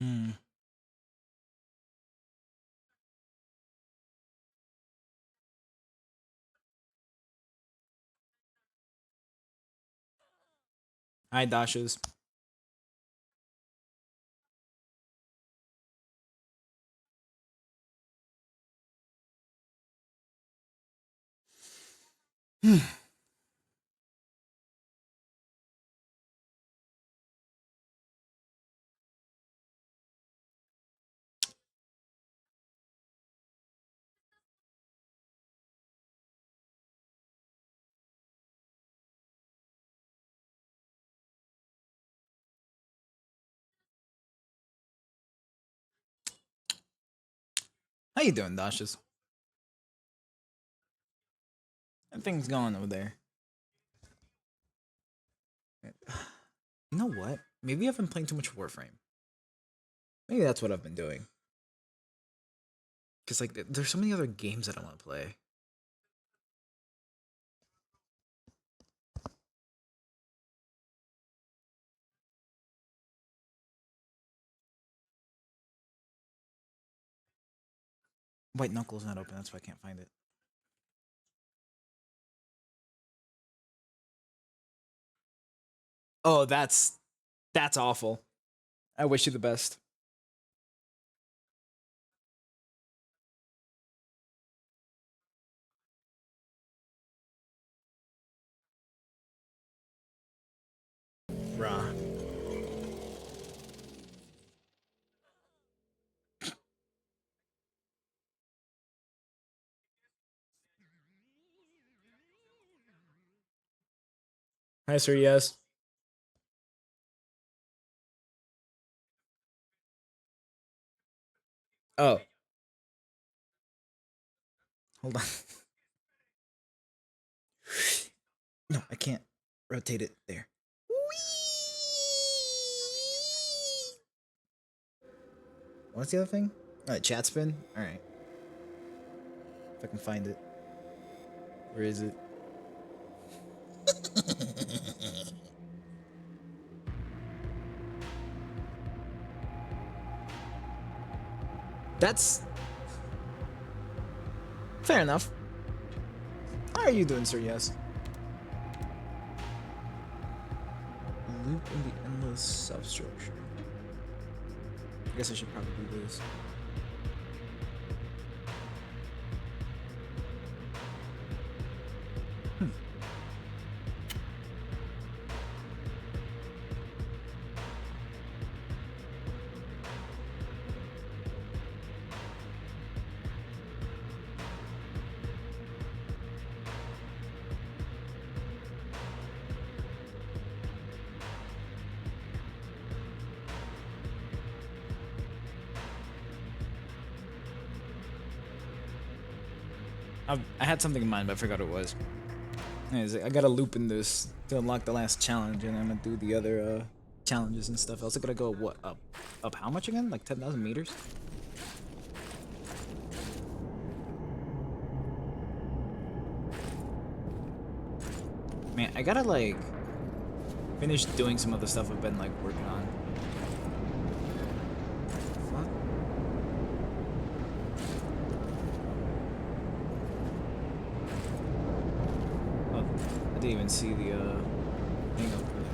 Hmm. Hi, Dashes. How you doing, Dashes? Everything's going over there. You know what? Maybe I've been playing too much Warframe. Maybe that's what I've been doing. Cause like, there's so many other games that I want to play. White Knuckle's not open. That's why I can't find it. Oh, that's awful. I wish you the best. Rah. Hi, sir. Yes. Oh, hold on. No, I can't rotate it there. What's the other thing? Chat spin. All right, if I can find it. Where is it? That's fair enough. How are you doing, sir? Yes. Loop in the endless substructure. I guess I should probably do this. Hmm. I had something in mind, but I forgot what it was. Anyways, I gotta loop in this to unlock the last challenge, and I'm gonna do the other challenges and stuff. I also gotta go what up how much again? Like 10,000 meters? Man, I gotta like finish doing some of the stuff I've been like working on. Fuck. Oh, I didn't even see the thing up there.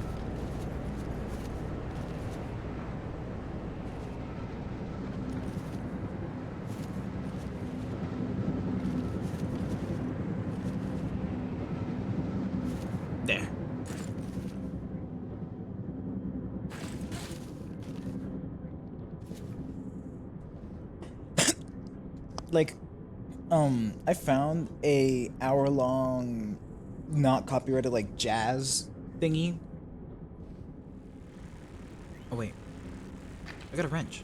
Like, I found a hour-long, not copyrighted like jazz thingy. Oh wait, I got a wrench.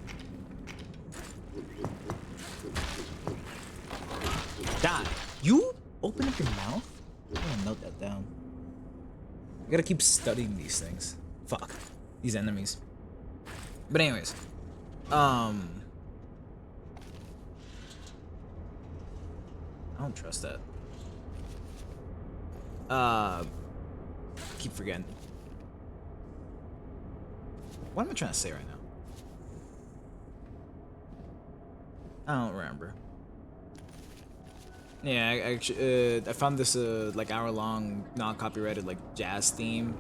Die. You open up your mouth? I'm gonna note that down. I gotta keep studying these things. Fuck. These enemies. But anyways. I don't trust that. Uh keep forgetting. What am I trying to say right now? I don't remember. Yeah, I actually, I found this like hour-long non-copyrighted like jazz theme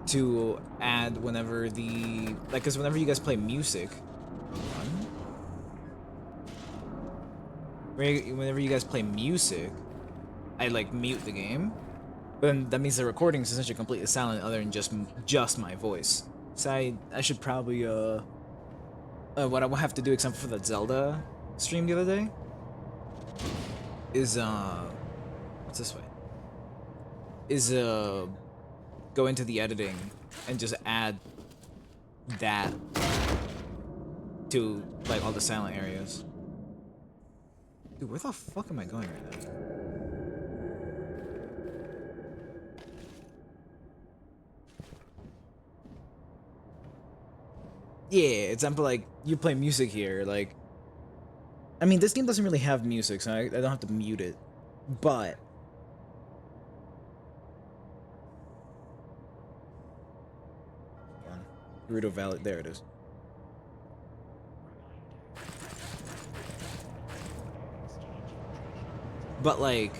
to add whenever the like, cause whenever you guys play music, whenever you guys play music, I like mute the game, but then that means the recording is essentially completely silent other than just my voice. So I should probably what I will have to do, except for the Zelda stream the other day, is what's this way? Is go into the editing and just add that to like all the silent areas. Dude, where the fuck am I going right now? Yeah, example, like you play music here, like I mean this game doesn't really have music, so I don't have to mute it. But Gerudo Valley, there it is. But like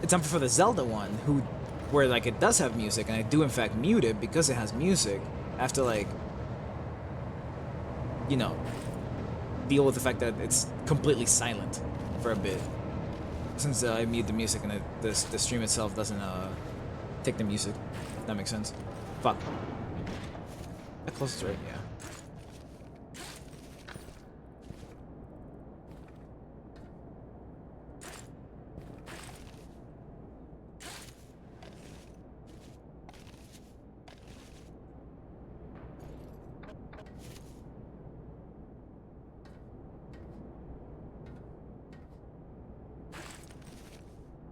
example for the Zelda one, where like it does have music, and I do in fact mute it because it has music. I have to like, you know, deal with the fact that it's completely silent for a bit, since I mute the music and the stream itself doesn't take the music. That makes sense. Fuck. That close right, yeah.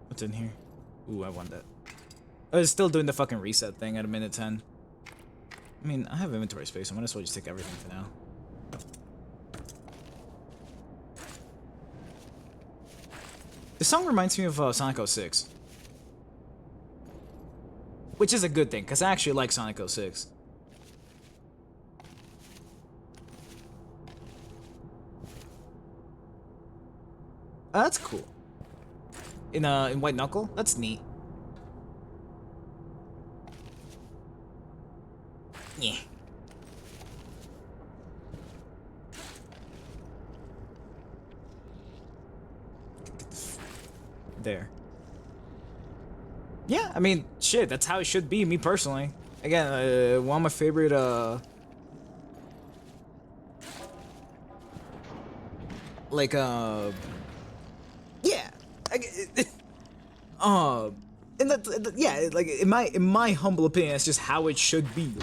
What's in here? Ooh, I want that. I was still doing the fucking reset thing at a minute 10. I mean, I have inventory space. I might as well just take everything for now. This song reminds me of Sonic 06. Which is a good thing, because I actually like Sonic 06. Oh, that's cool. In White Knuckle? That's neat. Yeah. There. Yeah, I mean, shit, that's how it should be, me personally. Again, one of my favorite, like, yeah. And that, yeah, like, in my humble opinion, that's just how it should be.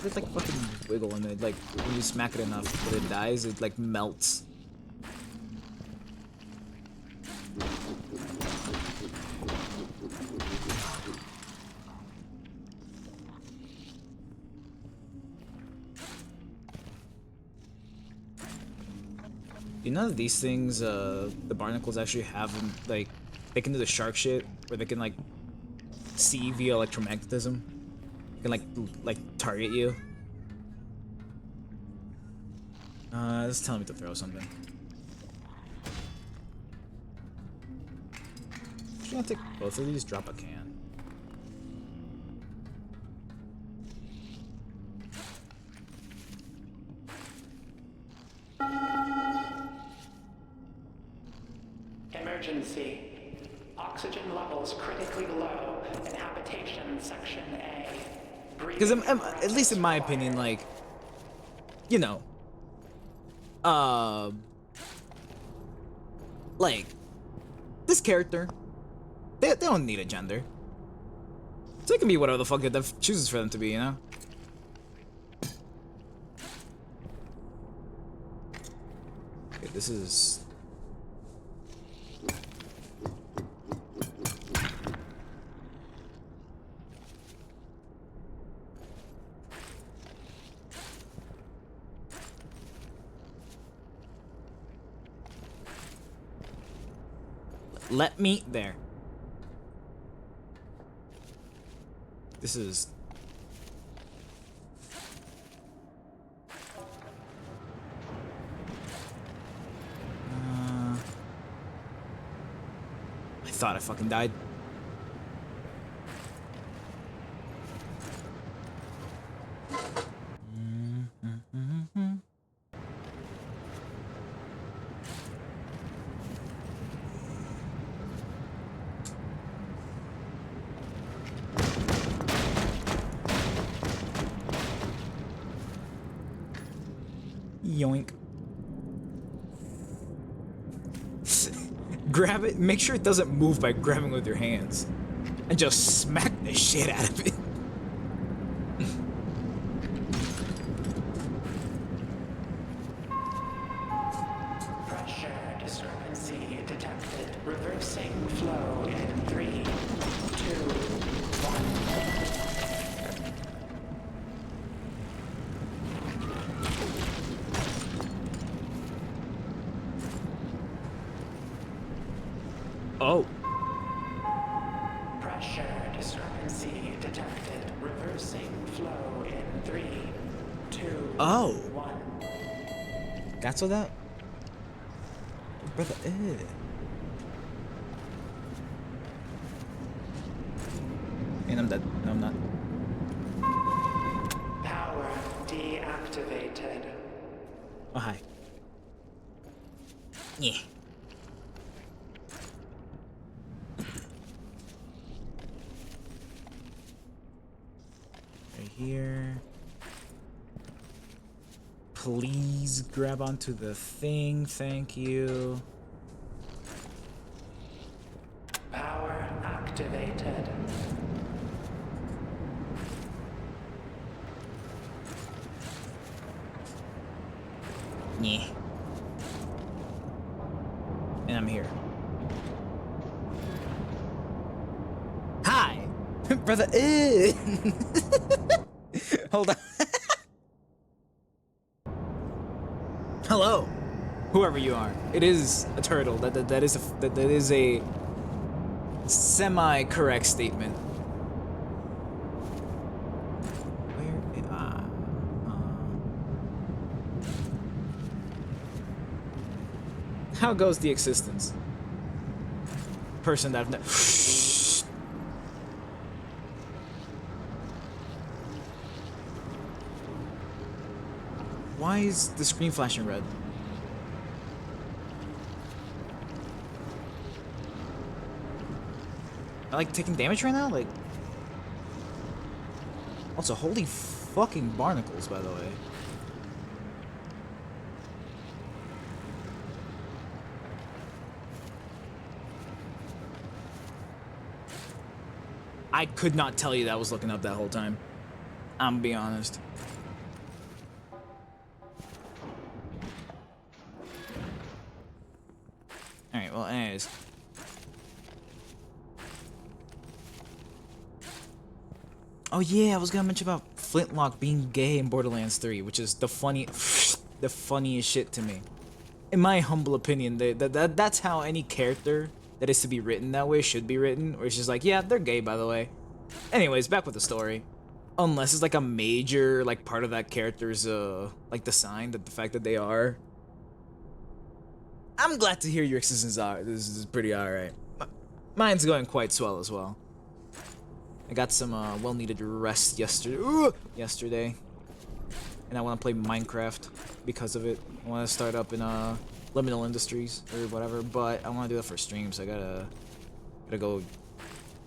It's like fucking wiggle, and it, like, when you smack it enough that it dies, it, like, melts. You know that these things, the barnacles actually have, like, they can do the shark shit, where they can, like, see via electromagnetism. They can, like target you. It's telling me to throw something. Should I take both of these? Drop a can. Emergency. Oxygen levels critically low in habitation section A. Because at least in my opinion, like, you know, like, this character, they don't need a gender. So it can be whatever the fuck it chooses for them to be, you know? Okay, this is... Let me there. This is... I thought I fucking died. Yoink. Grab it, make sure it doesn't move by grabbing with your hands. And just smack the shit out of it. Pressure discrepancy detected. Reversing flow in 3, 2, 1. Oh. Pressure discrepancy detected. Reversing flow in 3, 2, Oh. 1. That's what that... Brother, And I'm dead. No, I'm not. Power deactivated. Oh, hi. Yeah. Right here. Please grab onto the thing. Thank you. Power activated. Yeah. And I'm here. Hi! Brother, Hold on. Hello, whoever you are. It is a turtle. That is a semi-correct statement. Where? How goes the existence? Person that I've never. Why is the screen flashing red? Am I like taking damage right now? Like. Also, holy fucking barnacles, by the way. I could not tell you that I was looking up that whole time. I'm gonna be honest. Alright, well, anyways. Oh yeah, I was gonna mention about Flintlock being gay in Borderlands 3, which is the funniest shit to me. In my humble opinion, that's how any character that is to be written that way should be written, where it's just like, yeah, they're gay, by the way. Anyways, back with the story. Unless it's like a major, like, part of that character's, like, the sign, that the fact that they are. I'm glad to hear your existence are. This is pretty alright. Mine's going quite swell as well. I got some, well-needed rest yesterday. And I want to play Minecraft because of it. I want to start up in, Liminal Industries, or whatever, but I want to do that for stream, so I gotta go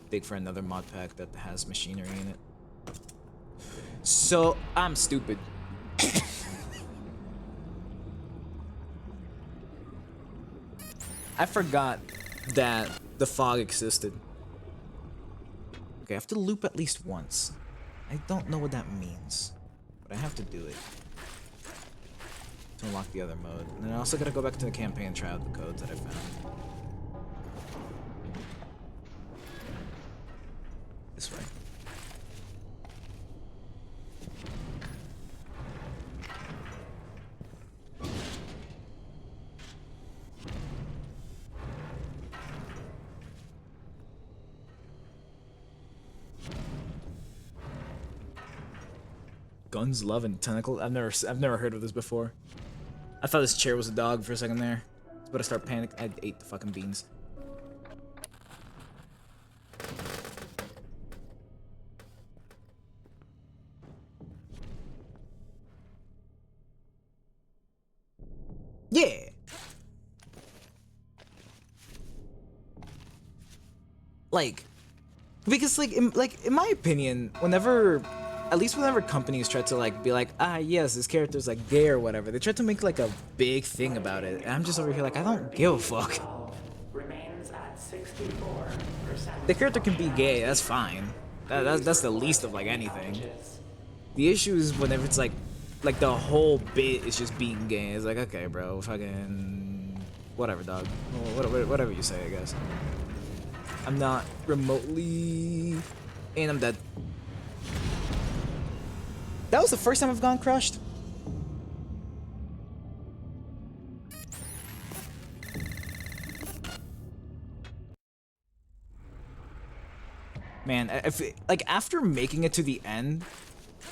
dig for another mod pack that has machinery in it. So, I'm stupid. I forgot that the fog existed. Okay, I have to loop at least once. I don't know what that means, but I have to do it to unlock the other mode. And then I also gotta go back to the campaign and try out the codes that I found. This way. Guns, Love, and Tentacle. I've never heard of this before. I thought this chair was a dog for a second there. I was about to start panicking. I ate the fucking beans. Yeah. Like, because in my opinion, at least whenever companies try to like be like, ah yes, this character's like gay or whatever, they try to make like a big thing about it. And I'm just over here like, I don't give a fuck. Remains at 64%. The character can be gay, that's fine. That's the least of like anything. The issue is whenever it's like the whole bit is just being gay. It's like, okay, bro, fucking whatever, dog. Whatever you say, I guess. I'm not remotely, and I'm dead. That was the first time I've gone crushed. Man, like after making it to the end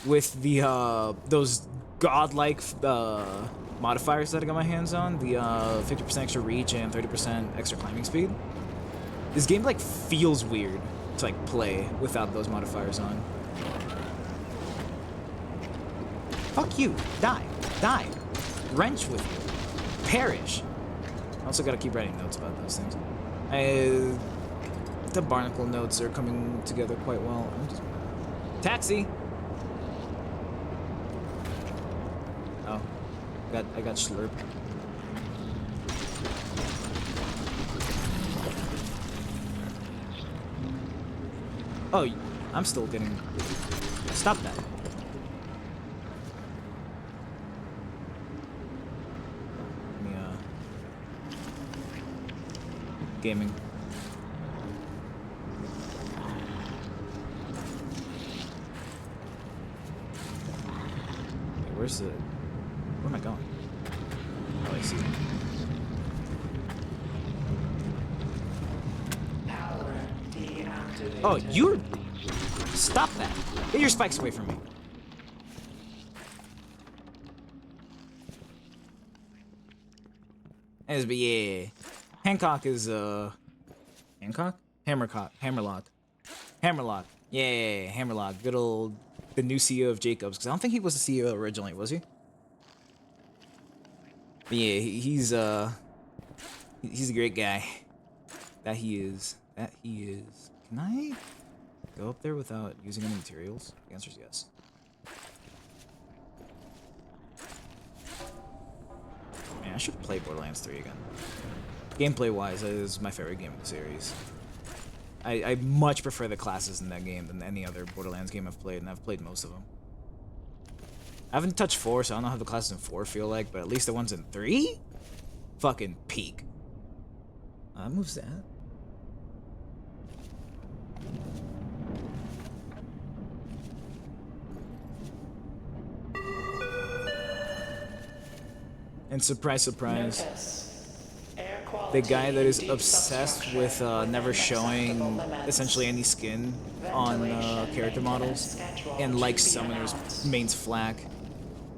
with the those godlike modifiers that I got my hands on, the 50% extra reach and 30% extra climbing speed, this game like feels weird to like play without those modifiers on. Fuck you. Die. Die. Wrench with you. Perish. I also gotta keep writing notes about those things. The barnacle notes are coming together quite well. I'm just... Taxi! Oh. I got slurp. Oh, I'm still getting... Stop that. Let me, gaming. Wait, where's the... Where am I going? Oh, I see. Oh, you're... Stop that. Get your spikes away from me. But yeah. Hancock is, Hancock? Hammerlock. Hammerlock. Yeah, Hammerlock. Good old... The new CEO of Jacobs. Because I don't think he was the CEO originally, was he? But yeah, he's a great guy. That he is. That he is. Can I go up there without using any materials? The answer is yes. Man, I should play Borderlands 3 again. Gameplay-wise, that is my favorite game of the series. I much prefer the classes in that game than any other Borderlands game I've played, and I've played most of them. I haven't touched 4, so I don't know how the classes in 4 feel like, but at least the ones in 3? Fucking peak. Moves that. And surprise, surprise, the guy that is obsessed with never showing essentially any skin on character models and likes Summoner's mains flak.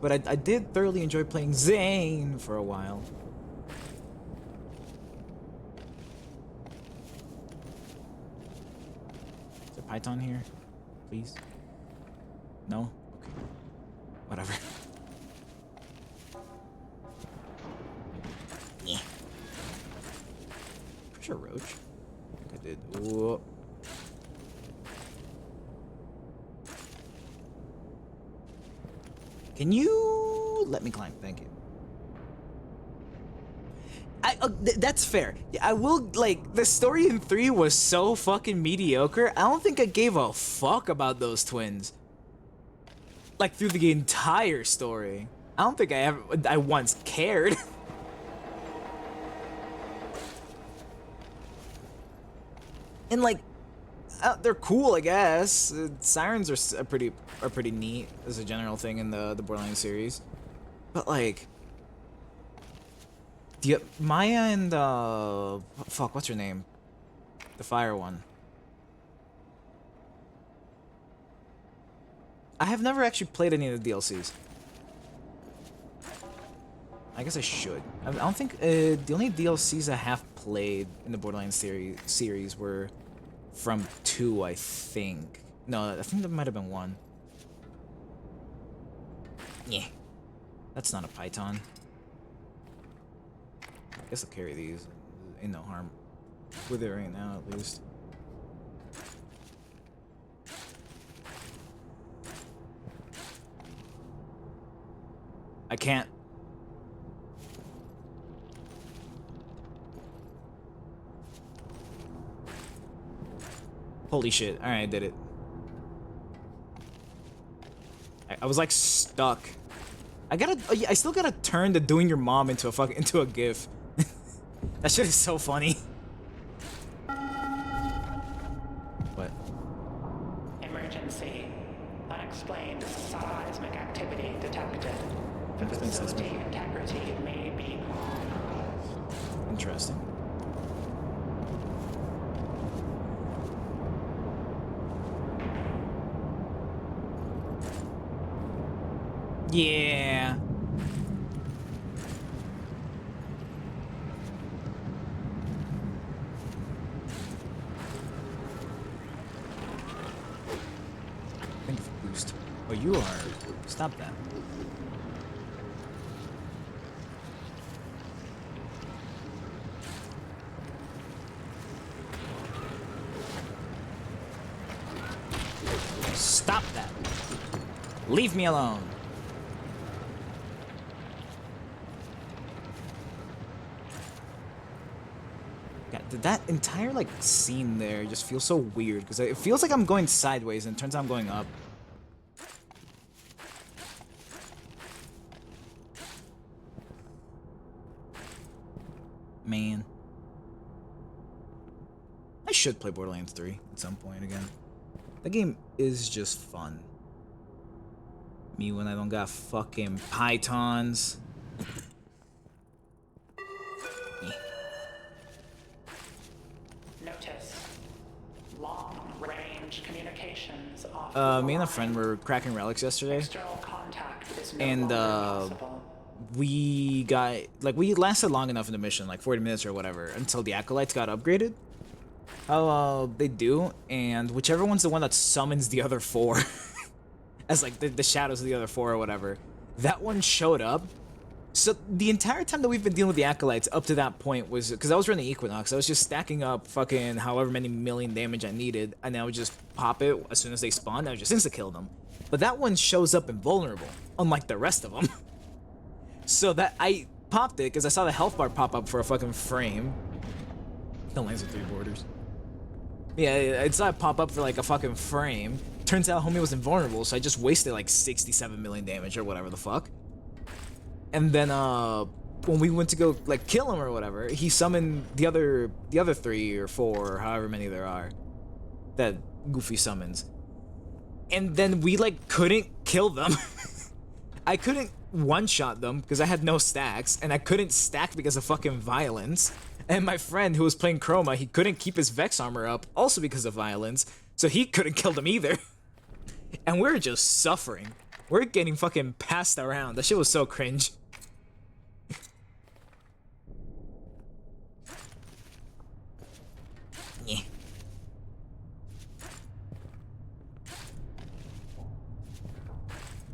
But I did thoroughly enjoy playing Zane for a while. Is there Python here? Please? No? Okay. Whatever. Yeah. Pretty sure Roach. I think I did. Whoa. Can you let me climb? Thank you. That's fair. I will, like, the story in 3 was so fucking mediocre. I don't think I gave a fuck about those twins. Like, through the entire story. I don't think I once cared. And like, they're cool, I guess. Sirens are pretty neat as a general thing in the Borderlands series, but like, Maya and fuck, what's her name? The fire one. I have never actually played any of the DLCs. I guess I should. I don't think the only DLCs I have played in the Borderlands series were from 2, I think. No, I think there might have been 1. Yeah. That's not a Python. I guess I'll carry these. Ain't no harm with it right now, at least. I can't. Holy shit. Alright, I did it. I was like stuck. I still gotta turn the doing your mom into a GIF. That shit is so funny. What? Emergency. Unexplained seismic activity detected. The facility integrity may be compromised. Interesting. Yeah. Thank you for boost. Oh, you are. Stop that. Stop that. Leave me alone. That entire like scene there just feels so weird because it feels like I'm going sideways and it turns out I'm going up. Man. I should play Borderlands 3 at some point again. That game is just fun. Me when I don't got fucking pythons. Notice. Long-range communications off. Me and a friend were cracking relics yesterday. External contact is no And longer possible. we lasted long enough in the mission, like 40 minutes or whatever, until the acolytes got upgraded. How they do, and whichever one's the one that summons the other 4 as like the shadows of the other 4 or whatever, that one showed up. So the entire time that we've been dealing with the acolytes up to that point was because I was running Equinox, I was just stacking up fucking however many million damage I needed, and I would just pop it as soon as they spawned. I would just insta kill them. But that one shows up invulnerable, unlike the rest of them. So that I popped it because I saw the health bar pop up for a fucking frame. The lands with 3 borders. Yeah, I saw it pop up for like a fucking frame. Turns out homie was invulnerable, so I just wasted like 67 million damage or whatever the fuck. And then when we went to go like kill him or whatever, he summoned the other 3 or 4 or however many there are that Goofy summons. And then we like couldn't kill them. I couldn't one-shot them because I had no stacks, and I couldn't stack because of fucking violence. And my friend who was playing Chroma, he couldn't keep his Vex armor up, also because of violence, so he couldn't kill them either. And we're just suffering. We're getting fucking passed around. That shit was so cringe. Yeah.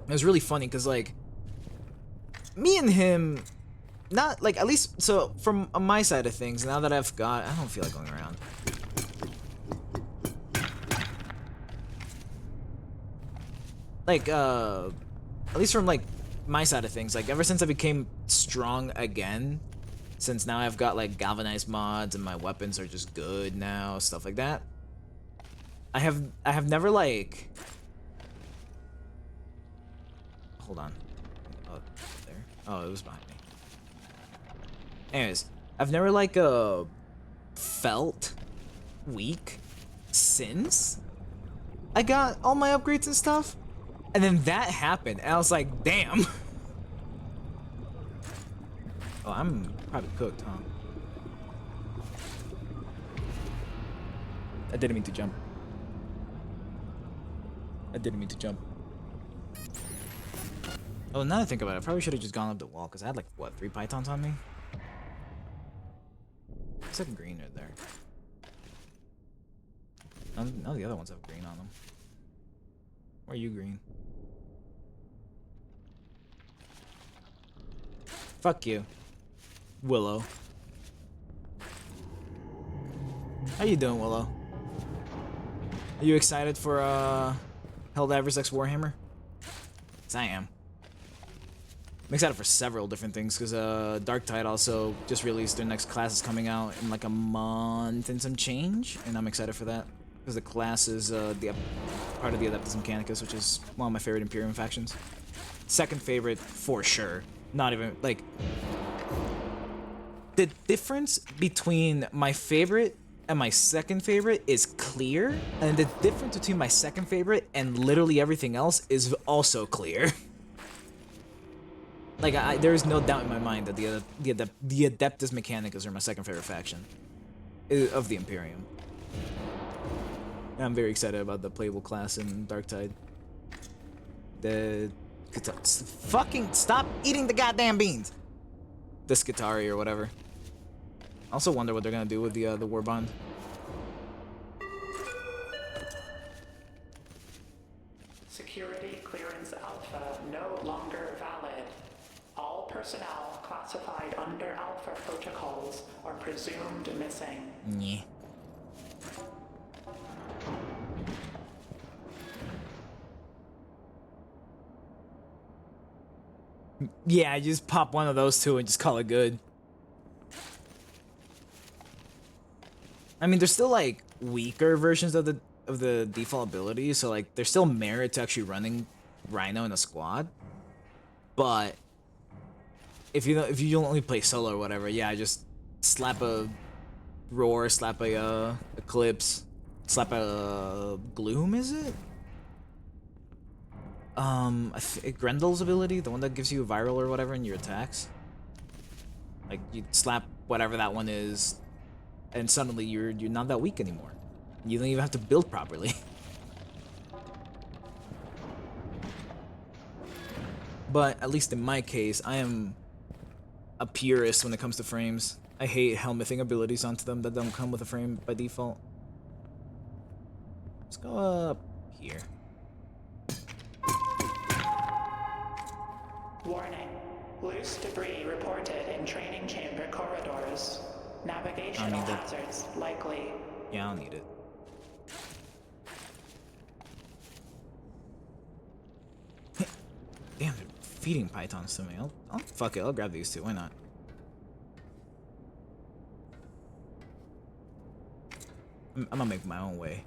It was really funny because like me and him, not like, at least so from my side of things, now that I've got, I don't feel like going around. Like at least from like my side of things, like ever since I became strong again, since now I've got like galvanized mods and my weapons are just good now, stuff like that. I have never like, hold on. Oh, there. Oh, it was behind me. Anyways, I've never like felt weak since I got all my upgrades and stuff. And then that happened, and I was like, damn. Oh, I'm probably cooked, huh? I didn't mean to jump. I didn't mean to jump. Oh, now that I think about it, I probably should have just gone up the wall, because I had like, what, 3 pythons on me? It's like green right there. None of the other ones have green on them. Why are you green? Fuck you, Willow. How you doing, Willow? Are you excited for Helldivers X Warhammer? 'Cause I am. I'm excited for several different things because Darktide also just released their next class is coming out in like a month and some change, and I'm excited for that because the class is part of the Adeptus Mechanicus, which is one of my favorite Imperium factions. Second favorite for sure. Not even like the difference between my favorite and my second favorite is clear, and the difference between my second favorite and literally everything else is also clear. Like, there is no doubt in my mind that the Adeptus Mechanicus are my second favorite faction of the Imperium. And I'm very excited about the playable class in Darktide. Fucking stop eating the goddamn beans! The Skitarii or whatever. I also wonder what they're gonna do with the Warbond. Security clearance alpha no longer valid. All personnel classified under alpha protocols are presumed missing. Yeah. Yeah, I just pop one of those two and just call it good. I mean, there's still like weaker versions of the default abilities, so like there's still merit to actually running Rhino in a squad. But if you only play solo or whatever, yeah, just slap a Roar, slap a Eclipse, slap a Gloom, is it? Grendel's ability, the one that gives you a viral or whatever in your attacks. Like you slap whatever that one is, and suddenly you're not that weak anymore. You don't even have to build properly. But at least in my case, I am a purist when it comes to frames. I hate helmeting abilities onto them that don't come with a frame by default. Let's go up here. Warning. Loose debris reported in training chamber corridors. Navigational hazards likely. Yeah, I don't need it. Damn, they're feeding pythons to me. I'll fuck it. I'll grab these two. Why not? I'm gonna make my own way.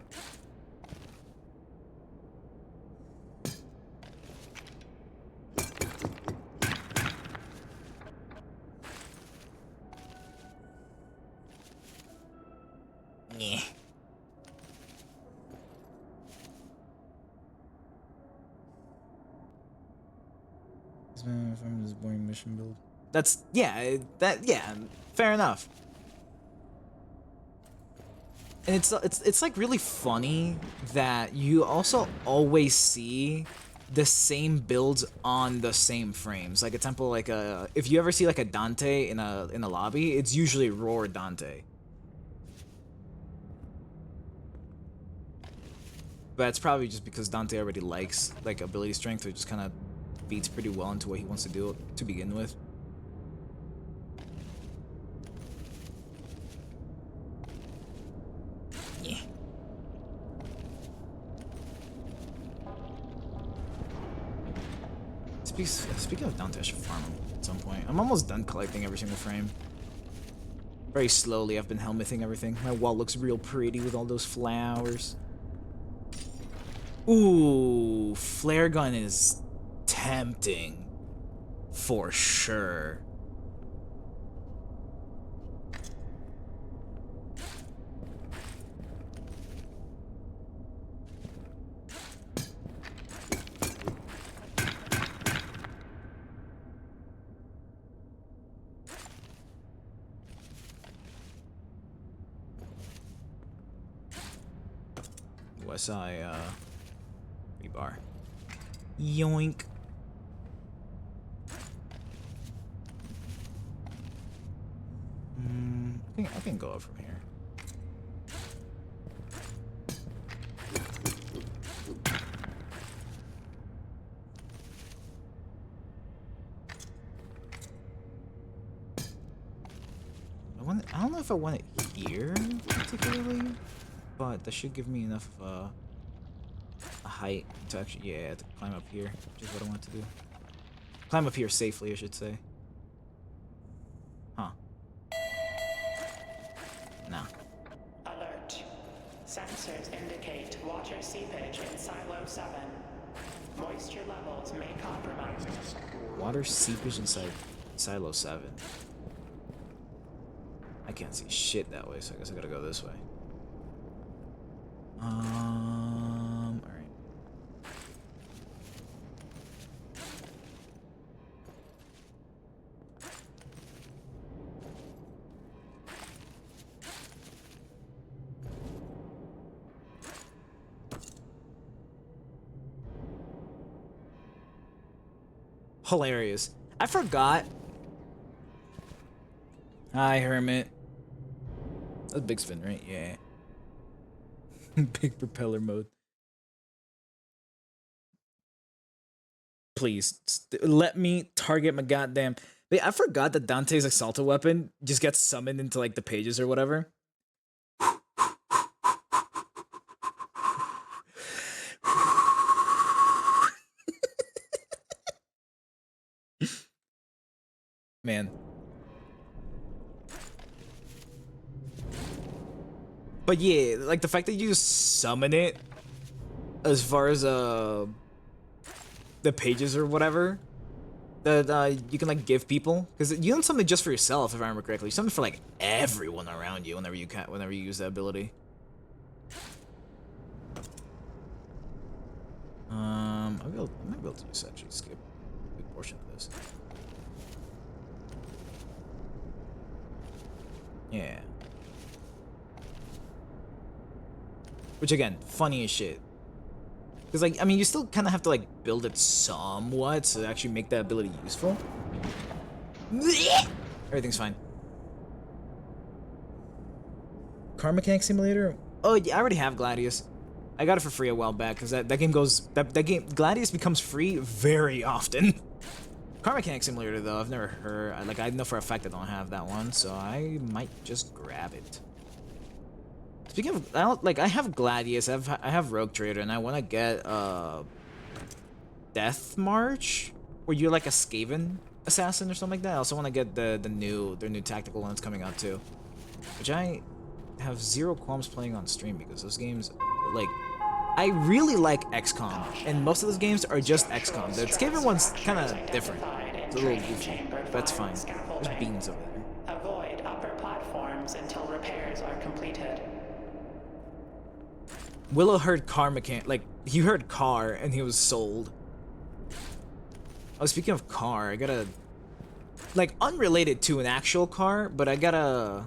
Yeah. From this boring mission build. That's yeah. Fair enough. And it's like really funny that you also always see the same builds on the same frames. Like a temple, like if you ever see like a Dante in a lobby, it's usually Roar Dante. But it's probably just because Dante already likes like ability strength, so it just kind of feeds pretty well into what he wants to do to begin with. Yeah. Speaking of Dante, I should farm him at some point. I'm almost done collecting every single frame. Very slowly, I've been helmeting everything. My wall looks real pretty with all those flowers. Ooh, flare gun is tempting. For sure. Westside, rebar. Yoink. I can go up from here. I don't know if I want it here particularly, but that should give me enough of a height to actually, yeah, to climb up here, which is what I want to do. Climb up here safely, I should say. Huh. Nah. Alert. Sensors indicate water seepage in Silo 7. Moisture levels may compromise. Water seepage inside Silo 7. I can't see shit that way, so I guess I gotta go this way. Alright. Hilarious. I forgot. Hi, Hermit. That's big spin, right? Yeah. Big propeller mode. Please, let me target my goddamn... Wait, I forgot that Dante's Exalta weapon just gets summoned into, like, the pages or whatever. Man. But yeah, like the fact that you just summon it as far as the pages or whatever that you can like give people, because you don't summon it just for yourself if I remember correctly. You summon it for like everyone around you whenever you use that ability. I might be able to just actually skip a big portion of this. Yeah. Which again, funny as shit. Because like, I mean, you still kind of have to like build it somewhat to actually make that ability useful. Everything's fine. Car Mechanic Simulator? Oh yeah, I already have Gladius. I got it for free a while back because that game goes that game Gladius becomes free very often. Car Mechanic Simulator though, I've never heard. I know for a fact I don't have that one, so I might just grab it. Speaking of, I have Gladius, I have Rogue Trader, and I want to get Death March, where you're like a Skaven assassin or something like that. I also want to get their new tactical one that's coming out too, which I have zero qualms playing on stream because those games, like, I really like XCOM, and most of those games are just XCOM. The Skaven one's kind of different. It's a little goofy, but that's fine. There's beans over there. Avoid upper platforms until repairs are completed. Willow heard car mechanic, like, he heard car and he was sold. Oh, speaking of car, I gotta, like, unrelated to an actual car, but I gotta...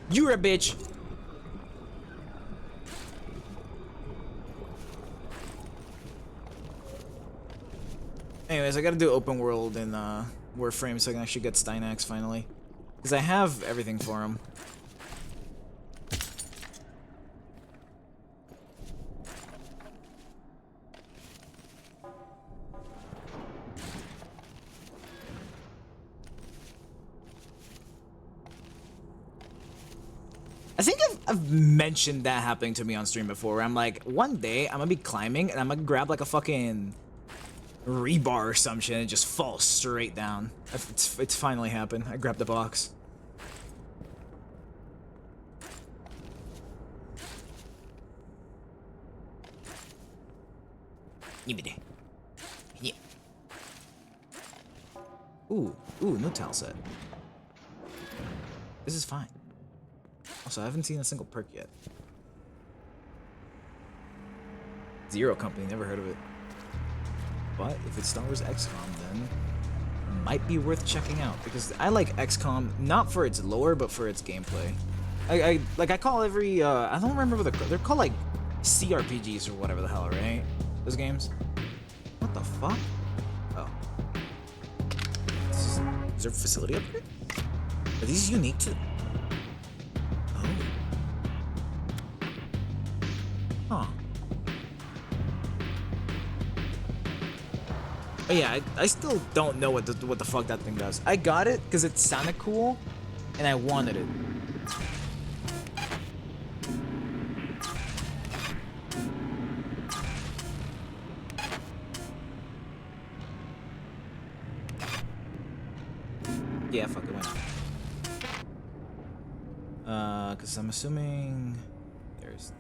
You're a bitch! Anyways, I gotta do open world in Warframe so I can actually get Steinax finally. Because I have everything for him. I think I've mentioned that happening to me on stream before, where I'm like, one day I'm gonna be climbing and I'm gonna grab like a fucking rebar or some shit and it just falls straight down. It's finally happened. I grabbed the box. Give me that. Yeah. Ooh, new tile set. This is fine. Also, I haven't seen a single perk yet. Zero Company, never heard of it. But if it's Star Wars XCOM, then might be worth checking out because I like XCOM not for its lore but for its gameplay. I call every I don't remember what they're called, like CRPGs or whatever the hell, right? Those games. What the fuck? Oh. Is there a facility up here? Are these unique to? Oh. Huh. But yeah, I still don't know what the fuck that thing does. I got it because it sounded cool, and I wanted it. Yeah, fuck it, why not? Because I'm assuming there's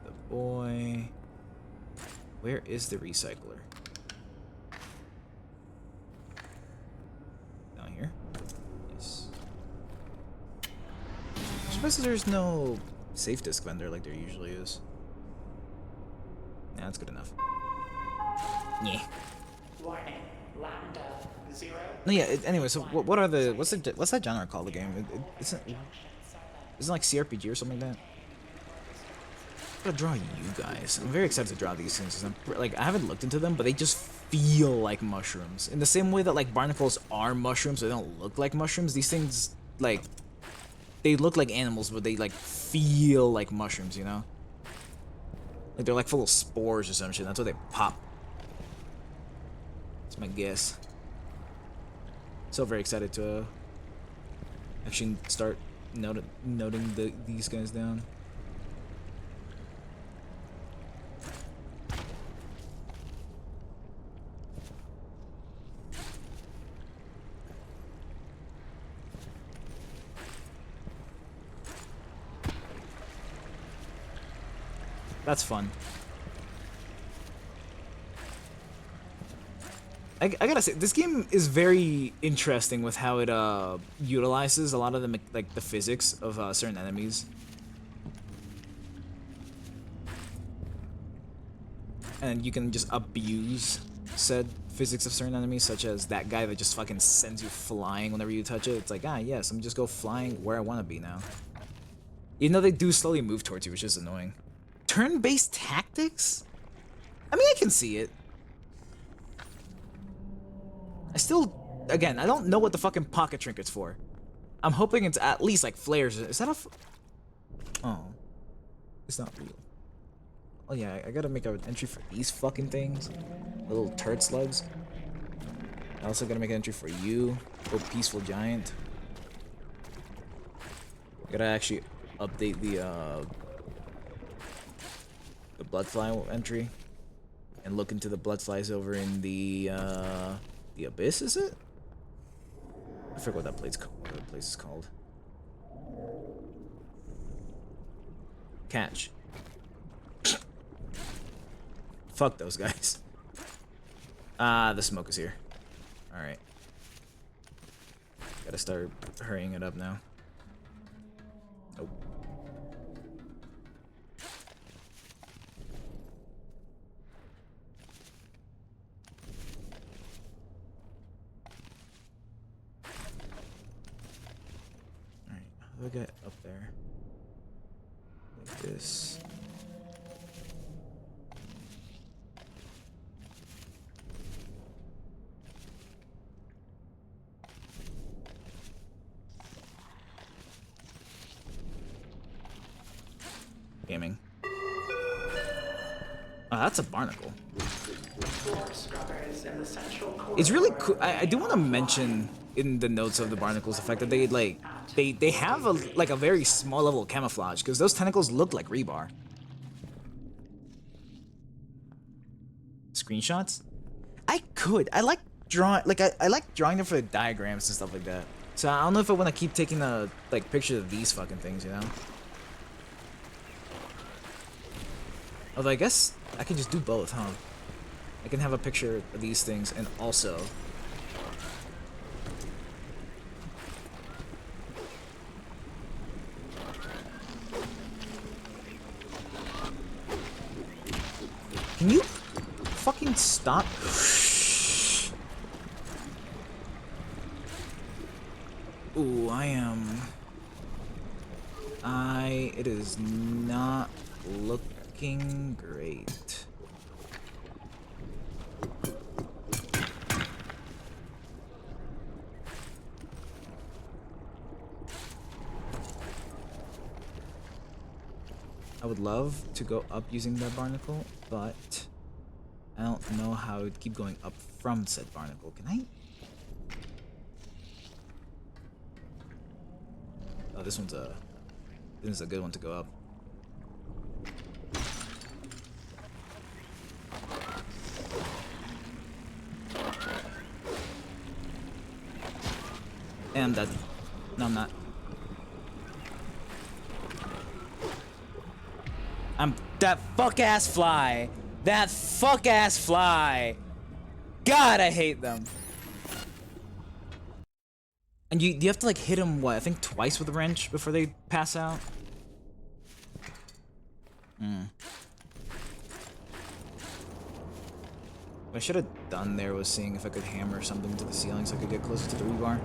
the boy. Where is the recycler? Down here? Yes. I suppose there's no safe disk vendor like there usually is. Yeah, that's good enough. Yeah. Warning. Lambda 0. No, yeah. Anyway, so what are the what's that genre called? The game? Isn't it like CRPG or something like that? I'm gonna draw you guys. I'm very excited to draw these things. Like I haven't looked into them, but they just feel like mushrooms. In the same way that like barnacles are mushrooms, they don't look like mushrooms. These things like they look like animals, but they like feel like mushrooms. You know, like they're like full of spores or some shit. That's why they pop. That's my guess. So very excited to actually start noting these guys down. That's fun. I gotta say, this game is very interesting with how it utilizes a lot of the physics of certain enemies. And you can just abuse said physics of certain enemies, such as that guy that just fucking sends you flying whenever you touch it. It's like, ah, yes, I'm just go flying where I want to be now. Even though they do slowly move towards you, which is annoying. Turn-based tactics? I mean, I can see it. I still, again, I don't know what the fucking pocket trinket's for. I'm hoping it's at least like flares. Is that a? Oh, it's not real. Oh yeah, I gotta make an entry for these fucking things. The little turd slugs. I also gotta make an entry for you, oh peaceful giant. I gotta actually update the bloodfly entry and look into the bloodflies over in the abyss. Is it? I forget what that place is called. Catch. Fuck those guys. Ah, the smoke is here. Alright. Gotta start hurrying it up now. Nope. Alright, how do I get up there? Like this. Gaming. Oh, that's a barnacle. It's really cool. I do want to mention in the notes of the barnacles the fact that they like they have a like a very small level of camouflage because those tentacles look like rebar. Screenshots? I like drawing I like drawing them for the diagrams and stuff like that. So I don't know if I want to keep taking the like pictures of these fucking things, you know? Although I guess I can just do both, huh? I can have a picture of these things and also... Can you fucking stop? Ooh, it is not looking great. I would love to go up using that barnacle, but I don't know how I would keep going up from said barnacle. Can I? Oh, this one's a good one to go up. And I'm dead. No, I'm not. That fuck-ass fly. That fuck-ass fly. God, I hate them. And you have to like hit them, what, I think twice with a wrench before they pass out? What I should have done there was seeing if I could hammer something to the ceiling so I could get closer to the rebar.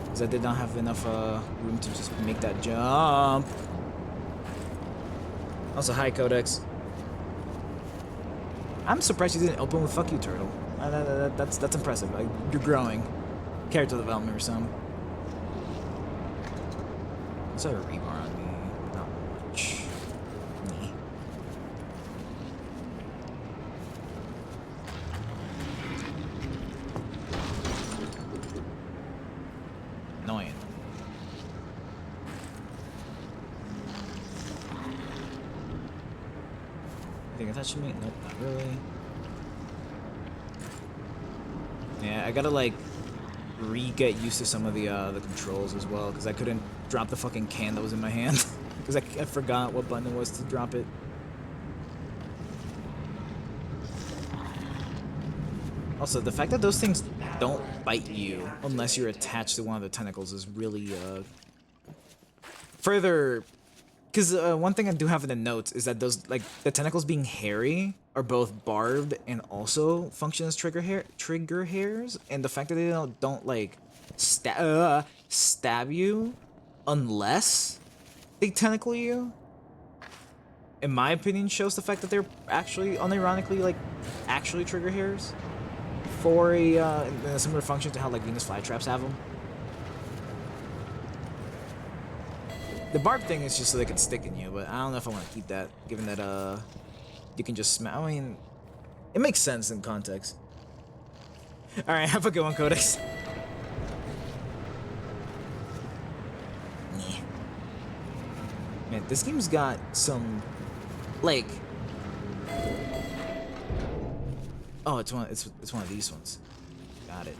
Because I did not have enough room to just make that jump. Also, hi, Codex. I'm surprised you didn't open with "fuck you, turtle." That's impressive. You're growing. Character development or something. Is there a rebar on me? Not much. Nee. Annoying. Anything attaching me? Nope, not really. Yeah, I gotta like re-get used to some of the controls as well, because I couldn't drop the fucking can that was in my hand because I forgot what button it was to drop it. Also, the fact that those things don't bite you unless you're attached to one of the tentacles is really further. Because one thing I do have in the notes is that those, like, the tentacles being hairy are both barbed and also function as trigger hairs, and the fact that they don't like stab you unless they tentacle you, in my opinion, shows the fact that they're actually, unironically, like, actually trigger hairs for a similar function to how like Venus flytraps have them. The barb thing is just so they can stick in you, but I don't know if I want to keep that, given that you can just smash. I mean, it makes sense in context. All right, have a good one, Codex. Yeah. Man, this game's got some, like, oh, it's one of these ones. Got it.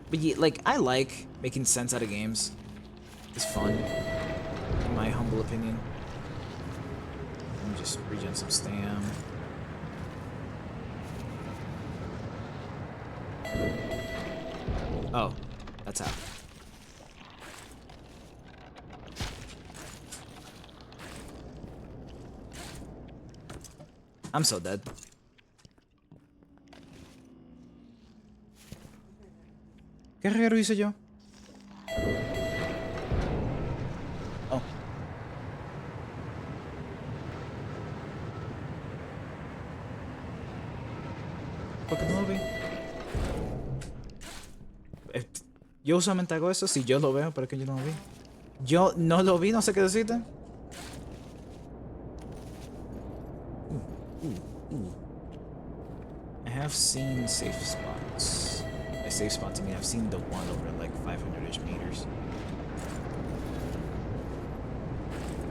But yeah, like, I like making sense out of games. It's fun, in my humble opinion. Let me just regen some stam. Oh, that's how. I'm so dead. ¿Qué reguero hice yo? Oh. ¿Por qué no lo vi? Yo usualmente hago eso si yo lo veo, pero es que yo no lo vi. Yo no lo vi, no sé qué decirte. I have seen safe spots. By safe spots, I mean I've seen the one over like 500-ish meters.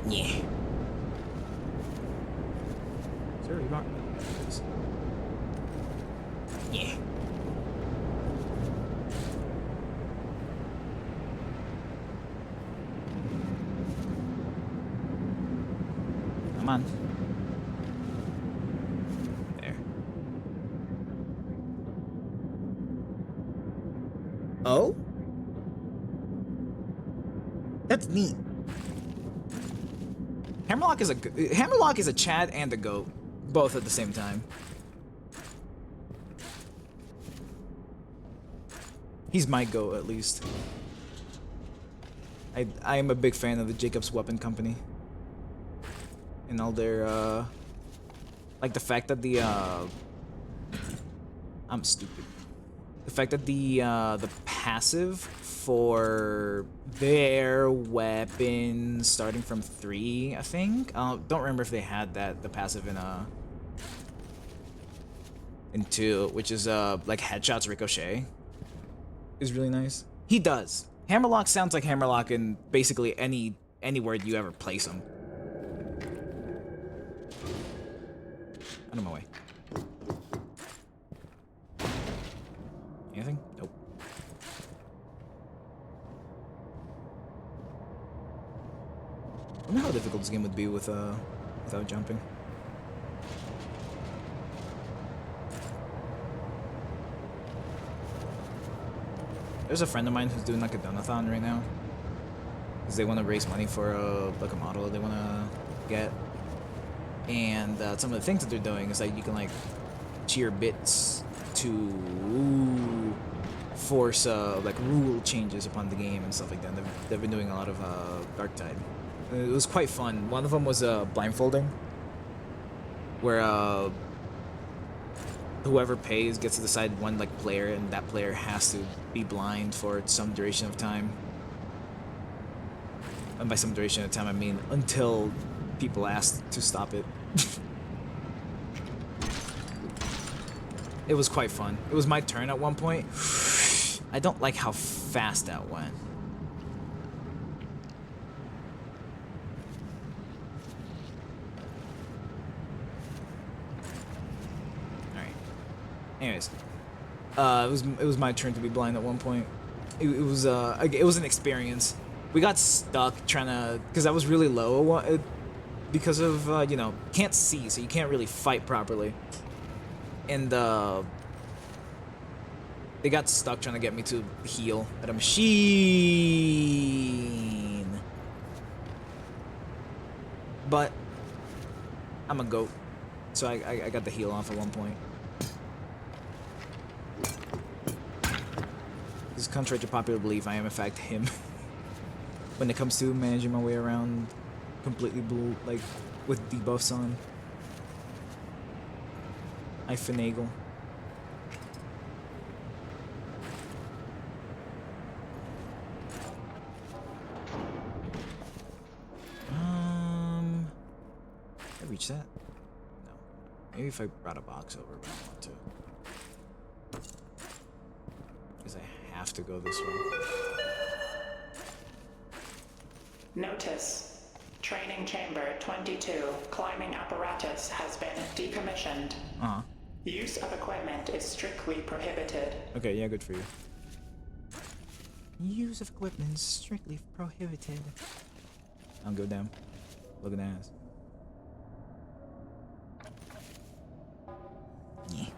Yeah. Is there a rebar? Yeah. Come on. There. Oh? That's neat. Hammerlock is a Chad and a goat, both at the same time. He's my goat, at least. I am a big fan of the Jacobs Weapon Company. And all their like the fact that the I'm stupid. The fact that the passive for their weapons starting from 3, I think. Don't remember if they had the passive in 2, which is like headshots ricochet. Is really nice. He does. Hammerlock sounds like Hammerlock in basically anywhere you ever place him. Out of my way. Anything? Nope. I wonder how difficult this game would be with without jumping. There's a friend of mine who's doing like a donathon right now, because they want to raise money for like a model they want to get. And some of the things that they're doing is like you can like cheer bits to force like rule changes upon the game and stuff like that. They've been doing a lot of Darktide. It was quite fun. One of them was blindfolding, where whoever pays gets to decide one like player, and that player has to be blind for some duration of time. And by some duration of time, I mean until people ask to stop it. It was quite fun. It was my turn at one point. I don't like how fast that went. Alright. Anyways. It was my turn to be blind at one point. It was an experience. We got stuck trying to, because I was really low because of you know, can't see, so you can't really fight properly. And they got stuck trying to get me to heal at a machine. But I'm a goat, so I got the heal off at one point. This is contrary to popular belief, I am in fact him. When it comes to managing my way around completely blue, like with debuffs on. I finagle. Did I reach that? No. Maybe if I brought a box over, but I don't want to. Because I have to go this way. Notice. Training chamber 22 climbing apparatus has been decommissioned. Uh-huh. Use of equipment is strictly prohibited. Okay, yeah, good for you. Use of equipment is strictly prohibited. I'll go down. Look at that ass. Yeah.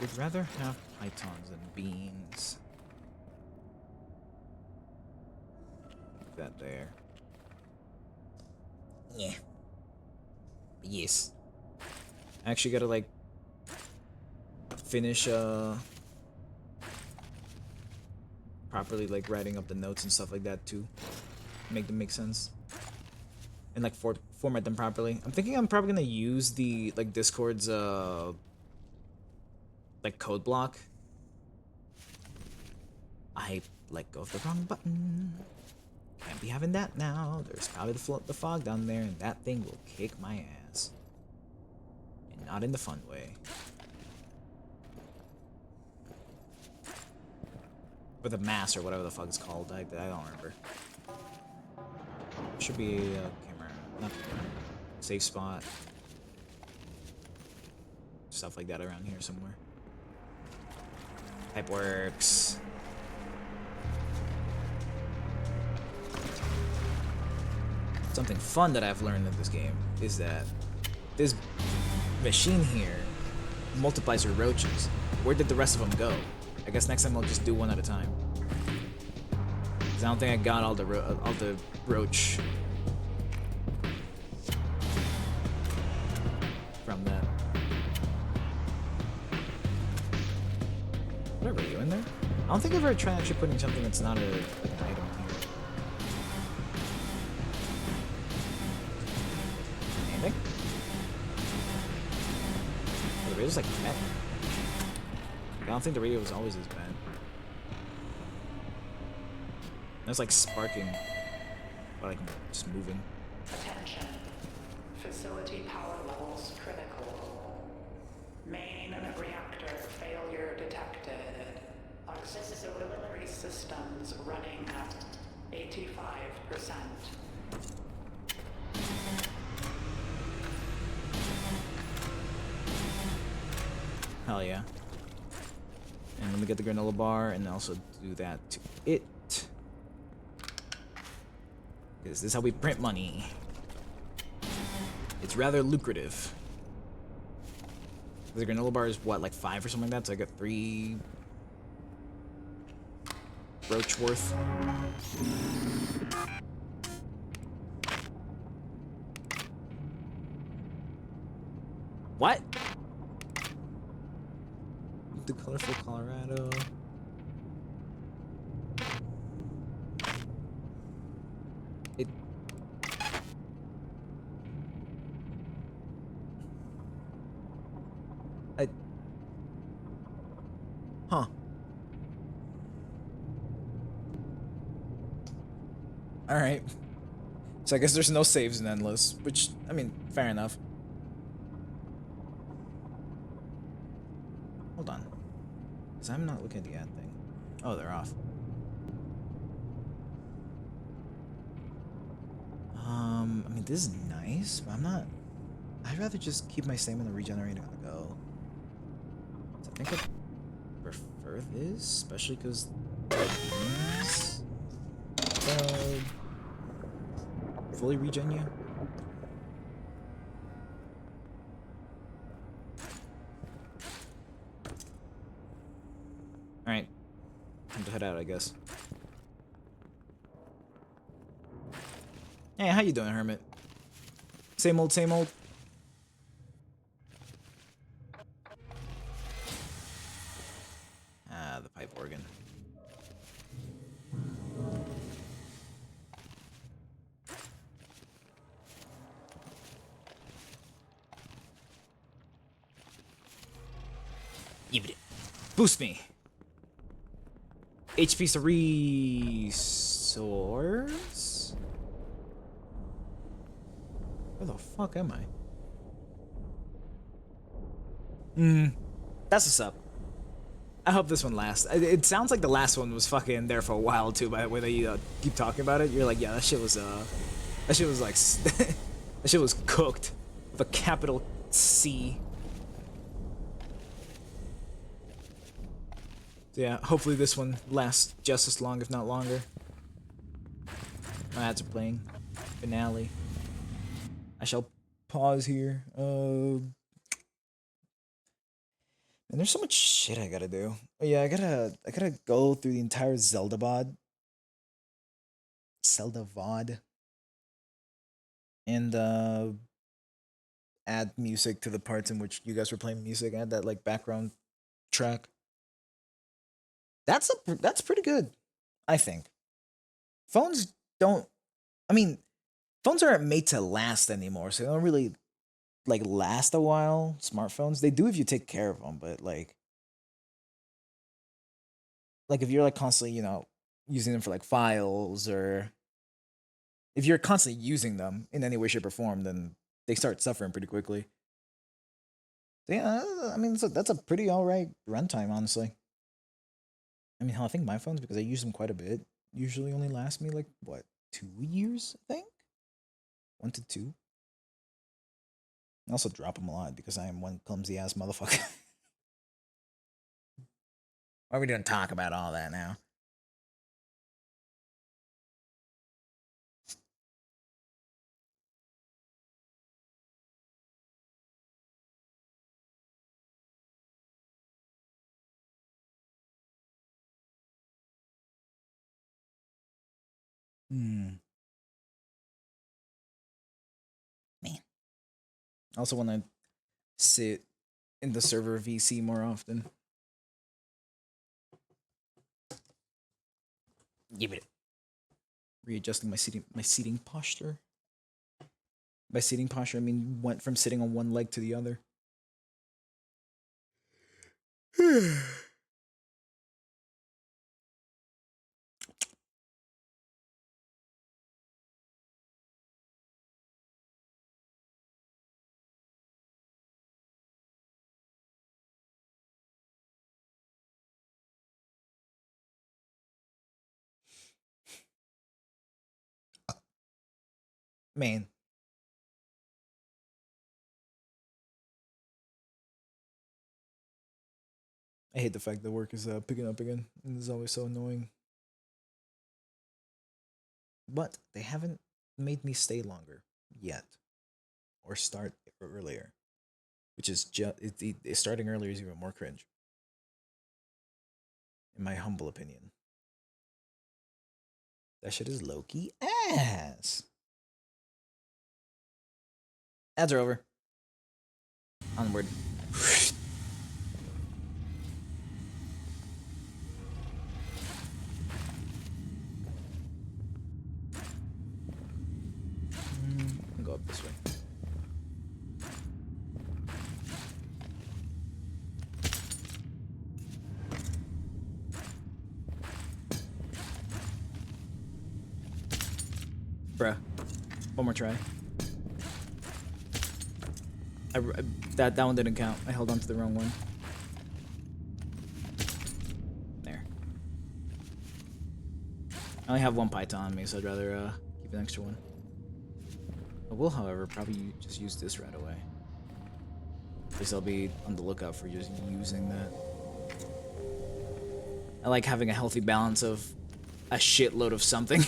Would rather have pythons than beans. That there. Yeah. Yes. I actually gotta like finish properly like writing up the notes and stuff like that too. Make them make sense. And like format them properly. I'm thinking I'm probably gonna use the like Discord's like code block. I let go of the wrong button. Can't be having that now. There's probably the fog down there, and that thing will kick my ass. And not in the fun way. Or the mass, or whatever the fuck it's called. I don't remember. Should be a camera. Not camera. Safe spot. Stuff like that around here somewhere. Pipe works. Something fun that I've learned in this game is that this machine here multiplies your roaches. Where did the rest of them go? I guess next time I'll just do one at a time. Cause I don't think I got all the roach from that. Whatever, are you in there? I don't think I've ever tried actually putting something that's not a like an item here. Anything? Oh, the radio's like bad. I don't think the radio was always as bad. It's like sparking, but like just moving. Attention. Facility power levels critical. Main reactor failure detected. Auxiliary systems running at 85%. Hell yeah. And let me get the granola bar and also do that to it. Because this is how we print money. It's rather lucrative. The granola bar is what, like 5 or something like that? So I got 3 roach worth. What? The colorful Colorado. It. Huh. Alright. So I guess there's no saves in Endless, which, I mean, fair enough. Hold on. Because I'm not looking at the ad thing. Oh, they're off. I mean, this is nice, but I'm not... I'd rather just keep my stamina regenerating on the go. So I think I prefer this, especially because these fully regen you. Alright. Time to head out, I guess. Hey, how you doing, Hermit? Same old, same old? Ah, the pipe organ. Give it. Boost me. HP resource? Where the fuck am I? That's what's up. I hope this one lasts. It sounds like the last one was fucking there for a while too. By the way that you keep talking about it, you're like, yeah, that shit was like, that shit was cooked with a capital C. So yeah, hopefully this one lasts just as long, if not longer. My ads are playing. Finale. I shall pause here. And there's so much shit I gotta do. Oh yeah, I gotta go through the entire Zelda VOD. And add music to the parts in which you guys were playing music. Add that like background track. That's pretty good, I think. Phones don't. I mean, phones aren't made to last anymore, so they don't really like last a while. Smartphones, they do if you take care of them, but like if you're like constantly, using them for like files, or if you're constantly using them in any way, shape, or form, then they start suffering pretty quickly. So yeah, I mean that's a pretty alright runtime, honestly. I mean, how I think my phones, because I use them quite a bit, usually only last me like what, 2 years, I think, 1 to 2. I also drop them a lot because I am one clumsy ass motherfucker. Why are we gonna talk about all that now? Man. I also want to sit in the server VC more often. Give it. Readjusting my seating posture. By seating posture, I mean went from sitting on one leg to the other. Man. I hate the fact that work is picking up again. And this is always so annoying. But they haven't made me stay longer yet. Or start earlier. Which is just starting earlier is even more cringe. In my humble opinion. That shit is low-key ass. Ads are over. Onward. I'll go up this way. Bruh. One more try. That one didn't count. I held on to the wrong one. There. I only have one Python on me, so I'd rather keep an extra one. I will, however, probably just use this right away. At least I'll be on the lookout for just using that. I like having a healthy balance of a shitload of something.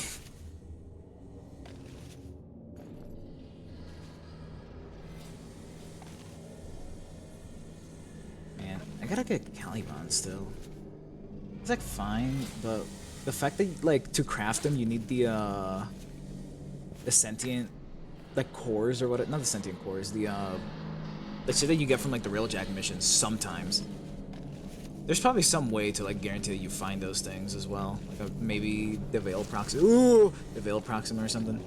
I gotta get Caliban still. It's like fine, but the fact that like to craft them you need the sentient like cores or what? Not the sentient cores. The shit that you get from like the Railjack missions. Sometimes there's probably some way to like guarantee that you find those things as well. Like maybe the Veil Proxima. Ooh, the Veil Proxima or something.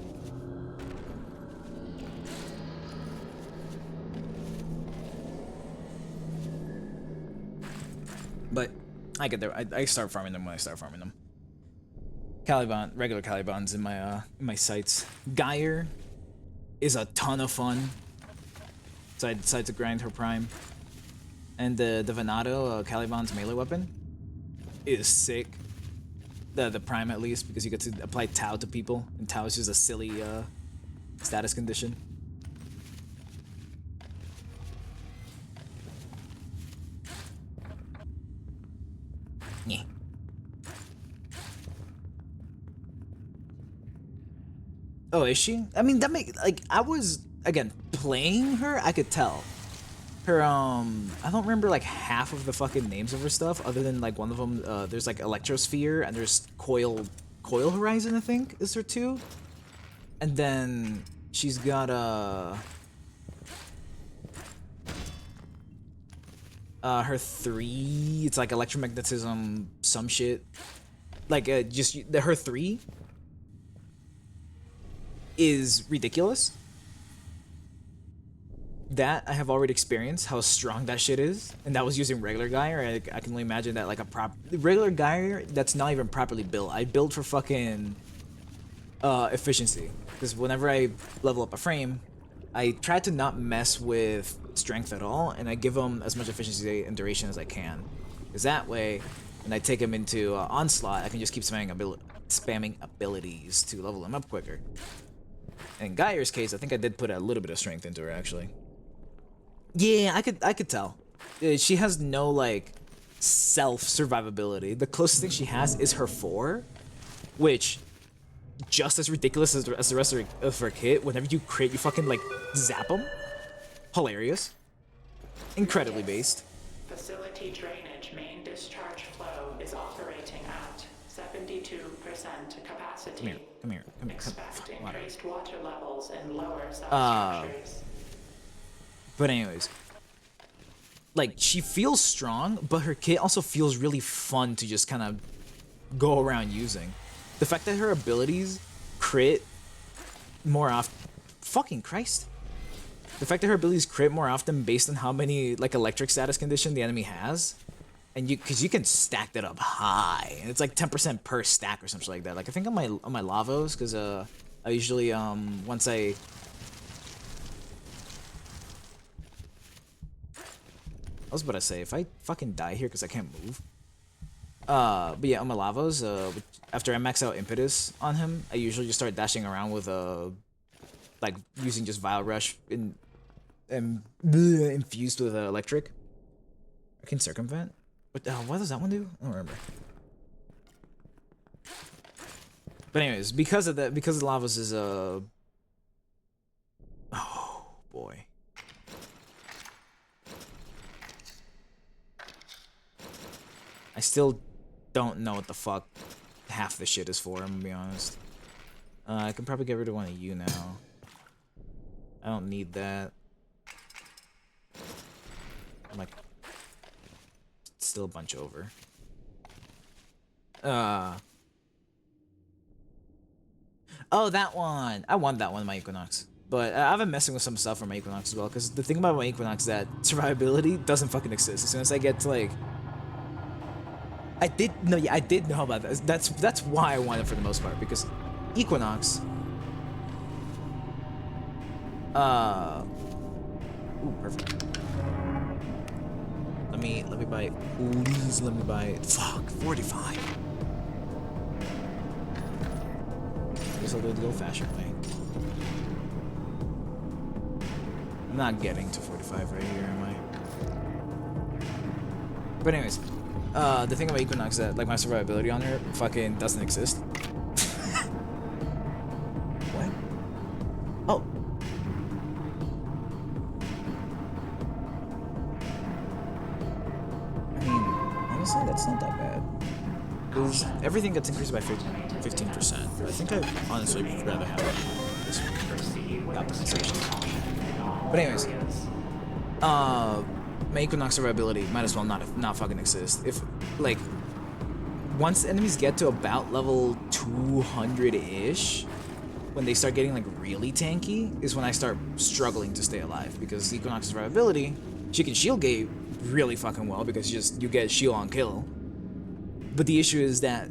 But I get there. I start farming them when I start farming them. Caliban, regular Calibans in my sights. Gyre is a ton of fun. So I decided to grind her prime. And the Venado, Caliban's melee weapon, is sick. The prime at least, because you get to apply Tau to people, and Tau is just a silly status condition. Yeah. Oh, is she? I mean, that make like I was again playing her. I could tell her. I don't remember like half of the fucking names of her stuff, other than like one of them. There's like Electrosphere and there's Coil Horizon. I think is her two, and then she's got her three. It's like electromagnetism, some shit. Like just her three is ridiculous. That I have already experienced how strong that shit is, and that was using regular Gyre. I can only imagine that like a regular Gyre that's not even properly built. I build for fucking efficiency, because whenever I level up a frame, I try to not mess with strength at all, and I give them as much efficiency and duration as I can. Because that way, when I take them into Onslaught, I can just keep spamming abilities to level them up quicker. And in Gyre's case, I think I did put a little bit of strength into her, actually. Yeah, I could tell. She has no, like, self-survivability. The closest thing she has is her 4, which, just as ridiculous as the rest of her kit, whenever you crit, you fucking, like, zap them. Hilarious. Incredibly based. Facility drainage main discharge flow is operating at 72% capacity. Come here. Expect increased water levels in lower substructures. But anyways, like, she feels strong, but her kit also feels really fun to just kind of go around using. The fact that her abilities crit more often. Fucking Christ. The fact that her abilities crit more often based on how many like electric status condition the enemy has, and because you can stack that up high, and it's like 10% per stack or something like that. Like I think on my Lavos, because I usually once I was about to say if I fucking die here because I can't move. But yeah, on my Lavos, after I max out impetus on him, I usually just start dashing around with like using just Vile Rush and infused with electric. I can circumvent. What does that one do? I don't remember. But anyways, because of that, because the Lavos is oh boy. I still don't know what the fuck half the shit is for, I'm gonna be honest. I can probably get rid of one of you now. I don't need that. I'm like still a bunch over. Oh, that one! I want that one in my Equinox. But I've been messing with some stuff for my Equinox as well, because the thing about my Equinox is that survivability doesn't fucking exist. As soon as I get to like... I did know about that. That's why I want it for the most part, because Equinox... Ooh, perfect. Let me buy it. Please let me buy it. Fuck, 45. I guess I'll do the old-fashioned way. I'm not getting to 45 right here, am I? But anyways, the thing about Equinox is that like my survivability on her fucking doesn't exist. What? Oh. I mean, honestly, that's not that bad. Because everything gets increased by 15%. I think I honestly would rather have this optimization. But anyways, my Equinox survivability might as well not fucking exist. If like once enemies get to about level 200-ish, when they start getting like really tanky, is when I start struggling to stay alive, because Equinox survivability, she can shield gate really fucking well because you get shield on kill. But the issue is that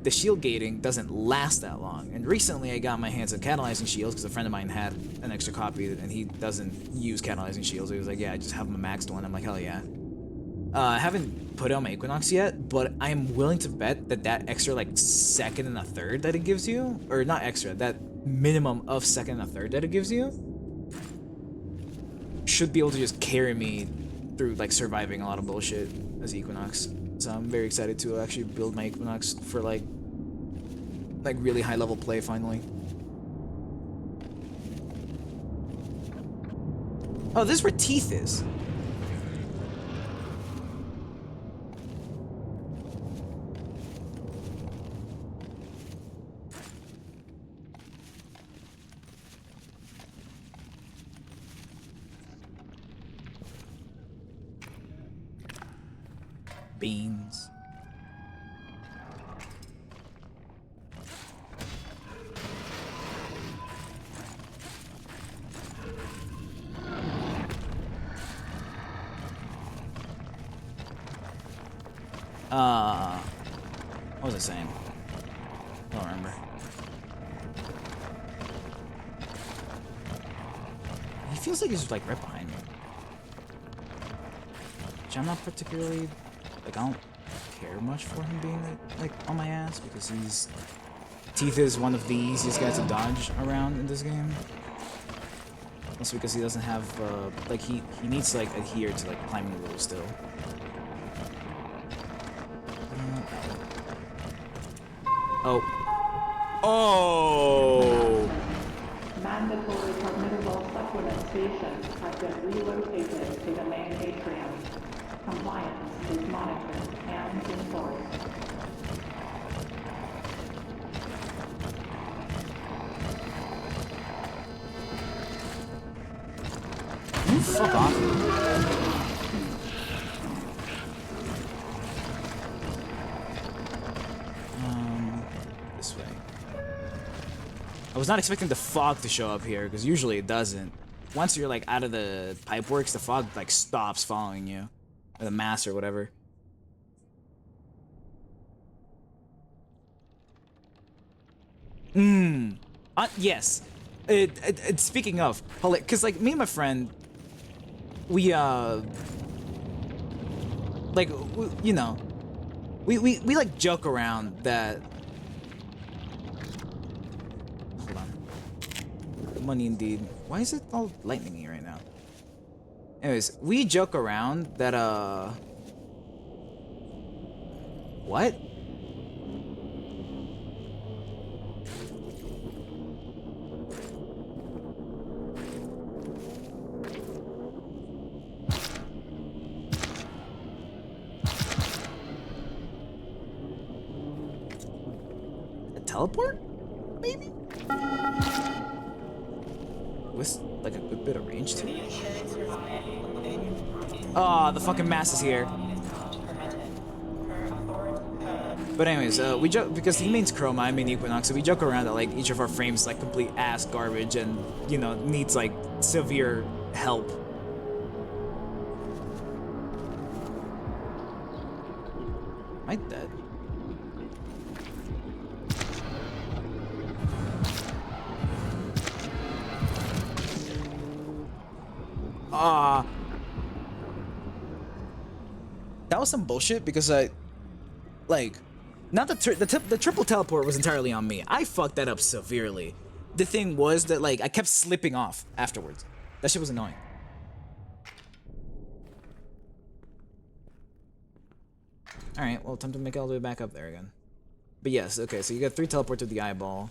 the shield gating doesn't last that long. And recently I got my hands on catalyzing shields because a friend of mine had an extra copy and he doesn't use catalyzing shields. He was like, yeah, I just have a maxed one. I'm like, hell yeah. I haven't put it on my Equinox yet, but I'm willing to bet that extra like second and a third that it gives you, or not extra, that minimum of second and a third that it gives you should be able to just carry me through like surviving a lot of bullshit as Equinox. So I'm very excited to actually build my Equinox for like really high level play finally. Oh, this is where Teeth is. Beans. What was I saying? I don't remember. He feels like he's like right behind me. Which I'm not particularly, like, I don't care much for him being like on my ass, because Teeth is one of the easiest guys to dodge around in this game. Also because he doesn't have like he needs to like adhere to like climbing rules still. Oh. Oh! Mandatory permissible supplementation has been relocated to the main atrium. Compliance is monitored and enforced. Fuck off. This way. I was not expecting the fog to show up here, because usually it doesn't. Once you're like out of the pipeworks, the fog like stops following you. Or the mass or whatever. Yes. Speaking of, because like me and my friend, we like you know, we like joke around that. Hold on. Money indeed. Why is it all lightningy right now? Anyways, we joke around that what? Teleport? Maybe? With like a good bit of range too. Ah, the fucking mass is here. But anyways, we joke because he means Chroma, I mean Equinox, so we joke around that like each of our frames is like complete ass garbage and you know needs like severe help. Am I dead? That was some bullshit because I, like, not the triple teleport was entirely on me. I fucked that up severely. The thing was that like I kept slipping off afterwards. That shit was annoying. All right, well, time to make it all the way back up there again. But yes, okay, so you got 3 teleport to the eyeball,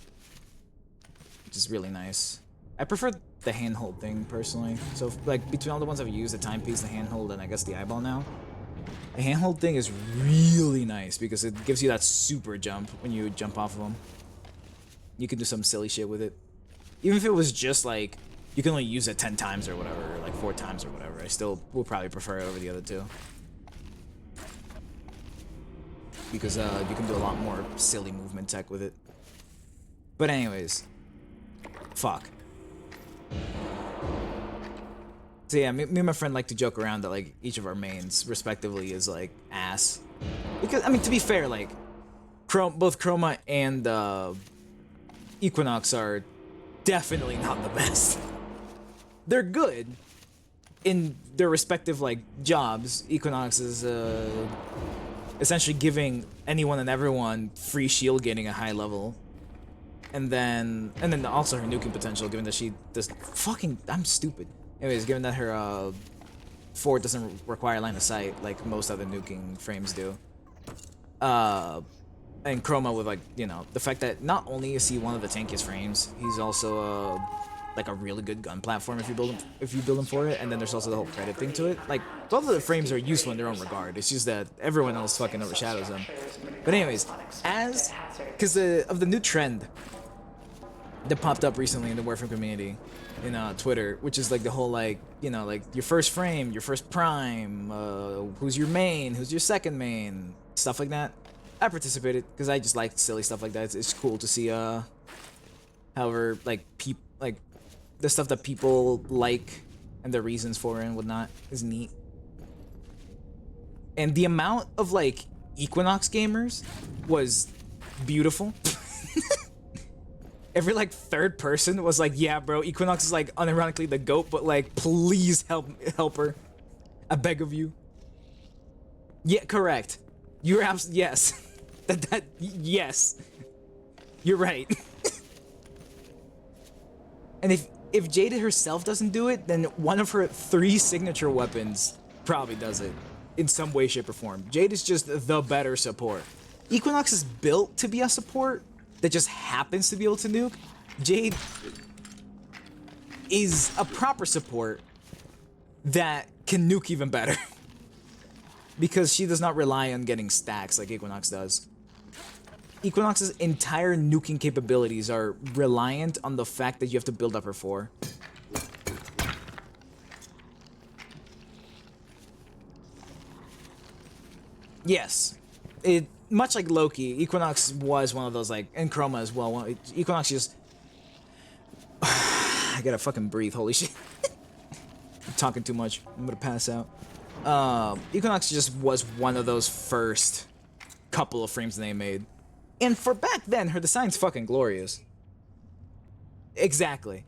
which is really nice. I prefer the handhold thing personally. So like between all the ones I've used, the timepiece, the handhold, and I guess the eyeball now, the handhold thing is really nice because it gives you that super jump when you jump off of them. You can do some silly shit with it. Even if it was just like you can only use it 10 times or whatever, or like 4 times or whatever, I still will probably prefer it over the other two. Because you can do a lot more silly movement tech with it. But anyways, fuck. So yeah, me and my friend like to joke around that like each of our mains, respectively, is like ass. Because I mean, to be fair, like both Chroma and Equinox are definitely not the best. They're good in their respective like jobs. Equinox is essentially giving anyone and everyone free shield gaining at high level. And then also her nuking potential, given that she does fucking I'm stupid. Anyways, given that her fort doesn't require line of sight like most other nuking frames do. And Chroma with like, you know, the fact that not only is he one of the tankiest frames, he's also like a really good gun platform if you build him for it, and then there's also the whole credit thing to it. Like both of the frames are useful in their own regard. It's just that everyone else fucking overshadows them. But anyways, because of the new trend that popped up recently in the Warframe community in Twitter, which is like the whole like, you know, like your first frame, your first prime, who's your main, who's your second main, stuff like that. I participated because I just like silly stuff like that. It's cool to see however like the stuff that people like and the reasons for it and whatnot is neat. And the amount of like Equinox gamers was beautiful. Every like third person was like, yeah bro, Equinox is like unironically the GOAT, but like please help her, I beg of you. Yeah, correct. You're yes. Yes. You're right. And if Jade herself doesn't do it, then one of her 3 signature weapons probably does it in some way, shape, or form. Jade is just the better support. Equinox is built to be a support that just happens to be able to nuke. Jade is a proper support that can nuke even better. Because she does not rely on getting stacks like Equinox does. Equinox's entire nuking capabilities are reliant on the fact that you have to build up her 4. Yes. Much like Loki, Equinox was one of those like, and Chroma as well. Equinox just gotta fucking breathe. Holy shit. I'm talking too much. I'm gonna pass out. Equinox just was one of those first couple of frames they made. And for back then, her design's fucking glorious. Exactly.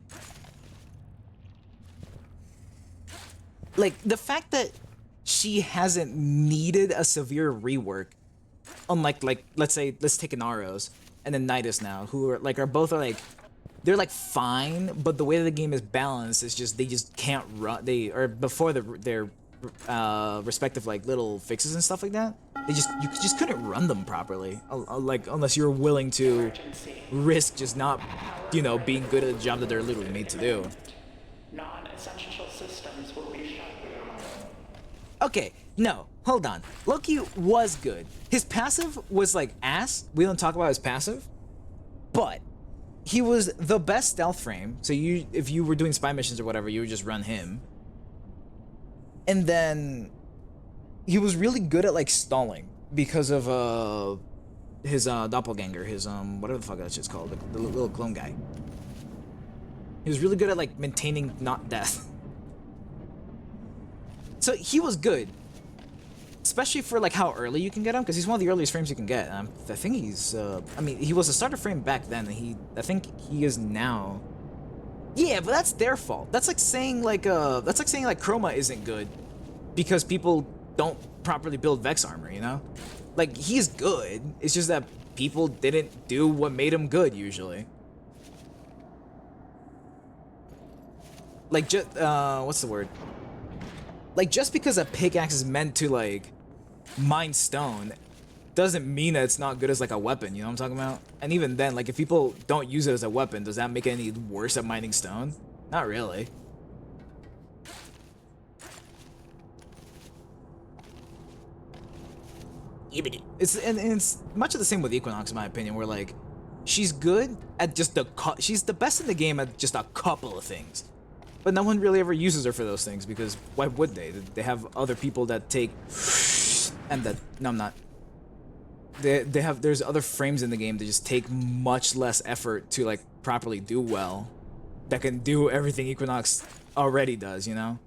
Like, the fact that she hasn't needed a severe rework, unlike, like, let's take Inaros and then Nidus now, who are both they're like fine, but the way that the game is balanced is just, they just can't run, before their respective like little fixes and stuff like that, you just couldn't run them properly, like, unless you're willing to risk just not, you know, being good at the job that they're literally made to do. Non-essential systems will be shut down. Okay, no, hold on. Loki was good. His passive was like ass. We don't talk about his passive, but he was the best stealth frame. So if you were doing spy missions or whatever, you would just run him. And then he was really good at like stalling because of his doppelganger, his whatever the fuck that shit's called, the little clone guy. He was really good at like maintaining not death. So he was good, especially for like how early you can get him, because he's one of the earliest frames you can get. I think he's, I mean, he was a starter frame back then, and I think he is now. Yeah, but that's their fault. That's like saying like Chroma isn't good because people don't properly build Vex armor, you know? Like, he's good. It's just that people didn't do what made him good usually. Like, just what's the word? Like, just because a pickaxe is meant to, like, mine stone doesn't mean that it's not good as, like, a weapon, you know what I'm talking about? And even then, like, if people don't use it as a weapon, does that make it any worse at mining stone? Not really. It's much of the same with Equinox, in my opinion, where, like, she's good at just she's the best in the game at just a couple of things. But no one really ever uses her for those things, because why would they? They have other people that take, and that, no, I'm not. There's other frames in the game that just take much less effort to like properly do well, that can do everything Equinox already does, you know?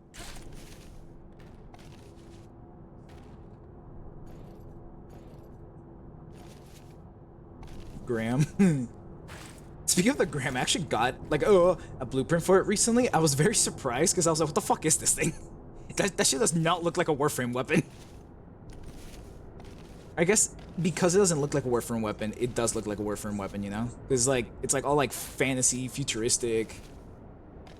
Graham. Speaking of the Graham, I actually got like a blueprint for it recently. I was very surprised because I was like, what the fuck is this thing? That shit does not look like a Warframe weapon. I guess because it doesn't look like a Warframe weapon, it does look like a Warframe weapon, you know? It's like all like fantasy, futuristic,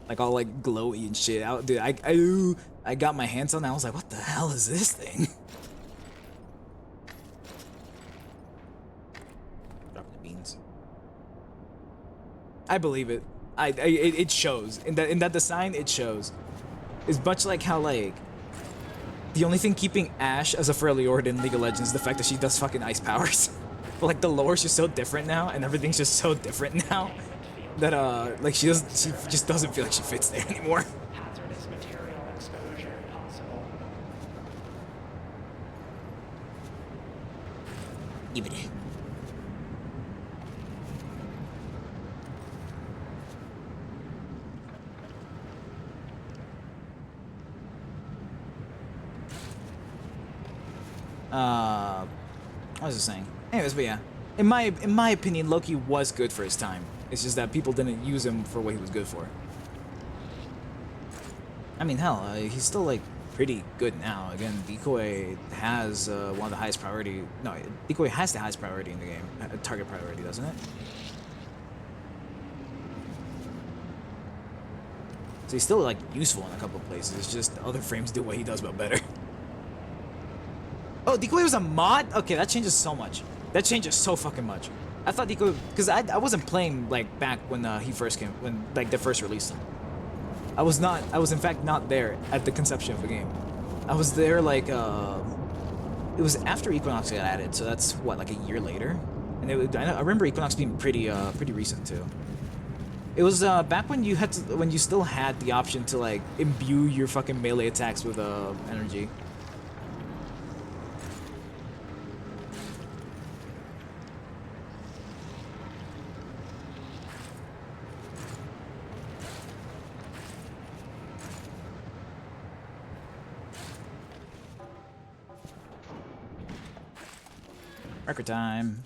like all like glowy and shit. Dude, I got my hands on it. I was like, what the hell is this thing? Dropping the beans. I believe it. It shows in that design. It shows. It's much like how like the only thing keeping Ashe as a Freljord in League of Legends is the fact that she does fucking ice powers. But like the lore's just so different now, and everything's just so different now that like she just doesn't feel like she fits there anymore. Hazardous material exposure possible. Give it. What was I saying? Anyways, but yeah, in my opinion, Loki was good for his time. It's just that people didn't use him for what he was good for. I mean, hell, he's still like pretty good now. Again, Decoy has one of the highest priority. No, Decoy has the highest priority in the game, target priority, doesn't it? So he's still like useful in a couple of places. It's just other frames do what he does, but better. Oh, Decoy was a mod? Okay, that changes so much. That changes so fucking much. I thought Decoy, because I wasn't playing like back when he first came, when like they first released him. I was in fact not there at the conception of the game. I was there like it was after Equinox got added, so that's what, like a year later. And I remember Equinox being pretty recent too. It was back when when you still had the option to like imbue your fucking melee attacks with energy. Record time.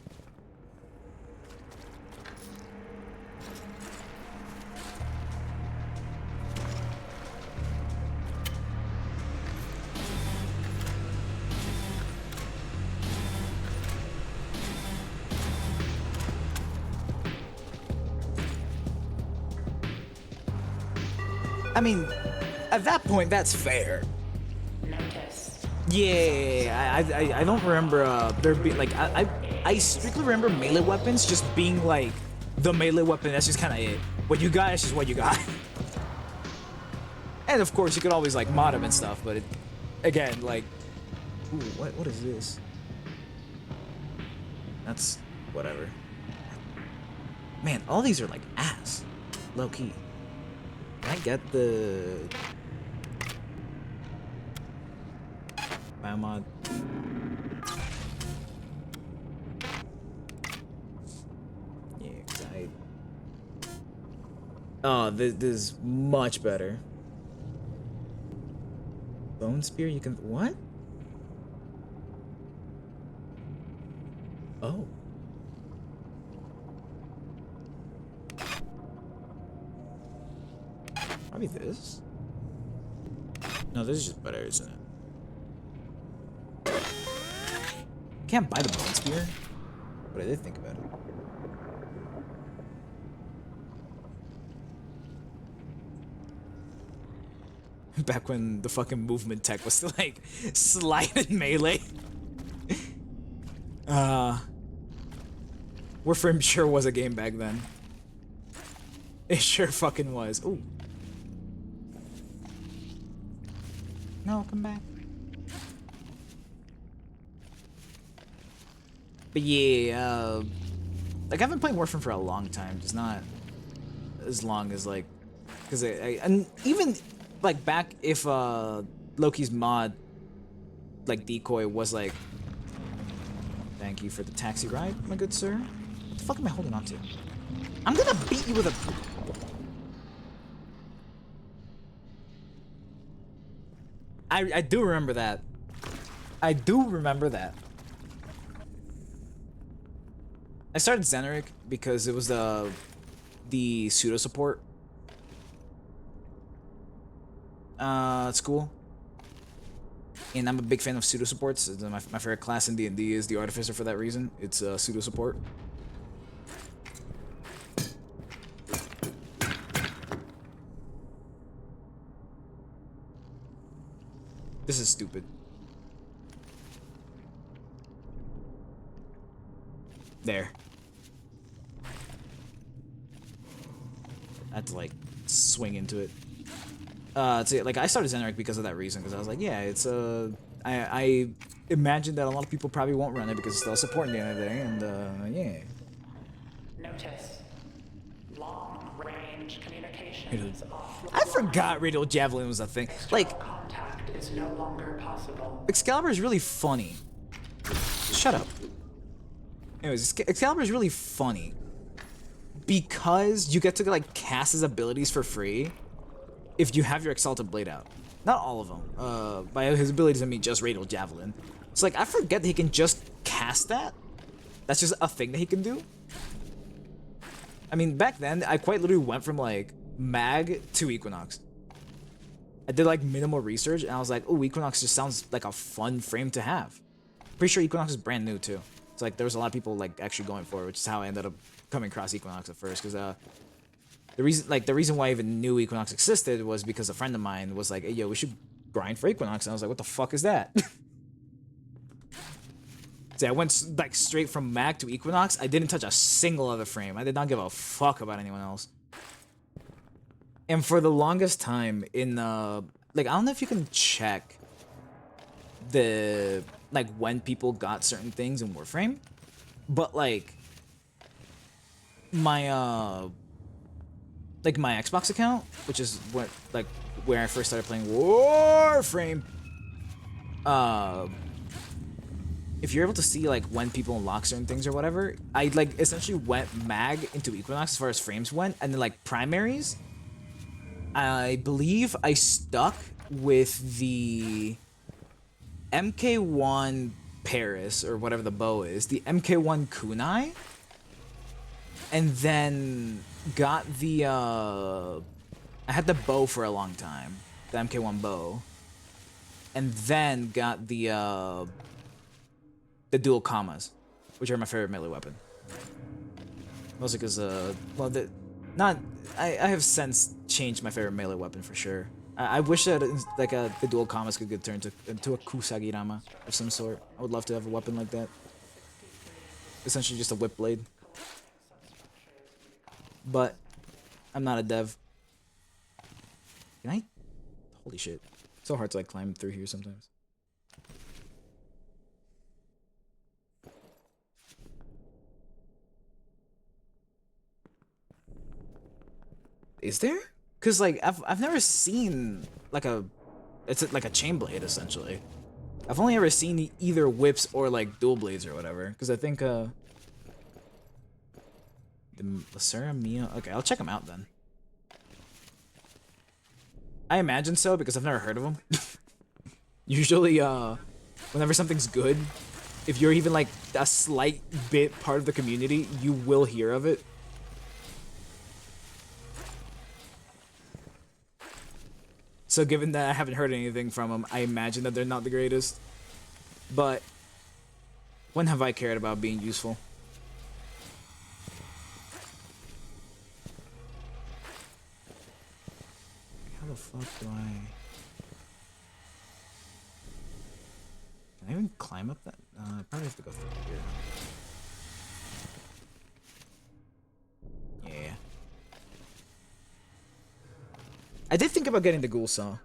I mean, at that point, that's fair. Notice. Yeah, I don't remember there being like I strictly remember melee weapons just being like the melee weapon. That's just kind of it. What you got is just what you got. And of course, you could always like mod them and stuff. But again, like, ooh, what is this? That's whatever. Man, all these are like ass, low key. Can I get the biomod? Yeah, 'cause oh, this is much better. Bone spear, you can what? Oh. Probably this. No, this is just better, isn't it? Can't buy the bone spear. What did they think about it? Back when the fucking movement tech was still like slide and melee. Warframe sure was a game back then. It sure fucking was. Ooh. No, come back. But yeah, like I've been playing Warframe for a long time, just not as long as like, cause and even like back if Loki's mod, like Decoy was like, thank you for the taxi ride, my good sir. What the fuck am I holding on to? I'm gonna beat you with a. I do remember that. I do remember that. I started Xeneric because it was the pseudo support school, and I'm a big fan of pseudo supports. My favorite class in D&D is the Artificer for that reason. It's pseudo support. This is stupid. There. I had to like swing into it. So like I started Xeneric because of that reason, because I was like, yeah, it's I imagine that a lot of people probably won't run it because it's still support in the end of the day, and yeah. Notice. Long-range communications off. I forgot Radial Javelin was a thing. Like, Contact is no longer possible. Excalibur is really funny. Shut up. Anyways, Excalibur is really funny because you get to like cast his abilities for free if you have your Exalted Blade out. Not all of them. By his abilities, I mean just Radial Javelin. It's like I forget that he can just cast that. That's just a thing that he can do. I mean, back then I quite literally went from like Mag to Equinox. I did like minimal research and I was like, oh, Equinox just sounds like a fun frame to have. Pretty sure Equinox is brand new too. It's like there was a lot of people like actually going for it, which is how I ended up coming across Equinox at first. Because the reason why I even knew Equinox existed was because a friend of mine was like, hey, yo, we should grind for Equinox, and I was like, what the fuck is that? See, I went like straight from Mag to Equinox. I didn't touch a single other frame. I did not give a fuck about anyone else. And for the longest time in like I don't know if you can check the like when people got certain things in Warframe, but like my my Xbox account, which is what like where I first started playing Warframe, if you're able to see like when people unlock certain things or whatever, I like essentially went Mag into Equinox as far as frames went, and then like primaries, I believe I stuck with the MK1 Paris or whatever the bow is, the MK1 kunai, and then got the I had the bow for a long time, the MK1 bow, and then got the dual commas, which are my favorite melee weapon. Mostly because well, I have since changed my favorite melee weapon for sure. I wish that like the dual commas could get turned into a Kusagirama of some sort. I would love to have a weapon like that. Essentially just a whip blade. But I'm not a dev. Can I? Holy shit! It's so hard to like climb through here sometimes. Is there? Cause like I've never seen like it's like a chain blade essentially. I've only ever seen either whips or like dual blades or whatever. Cause I think the Lasera Mia. Okay, I'll check them out then. I imagine so because I've never heard of them. Usually, whenever something's good, if you're even like a slight bit part of the community, you will hear of it. So given that I haven't heard anything from them, I imagine that they're not the greatest. But when have I cared about being useful? How the fuck do I... Can I even climb up that? I probably have to go through here. Yeah. I did think about getting the Ghoul Saw.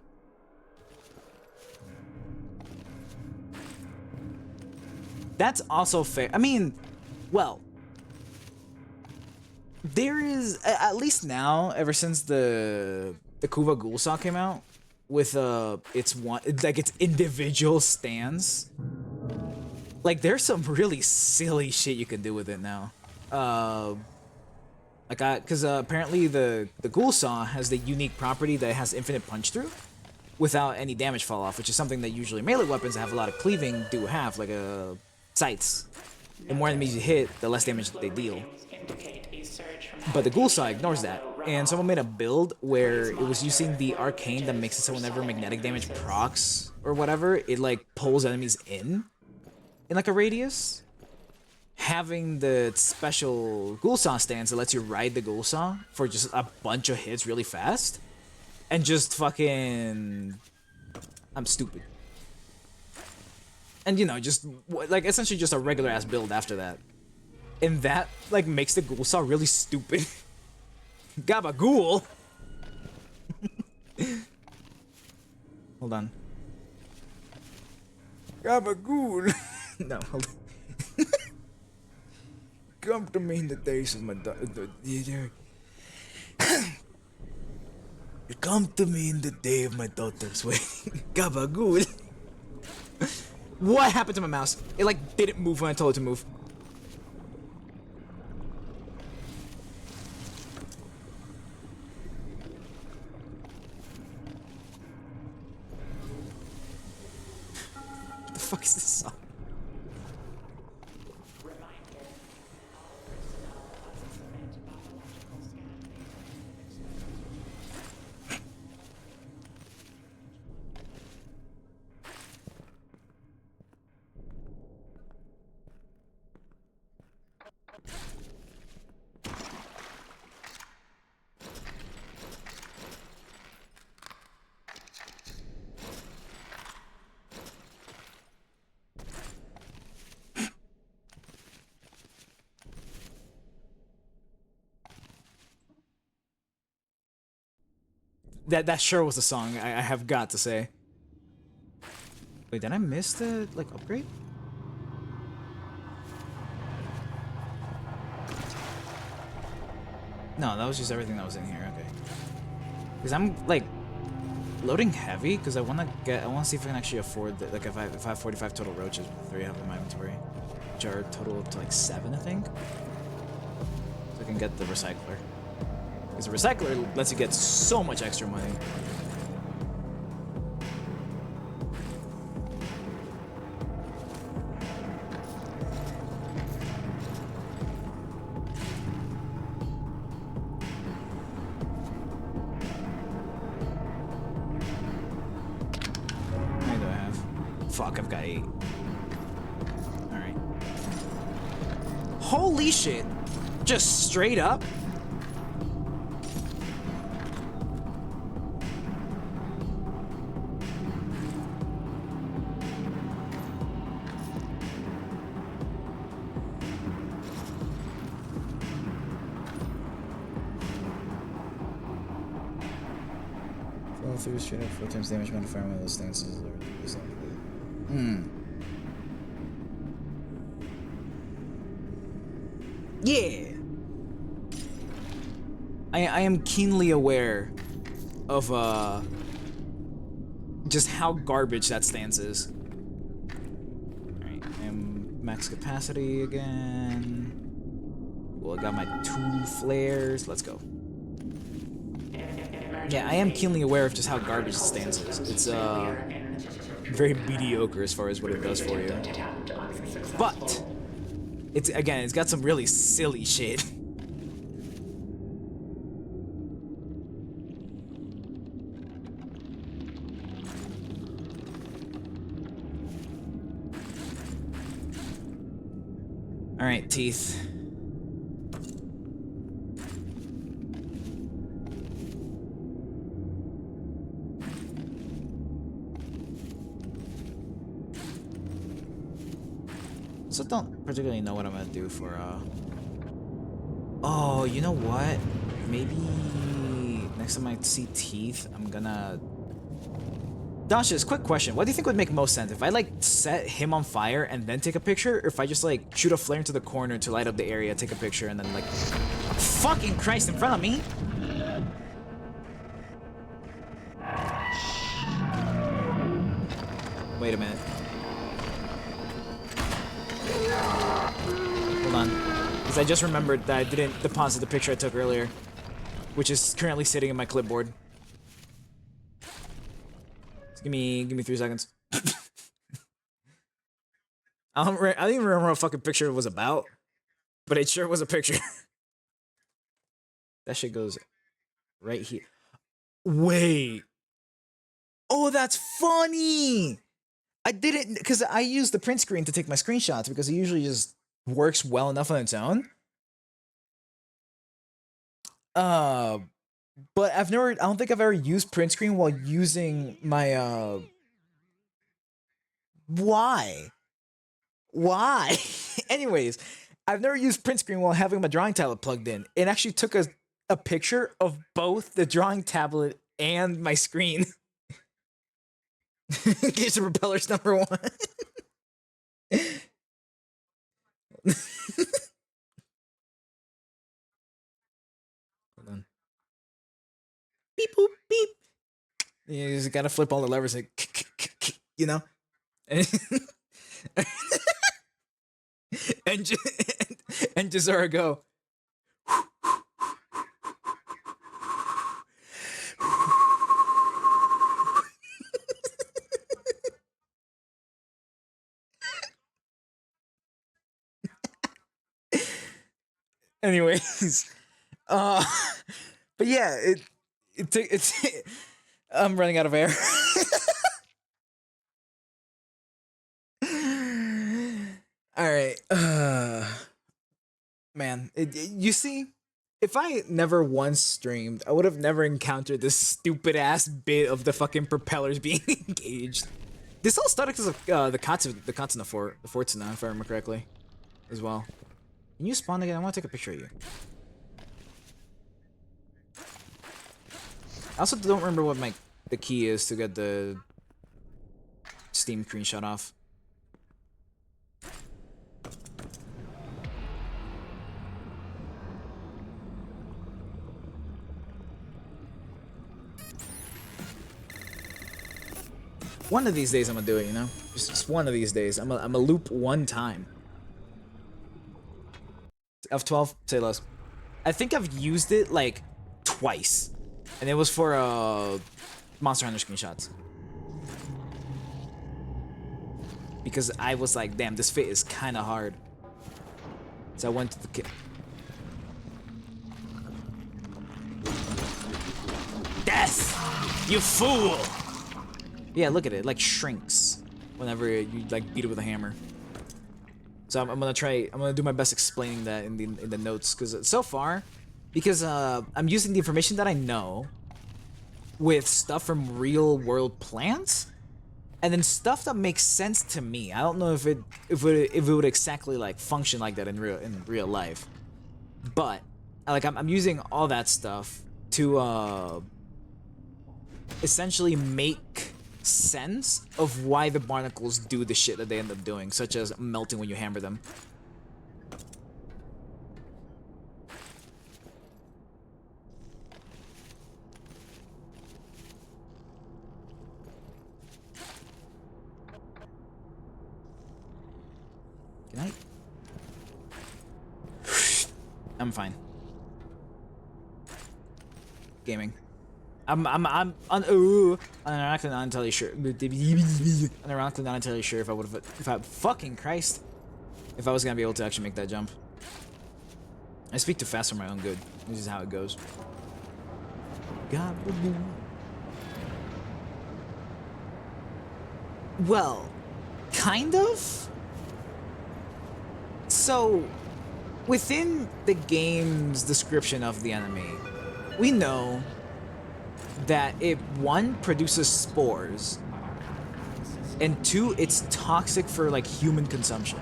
That's also fair. I mean, well, there is at least now, ever since the Kuva Ghoul Saw came out, with its individual stands. Like there's some really silly shit you can do with it now. Because apparently the Ghoul Saw has the unique property that it has infinite punch through without any damage fall off, which is something that usually melee weapons that have a lot of cleaving do have, like sights. The more enemies you hit, the less damage they deal. But the Ghoul Saw ignores that, and someone made a build where it was using the arcane that makes it so whenever magnetic damage procs or whatever, it like pulls enemies in like a radius. Having the special Ghoul Saw stance that lets you ride the Ghoul Saw for just a bunch of hits really fast, and just fucking... I'm stupid. And you know, just like essentially just a regular ass build after that. And that like makes the Ghoul Saw really stupid. Gabagool! Hold on. Gabagool! No, hold on. Come to me in the days of my you come to me in the day of my daughter's wedding. Gabagool! What happened to my mouse? It like didn't move when I told it to move. What the fuck is this song? That sure was a song, I have got to say. Wait, did I miss the, like, upgrade? No, that was just everything that was in here, okay. Because I'm, like, loading heavy, because I want to see if I can actually afford, like, if I have 45 total roaches with 3 I have in my inventory, which are total to, like, 7, I think? So I can get the recycler. Because the recycler lets you get so much extra money. Fuck, I've got 8. Alright. Holy shit! Just straight up? Fall through straight up 4 times damage modifier when those stances are Yeah! I am keenly aware of, just how garbage that stance is. Alright, I am max capacity again. Well, I got my 2 flares. Let's go. Yeah, I am keenly aware of just how garbage the stance is. It's, very mediocre as far as what it does for you. But, it's got some really silly shit. Alright, teeth. So don't particularly know what I'm gonna do for, Oh, you know what? Maybe next time I see teeth, I'm gonna... Dashes, quick question. What do you think would make most sense? If I, like, set him on fire and then take a picture? Or if I just, like, shoot a flare into the corner to light up the area, take a picture, and then, like... Fucking Christ, in front of me! Wait a minute. Hold on. Because I just remembered that I didn't deposit the picture I took earlier. Which is currently sitting in my clipboard. Give me 3 seconds. I don't even remember what fucking picture it was about, but it sure was a picture. That shit goes right here. Wait. Oh, that's funny. I didn't, because I used the print screen to take my screenshots because it usually just works well enough on its own. But I don't think I've ever used print screen while using my, Why? Anyways, I've never used print screen while having my drawing tablet plugged in. It actually took a picture of both the drawing tablet and my screen. In case the propeller's number 1. Hold on. Beep boop beep. You just gotta flip all the levers, like, you know, and and Jazora go. Anyways, but yeah, it's I'm running out of air. All right, man, you see, if I never once streamed, I would have never encountered this stupid ass bit of the fucking propellers being engaged. This all started because of the Katsuna fort, the Fortuna, if I remember correctly, as well. Can you spawn again? I want to take a picture of you. I also don't remember what the key is to get the Steam screenshot off. One of these days I'm gonna do it, you know? Just one of these days. I'm gonna loop one time. F12, say less. I think I've used it like twice. And it was for Monster Hunter screenshots. Because I was like, damn, this fit is kind of hard. So I went to the kit. Death! You fool! Yeah, look at it. It like shrinks. whenever you like beat it with a hammer. So I'm gonna do my best explaining that in the notes, because so far, because I'm using the information that I know with stuff from real world plants, and then stuff that makes sense to me. I don't know if it would exactly like function like that in real life, but like I'm using all that stuff to essentially make sense of why the barnacles do the shit that they end up doing, such as melting when you hammer them. Good night. I'm fine. Gaming. I'm unironically not entirely sure. Unironically not entirely sure if I would have, if I fucking Christ, if I was gonna be able to actually make that jump. I speak too fast for my own good. This is how it goes. God. Well, kind of. So, within the game's description of the enemy, we know that it, one, produces spores, and two, it's toxic for like human consumption.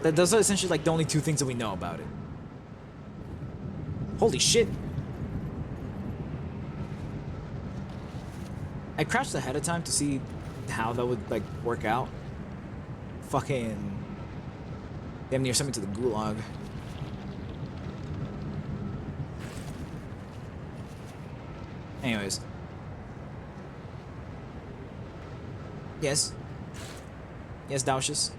Those are essentially like the only two things that we know about it. Holy shit. I crouched ahead of time to see how that would like work out. Fucking damn near sent me to the gulag. Anyways. Yes. Yes, Dausius.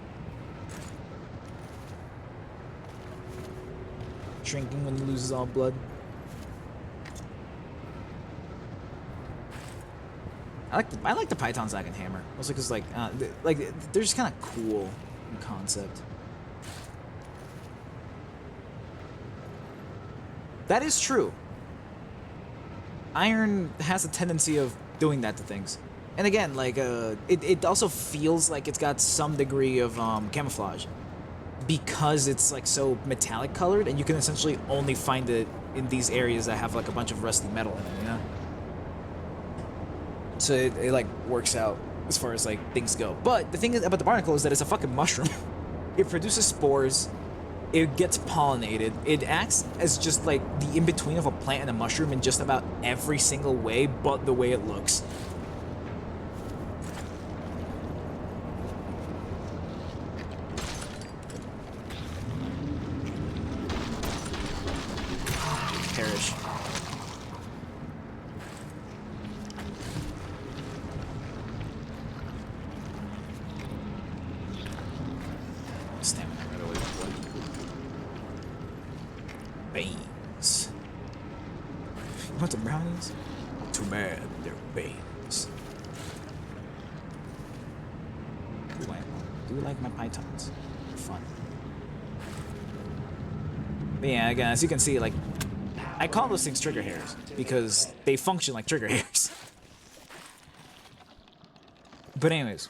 Shrinking when he loses all blood. I like the pythons that can hammer. Also because like they're just kind of cool in concept. That is true. Iron has a tendency of doing that to things. And again, like, it also feels like it's got some degree of camouflage. Because it's, like, so metallic colored, and you can essentially only find it in these areas that have, like, a bunch of rusty metal in it, you know? So it like, works out as far as, like, things go. But the thing about the barnacle is that it's a fucking mushroom. It produces spores. It gets pollinated. It acts as just like the in-between of a plant and a mushroom in just about every single way but the way it looks. Perish. Stamina right away. Beans. You want the brownies? Too bad they're beans. Do you like my pythons? They're fun. But yeah, again, as you can see, like, I call those things trigger hairs because they function like trigger hairs. But anyways,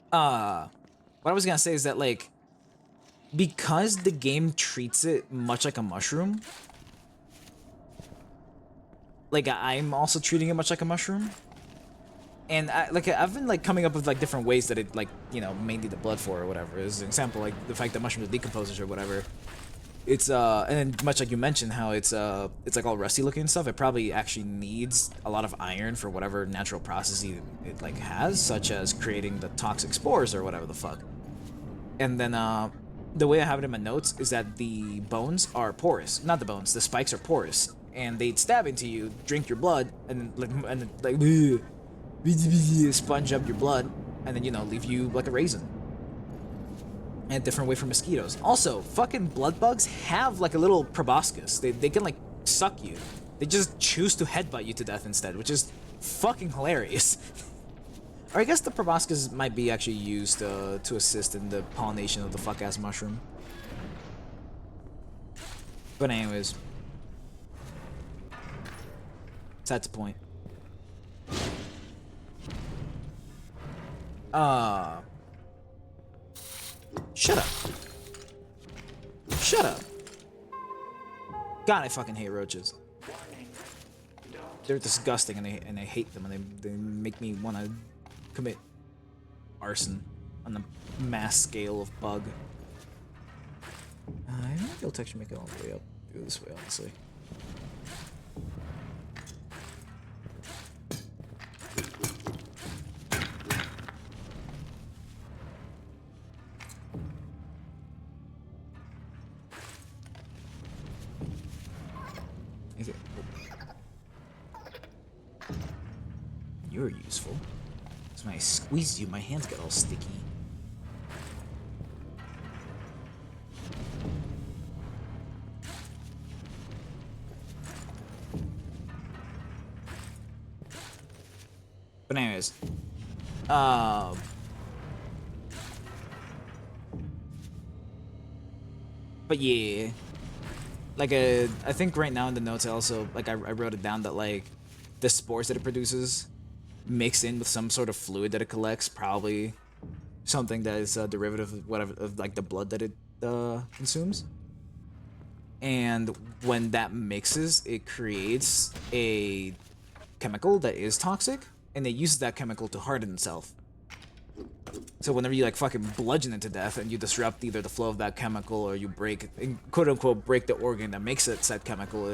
what I was gonna say is that, like, because the game treats it much like a mushroom, like, I'm also treating it much like a mushroom. And I've been like coming up with like different ways that it, like, you know, may need the blood for or whatever. As an example, like the fact that mushrooms are decomposers or whatever. It's and then much like you mentioned how it's like all rusty looking and stuff, it probably actually needs a lot of iron for whatever natural process it like has, such as creating the toxic spores or whatever the fuck. And then the way I have it in my notes is that the bones are porous. Not the bones, the spikes are porous. And they'd stab into you, drink your blood, and like sponge up your blood, and then, you know, leave you like a raisin. And a different way for mosquitoes. Also, fucking blood bugs have like a little proboscis. They can like suck you. They just choose to headbutt you to death instead, which is fucking hilarious. Or I guess the proboscis might be actually used to assist in the pollination of the fuck-ass mushroom. But anyways. That's the point. Shut up. Shut up. God, I fucking hate roaches. They're disgusting, and I hate them, and they make me want to commit arson on the mass scale of bug. I don't think it'll texture make it all the way up through this way, honestly. Is it? You're useful. So when I squeeze you, my hands get all sticky. But anyways, but yeah, like I think right now in the notes I also I wrote it down that like the spores that it produces mixed in with some sort of fluid that it collects, probably something that is a derivative of whatever of like the blood that it consumes. And when that mixes, it creates a chemical that is toxic, and it uses that chemical to harden itself. So whenever you like fucking bludgeon it to death and you disrupt either the flow of that chemical or you break, quote unquote, break the organ that makes it said chemical,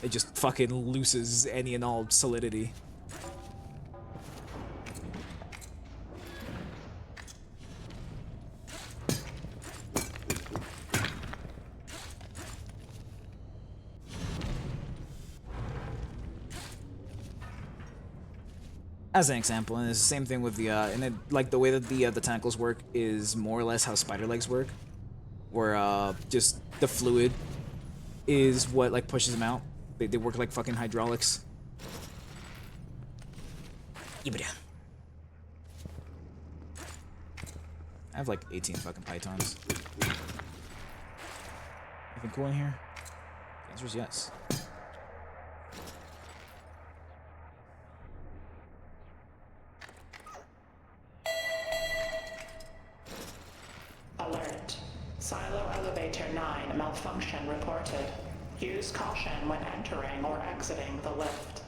it just fucking loses any and all solidity. As an example, and it's the same thing with the and it, like the way that the tentacles work is more or less how spider legs work, where just the fluid is what like pushes them out. They work like fucking hydraulics. Ibida. I have like 18 fucking pythons. Anything cool in here? The answer is yes. Alert. Silo elevator 9 malfunction reported. Use caution when entering or exiting the lift.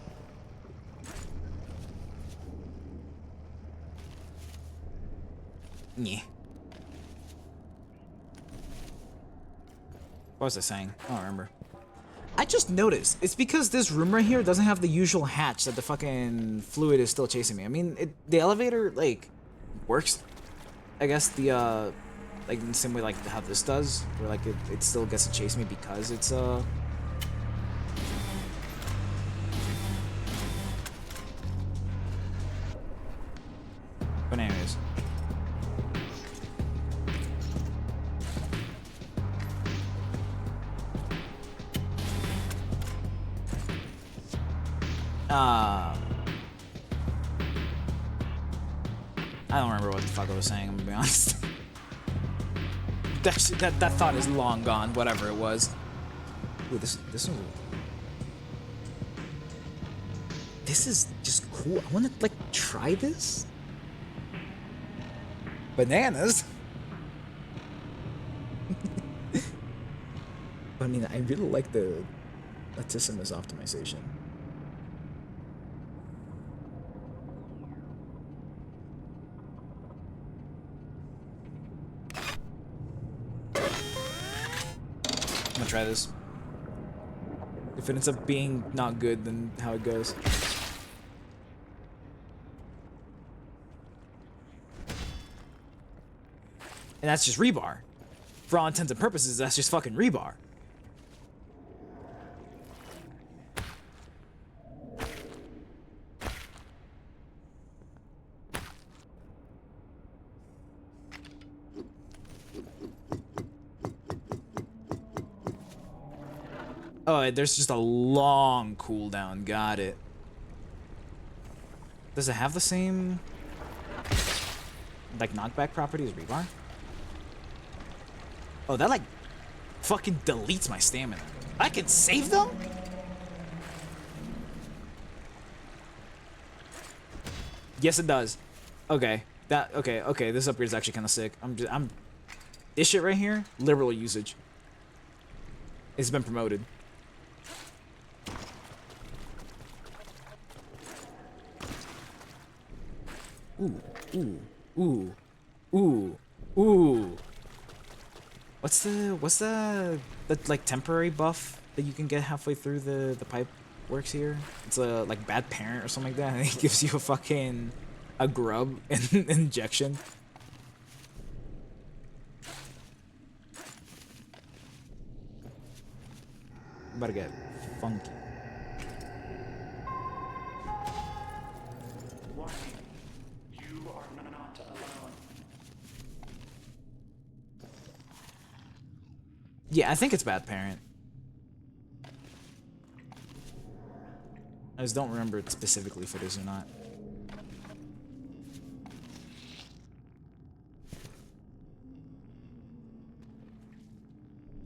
Yeah. What was I saying? I don't remember. I just noticed. It's because this room right here doesn't have the usual hatch that the fucking fluid is still chasing me. I mean, the elevator, like, works. I guess the, like, in the same way, like, how this does. Where, like, it still gets to chase me because it's, But anyways. I don't remember what the fuck I was saying, I'm gonna be honest. that thought is long gone, whatever it was. Ooh, this is just cool. I wanna like try this. Bananas. I mean, I really like the latissimus optimization. I'm gonna try this. If it ends up being not good, then how it goes. And that's just rebar. For all intents and purposes, that's just fucking rebar. Oh, there's just a long cooldown. Got it. Does it have the same, like, knockback property as rebar? Oh, that, like, fucking deletes my stamina. I can save them? Yes, it does. Okay. That okay, this upgrade is actually kind of sick. I'm this shit right here, liberal usage. It's been promoted. Ooh. What's the like temporary buff that you can get halfway through the pipe works here? It's a like bad parent or something like that, and it gives you a fucking a grub injection. I'm about to get funky. Warning. You are not alone. Yeah, I think it's bad parent. I just don't remember it specifically if it is or not.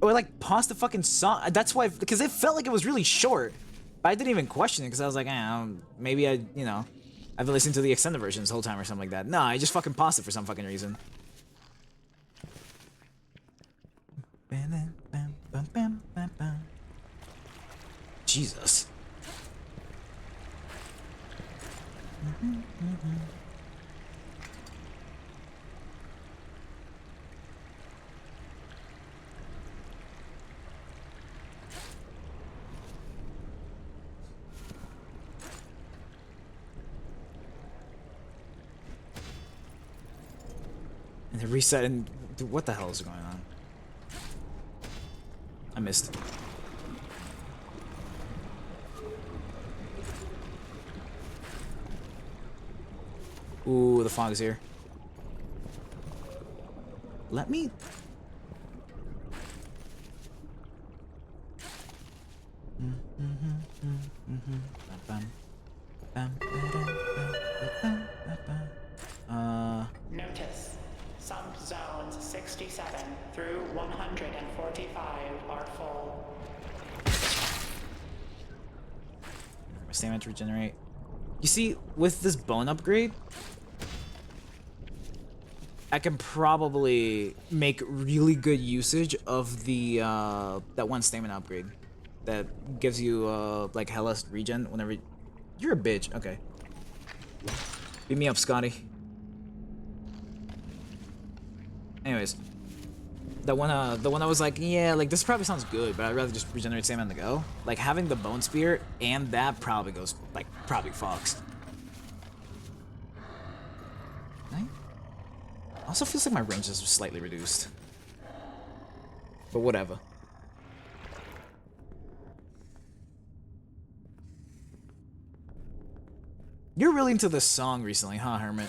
Oh, I like paused the fucking song. That's why, because it felt like it was really short. But I didn't even question it because I was like, maybe I've been listening to the extended version this whole time or something like that. No, I just fucking paused it for some fucking reason. Jesus. And the reset and dude, what the hell is going on? I missed. Ooh, the fog's here. Let me. Notice. Some zones 67 through 145 are full. My stamina to regenerate. You see, with this bone upgrade, I can probably make really good usage of the that one stamina upgrade that gives you like hella regen whenever. You're a bitch. Okay. Beat me up, Scotty. Anyways, the one I was like, yeah, like this probably sounds good, but I'd rather just regenerate stamina on the go. Like having the bone spear and that probably goes like probably fucks. Right? Also feels like my range is slightly reduced, but whatever. You're really into this song recently, huh, Hermit?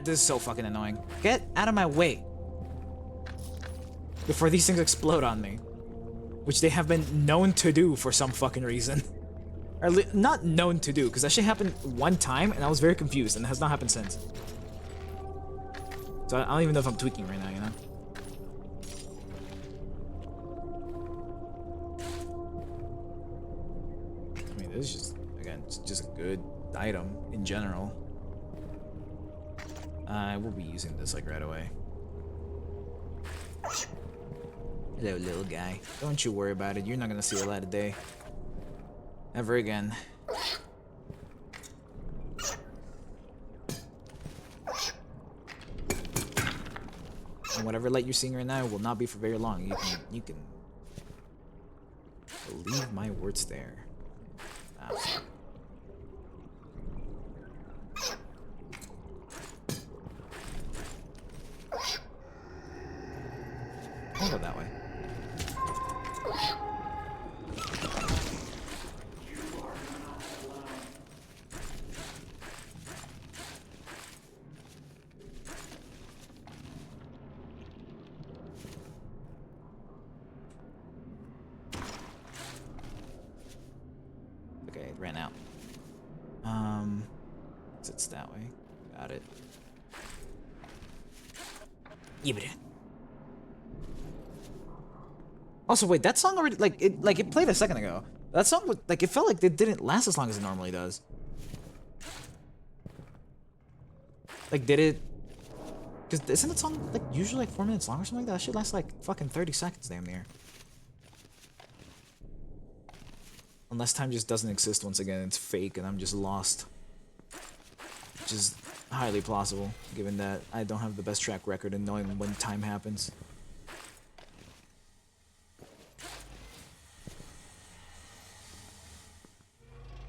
This is so fucking annoying. Get out of my way before these things explode on me, which they have been known to do for some fucking reason. Or not known to do, because that shit happened one time and I was very confused and it has not happened since. So I don't even know if I'm tweaking right now, you know? I mean, this is just, again, it's just a good item in general. I will be using this like right away. Hello, little guy. Don't you worry about it. You're not gonna see a light of day. Ever again. And whatever light you're seeing right now will not be for very long. You can believe my words there. Ah, fuck. I'll go that way. It's that way. Got it. Yeah, but also, wait, that song already it played a second ago. That song was like it felt like it didn't last as long as it normally does. Like, did it? Because isn't the song like usually like 4 minutes long or something like that? That shit lasts like fucking 30 seconds, damn near. Unless time just doesn't exist once again, it's fake and I'm just lost. Which is highly plausible, given that I don't have the best track record in knowing when time happens.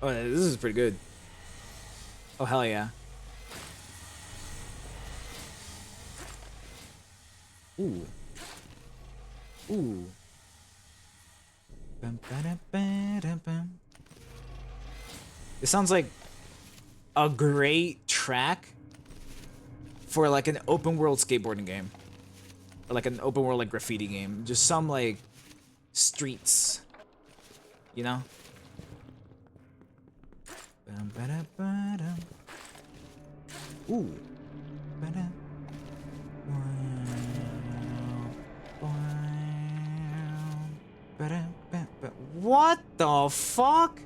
Oh, this is pretty good. Oh, hell yeah. Ooh. Ooh. Bum, ba-dum, ba-dum, bum. It sounds like a great track for like an open world skateboarding game. Or like an open world like graffiti game. Just some like streets. You know? Bum, ba-dum, ba-dum. Ooh. Ba-dum. What the fuck?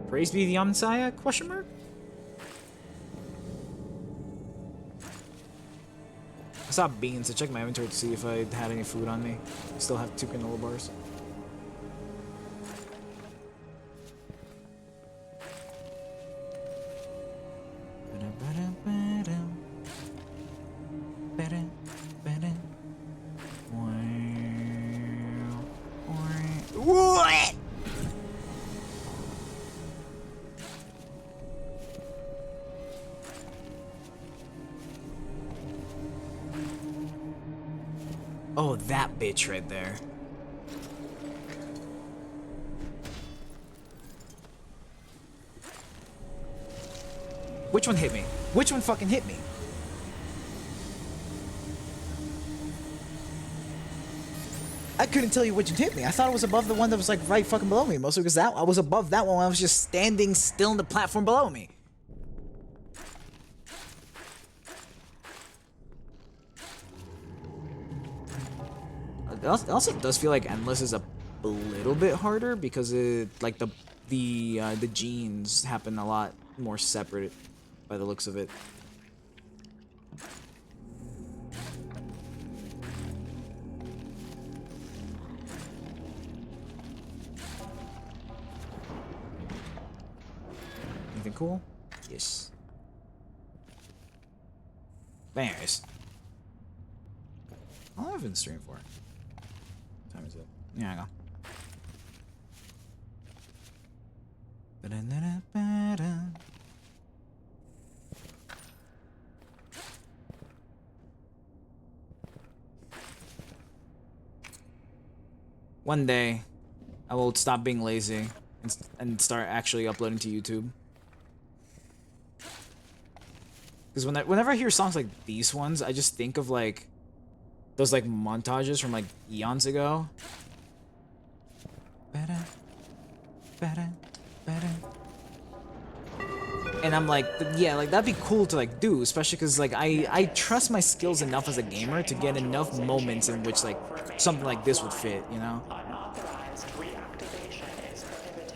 Praise be the Messiah? Question mark? I saw beans to check my inventory to see if I had any food on me. Still have 2 granola bars. What? Oh, that bitch right there. Which one hit me? Which one fucking hit me? I couldn't tell you which one hit me. I thought it was above the one that was like right fucking below me. Mostly because I was above that one when I was just standing still in the platform below me. It also does feel like Endless is a little bit harder because it like the genes happen a lot more separate by the looks of it. Anything cool? Yes. Anyways. How long have I been streaming for? What time is it? Yeah, I go. One day, I will stop being lazy and start actually uploading to YouTube. Because whenever I hear songs like these ones, I just think of like those like montages from like eons ago. And I'm like, yeah, like that'd be cool to like do, especially because like I trust my skills enough as a gamer to get enough moments in which like something like this would fit, you know? Unauthorized reactivation is prohibited.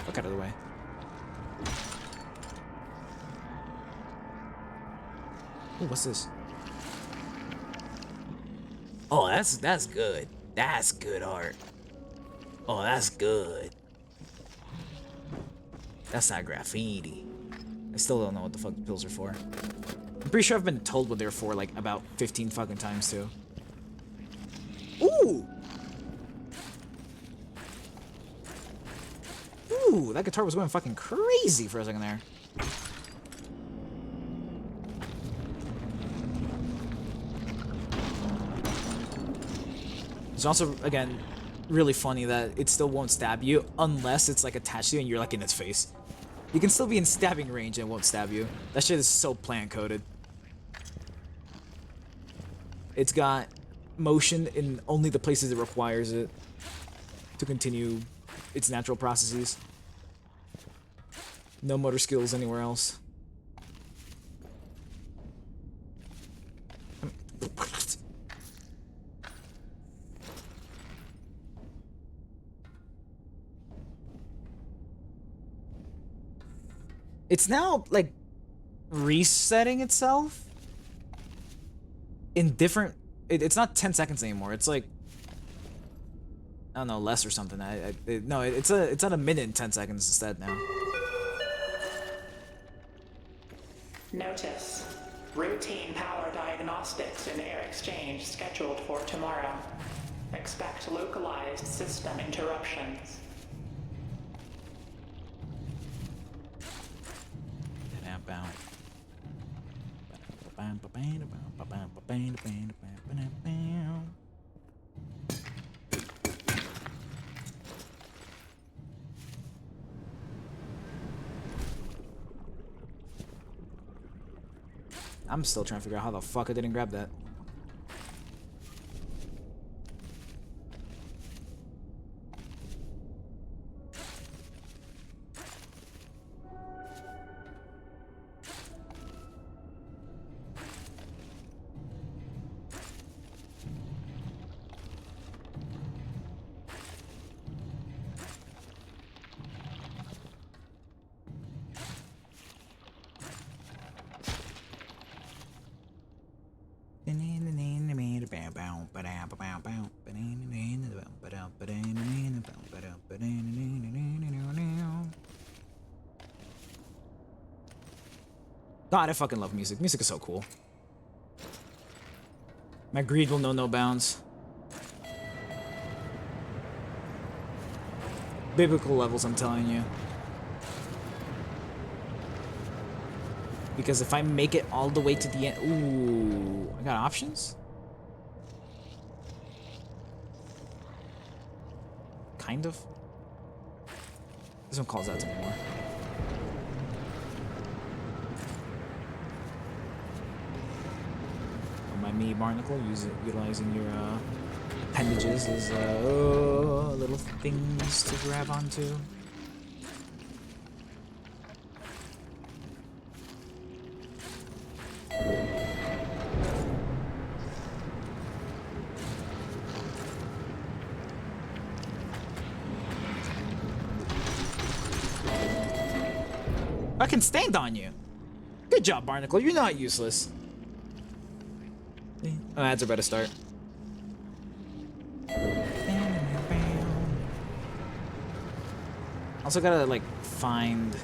Fuck out of the way. Ooh, what's this? Oh, that's good. That's good art. Oh, that's good. That's not graffiti. I still don't know what the fuck the pills are for. I'm pretty sure I've been told what they're for like about 15 fucking times too. Ooh! Ooh, that guitar was going fucking crazy for a second there. There's also, again, really funny that it still won't stab you unless it's like attached to you and you're like in its face. You can still be in stabbing range and it won't stab you. That shit is so plant coded. It's got motion in only the places it requires it to continue its natural processes. No motor skills anywhere else. It's now, like, resetting itself in different... It's not 10 seconds anymore. It's like... I don't know, less or something. No, it's at a minute and 10 seconds instead now. Notice. Routine power diagnostics and air exchange scheduled for tomorrow. Expect localized system interruptions. I'm still trying to figure out how the fuck I didn't grab that. God, I fucking love music. Music is so cool. My greed will know no bounds. Biblical levels, I'm telling you. Because if I make it all the way to the end... Ooh, I got options? Kind of. This one calls out to me more. My me barnacle, utilizing your appendages as little things to grab onto. I can stand on you. Good job, Barnacle. You're not useless. Oh, ads are about to start. Also gotta, like, find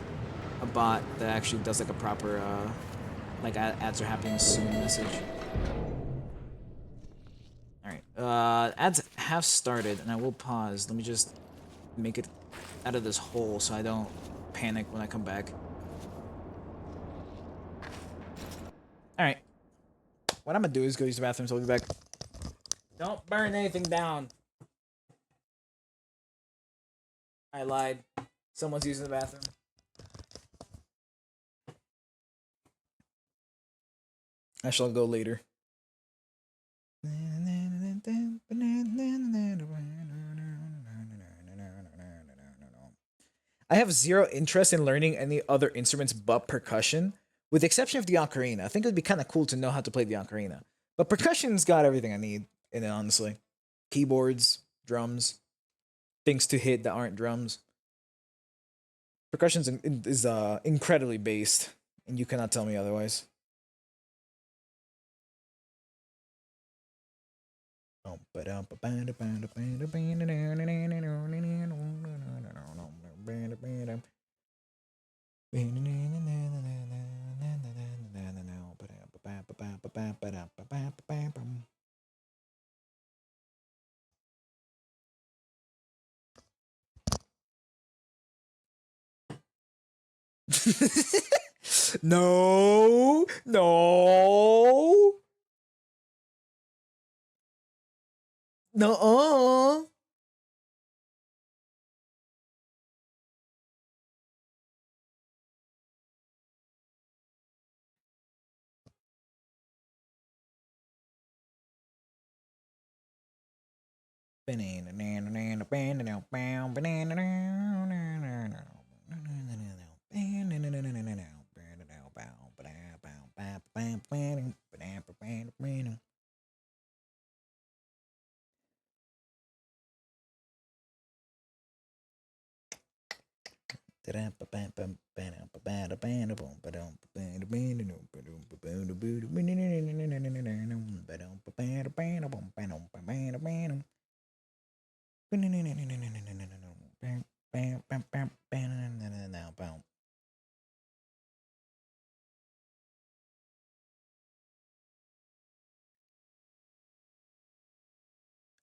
a bot that actually does, like, a proper, like, ads are happening soon message. Alright, ads have started, and I will pause. Let me just make it out of this hole so I don't panic when I come back. Alright. What I'm gonna do is go use the bathroom, so I'll be back. Don't burn anything down. I lied. Someone's using the bathroom. I shall go later. I have zero interest in learning any other instruments but percussion, with the exception of the ocarina. I think it would be kind of cool to know how to play the ocarina. But percussion's got everything I need in it, honestly. Keyboards, drums, things to hit that aren't drums. Percussion's is incredibly based, and you cannot tell me otherwise. No, no, no.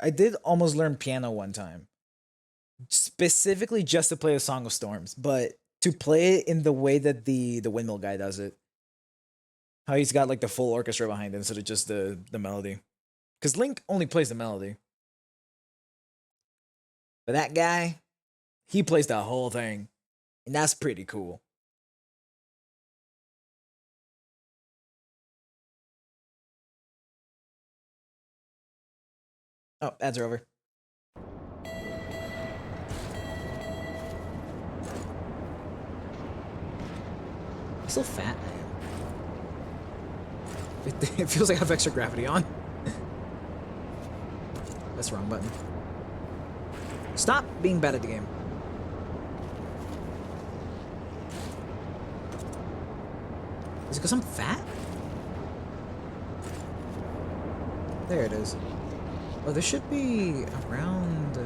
I did almost learn piano one time, specifically just to play a Song of Storms, but to play it in the way that the windmill guy does it. How he's got like the full orchestra behind him instead of just the melody. Because Link only plays the melody. But that guy, he plays the whole thing. And that's pretty cool. Oh, ads are over. I'm so fat, man. It feels like I have extra gravity on. That's the wrong button. Stop being bad at the game. Is it because I'm fat? There it is. Oh, this should be around...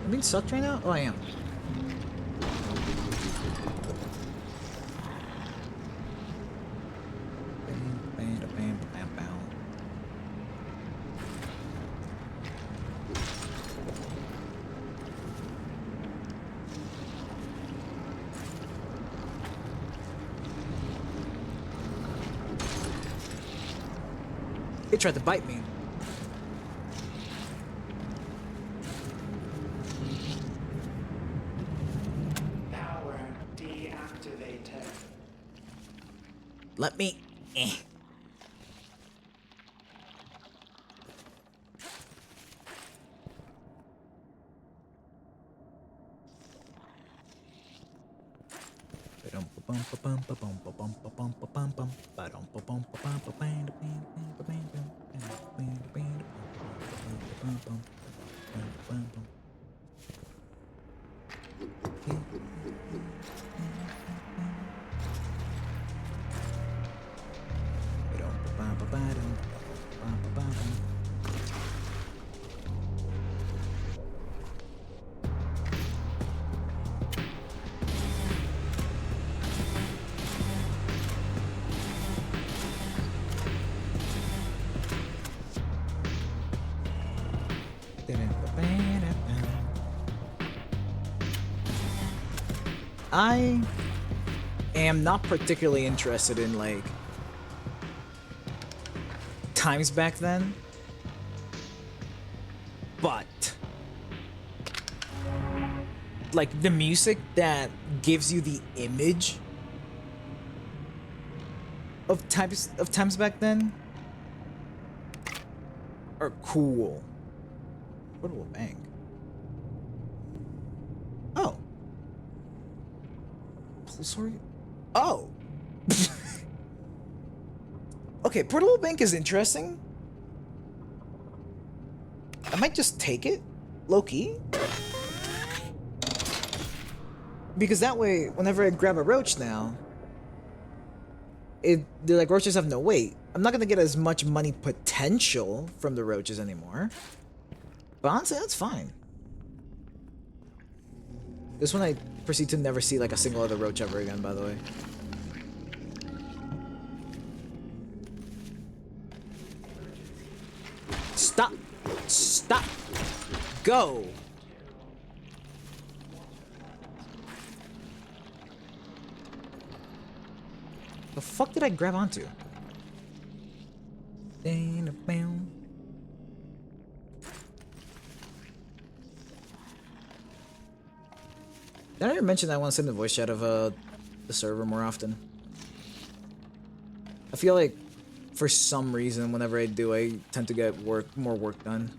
I'm being sucked right now? Oh, I am. It tried to bite me. Power deactivated. Let me... I am not particularly interested in, like, times back then, but like the music that gives you the image of times back then are cool. Portable bank. Oh. Sorry. Oh. Okay, portable bank is interesting. I might just take it, low-key. Because that way, whenever I grab a roach now, they're like, roaches have no weight. I'm not gonna get as much money potential from the roaches anymore. But honestly, that's fine. This one I proceed to never see like a single other roach ever again, by the way. Stop! Stop! Go! The fuck did I grab onto? Did I ever mention that I want to send the voice chat of the server more often. I feel like for some reason, whenever I do, I tend to get more work done.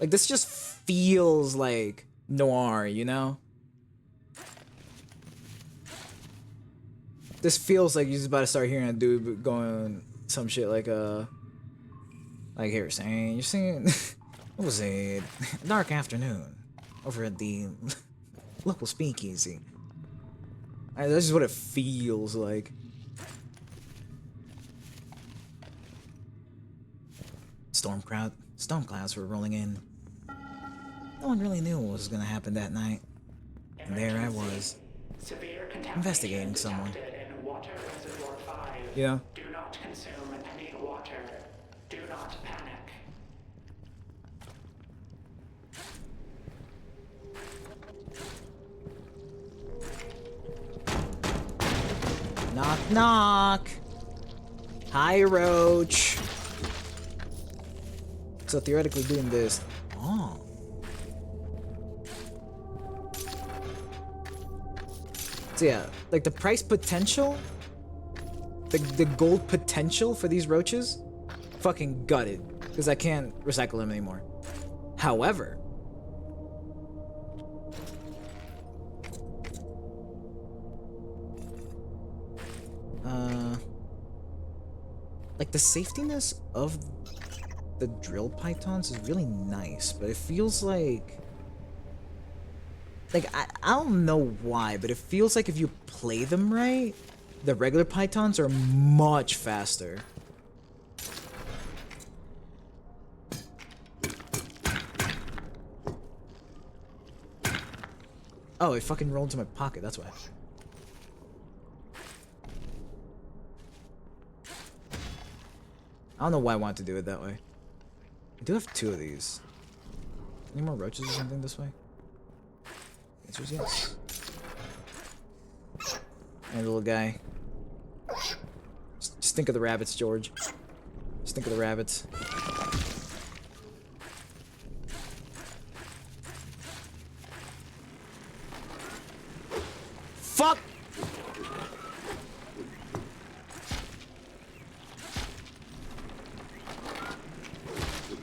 Like, this just feels like noir, you know? This feels like you're just about to start hearing a dude going some shit like here saying, you're singing, what was it, dark afternoon over at the local speakeasy. That's just what it feels like. Storm clouds were rolling in. No one really knew what was gonna happen that night. And there I was, investigating someone. In water reservoir 5. Yeah. Do not consume any water. Do not panic. Knock, knock. Hi, Roach. So theoretically doing this. Oh. So yeah, like the price potential, the gold potential for these roaches, fucking gutted, because I can't recycle them anymore. However, like the safetiness of the drill pythons is really nice, but it feels like I don't know why, but it feels like if you play them right, the regular pythons are much faster. Oh, it fucking rolled into my pocket, that's why. I don't know why I want to do it that way. I do have 2 of these. Any more roaches or something this way? The answer is yes. Hey, little guy. Just think of the rabbits, George. Just think of the rabbits. Fuck!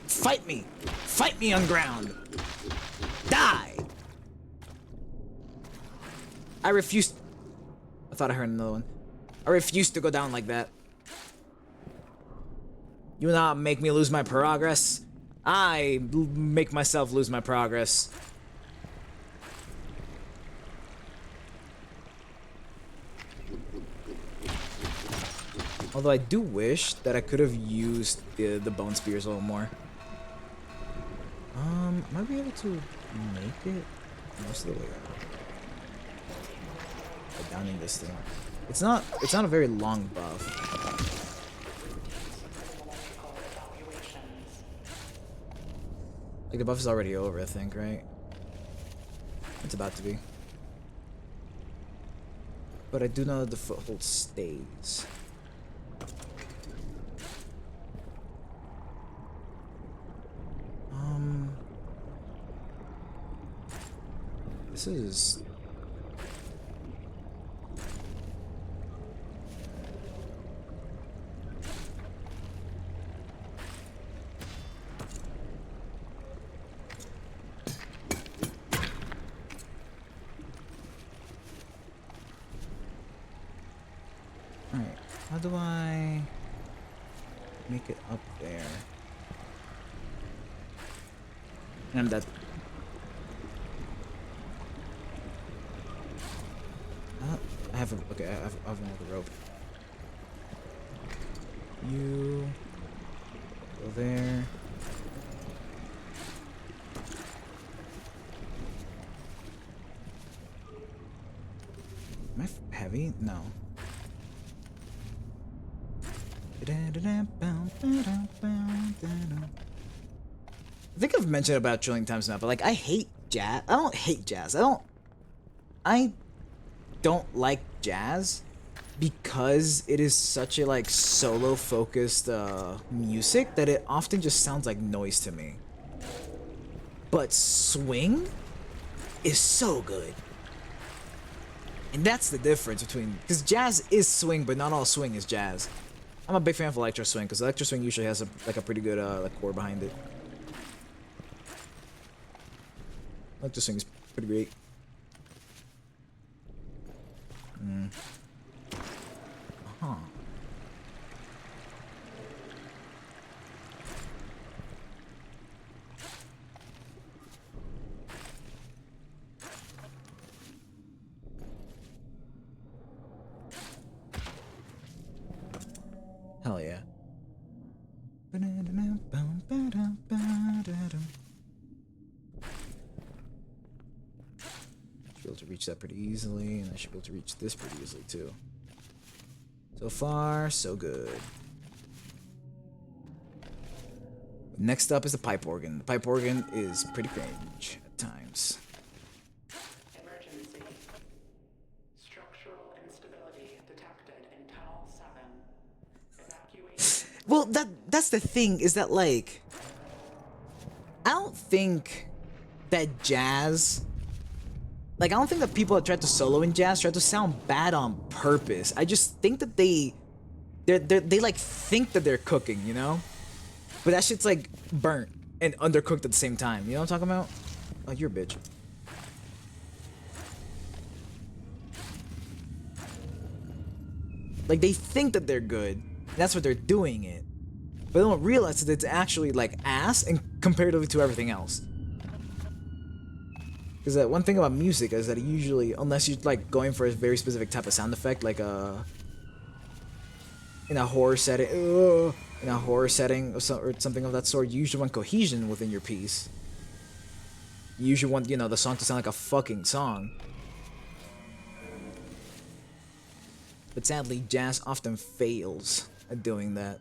Fight me! Fight me on ground! Die! I refuse. I thought I heard another one. I refuse to go down like that. You will not make me lose my progress. I make myself lose my progress. Although I do wish that I could have used the bone spears a little more. Might be able to make it most of the way up. By downing this thing. It's not a very long buff. Like the buff is already over, I think, right? It's about to be. But I do know that the foothold stays. This is... Alright, how do I make it up there? And I'm dead. I have a, okay, I have another rope. You go there. Am I heavy? No. I think I've mentioned about trillion times now, but like I hate jazz. I don't hate jazz. I don't like jazz because it is such a like solo focused music that it often just sounds like noise to me. But swing is so good. And that's the difference between, because jazz is swing, but not all swing is jazz. I'm a big fan of electro swing because electro swing usually has a pretty good like core behind it. Electro swing is pretty great. Huh. Hell yeah. Should be able to reach that pretty easily, and I should be able to reach this pretty easily too. So far, so good. Next up is the pipe organ. The pipe organ is pretty cringe at times. Emergency. Structural instability detected in Tunnel 7. Evacuation. Well, that's the thing, is that like I don't think that jazz, like I don't think that people that try to solo in jazz try to sound bad on purpose. I just think that they like think that they're cooking, you know? But that shit's like burnt and undercooked at the same time. You know what I'm talking about? Oh, you're a bitch. Like they think that they're good. That's what they're doing it. But they don't realize that it's actually like ass and comparatively to everything else. Because one thing about music is that it usually, unless you're like going for a very specific type of sound effect, like in a horror setting, or something of that sort, you usually want cohesion within your piece. You usually want, you know, the song to sound like a fucking song. But sadly, jazz often fails at doing that.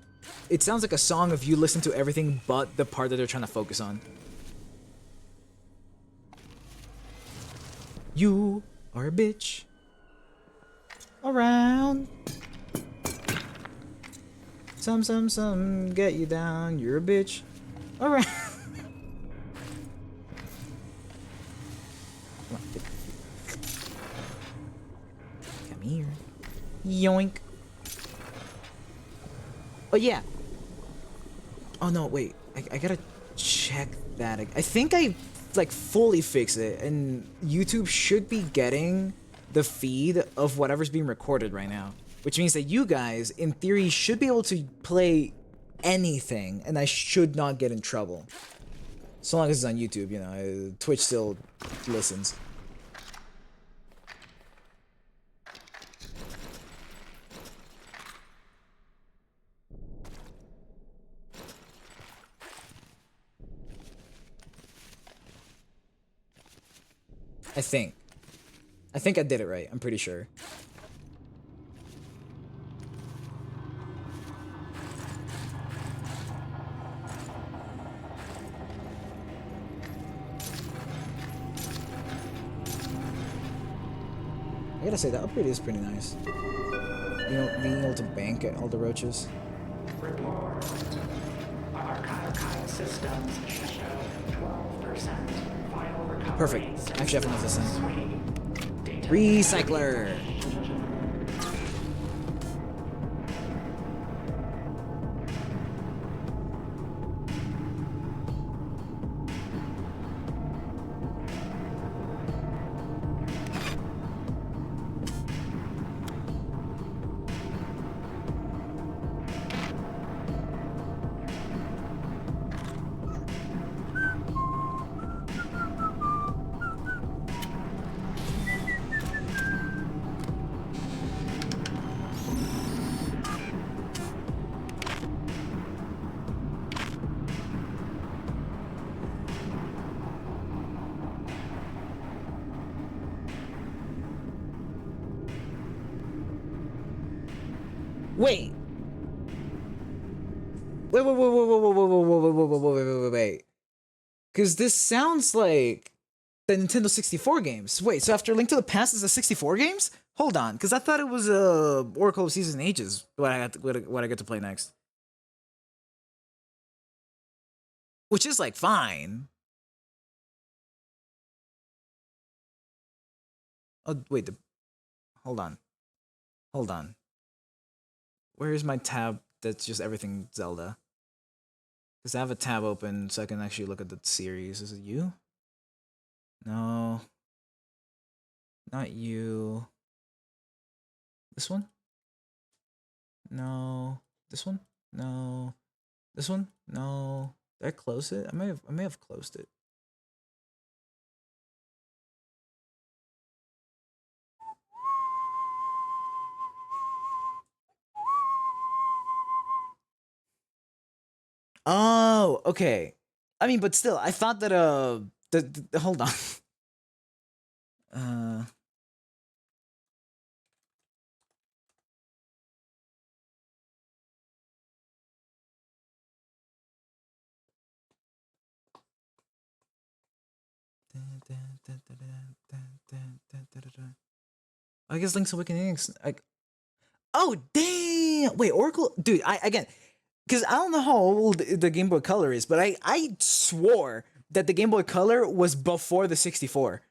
It sounds like a song if you listen to everything but the part that they're trying to focus on. You are a bitch. Around. Some, get you down. You're a bitch. Around. Come here. Yoink. Oh yeah. Oh no, wait. I gotta check that. I think I like fully fixed it, and YouTube should be getting the feed of whatever's being recorded right now, which means that you guys, in theory, should be able to play anything, and I should not get in trouble. So long as it's on YouTube, you know. Twitch still listens. I think I did it right. I'm pretty sure. I gotta say, that upgrade is pretty nice. You know, being able to bank at all the roaches. Report. Archive systems show 12% file recovery. Perfect. Actually, I have to move this in. Suite. Data Recycler! Wait. Wait. Because this sounds like the Nintendo 64 games. Wait, so after Link to the Past is the 64 games? Hold on, because I thought it was Oracle of Seasons and Ages. What I get to play next, which is like fine. Oh wait, hold on. Where is my tab that's just everything Zelda? Because I have a tab open so I can actually look at the series. Is it you? No. Not you. This one? No. This one? No. This one? No. Did I close it? I may have closed it. Oh, okay. I mean, but still, I thought that hold on. Uh I guess Link's Awakening. Oh damn! Wait, Oracle, dude. I again, because I don't know how old the Game Boy Color is, but I swore that the Game Boy Color was before the 64.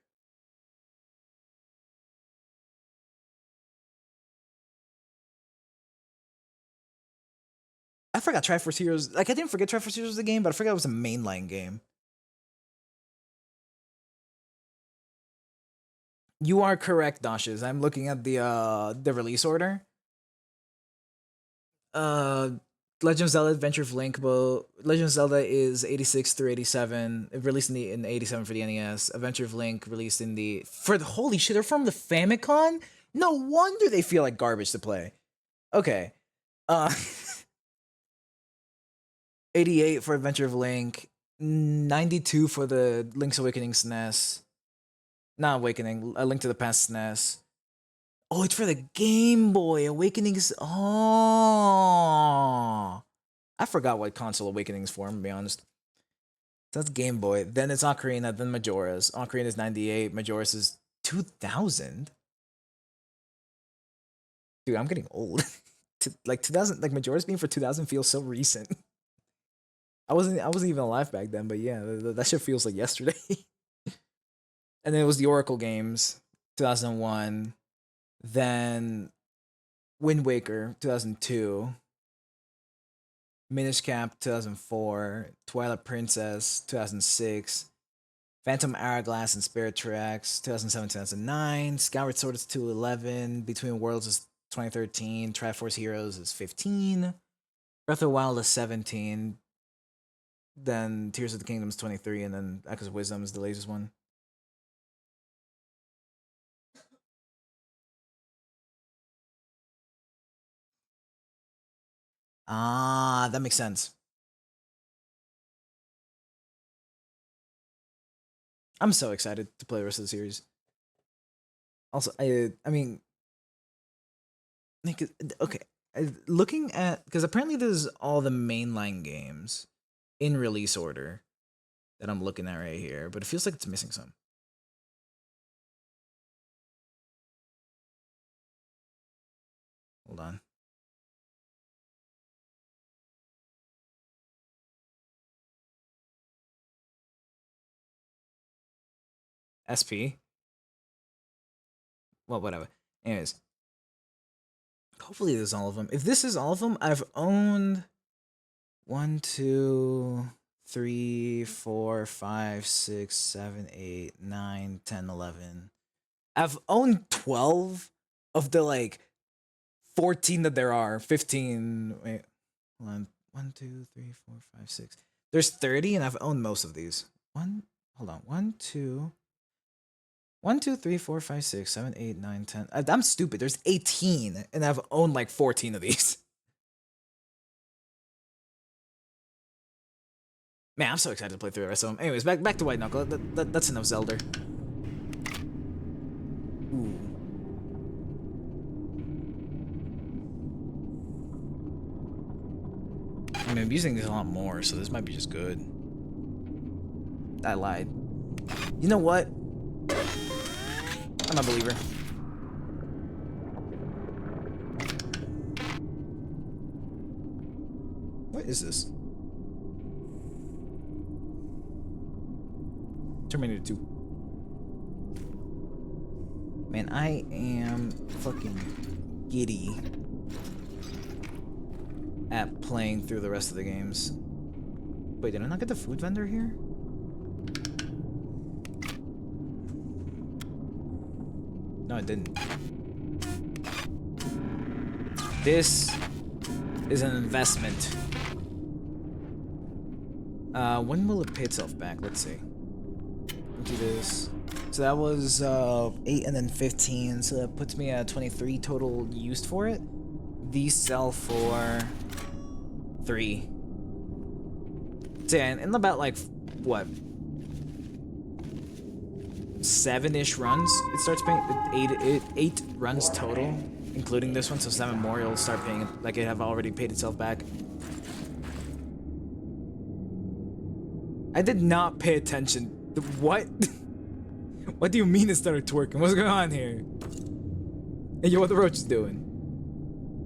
I forgot Triforce Heroes. Like I didn't forget Triforce Heroes was the game, but I forgot it was a mainline game. You are correct, Dashes. I'm looking at the release order. Legend of Zelda Adventure of Link, Legend of Zelda is 86 through 87. It released in 87 for the NES. Adventure of Link released in the holy shit, they're from the Famicom? No wonder they feel like garbage to play. Okay. 88 for Adventure of Link, 92 for the Link's Awakening SNES. Not Awakening, A Link to the Past SNES. Oh, it's for the Game Boy. Awakenings. Oh, I forgot what console Awakenings for. I'm gonna be honest. So that's Game Boy. Then it's Ocarina. Then Majora's. Ocarina is 98. Majora's is 2000. Dude, I'm getting old. Like 2000. Like Majora's being for 2000 feels so recent. I wasn't even alive back then, but yeah, that shit feels like yesterday. And then it was the Oracle games, 2001. Then Wind Waker, 2002. Minish Cap, 2004. Twilight Princess, 2006. Phantom Hourglass and Spirit Tracks, 2007, 2009. Skyward Sword is 2011. Between Worlds is 2013. Triforce Heroes is 15. Breath of the Wild is 17. Then Tears of the Kingdom is 23. And then Echoes of Wisdom is the latest one. Ah, that makes sense. I'm so excited to play the rest of the series. Also, I mean, okay, looking at, because apparently there's all the mainline games in release order that I'm looking at right here, but it feels like it's missing some. Hold on. SP. Well, whatever. Anyways. Hopefully this is all of them. If this is all of them, I've owned 1, 2, 3, 4, 5, 6, 7, 8, 9, 10, 11. I've owned 12 of the like 14 that there are. 15. Wait. Hold on. 1, 2, 3, 4, 5, 6. There's 30 and I've owned most of these. Hold on. 1, 2, 3, 4, 5, 6, 7, 8, 9, 10. I'm stupid. There's 18 and I've owned like 14 of these. Man, I'm so excited to play through the rest of them. Anyways, back to White Knuckle. That's enough Zelda. Ooh. I mean, I'm using these a lot more, so this might be just good. I lied. You know what? I'm a believer. What is this? Terminator 2. Man, I am fucking giddy at playing through the rest of the games. Wait, did I not get the food vendor here? No, I didn't. This is an investment. When will it pay itself back? Let's see. Do this. So that was 8 and then 15, so that puts me at 23 total used for it. These sell for 3. So yeah, in about like what, 7-ish runs, it starts paying 8 runs total, including this one. So 7 more, it'll start paying it like it have already paid itself back. I did not pay attention. What? What do you mean it started twerking? What's going on here? Hey, yo, what the roach is doing?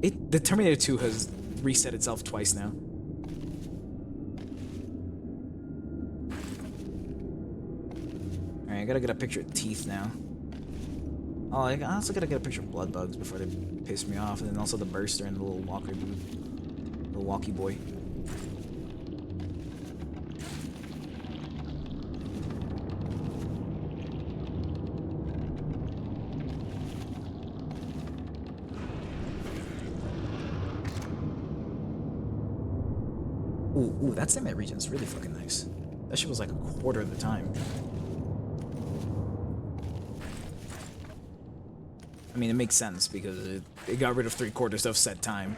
The Terminator 2 has reset itself twice now. Alright, I gotta get a picture of teeth now. Oh, I also gotta get a picture of blood bugs before they piss me off, and then also the burster and the little walker dude. Little walkie boy. Ooh, that Summit region's really fucking nice. That shit was like a quarter of the time. I mean, it makes sense because it got rid of 3/4 of set time.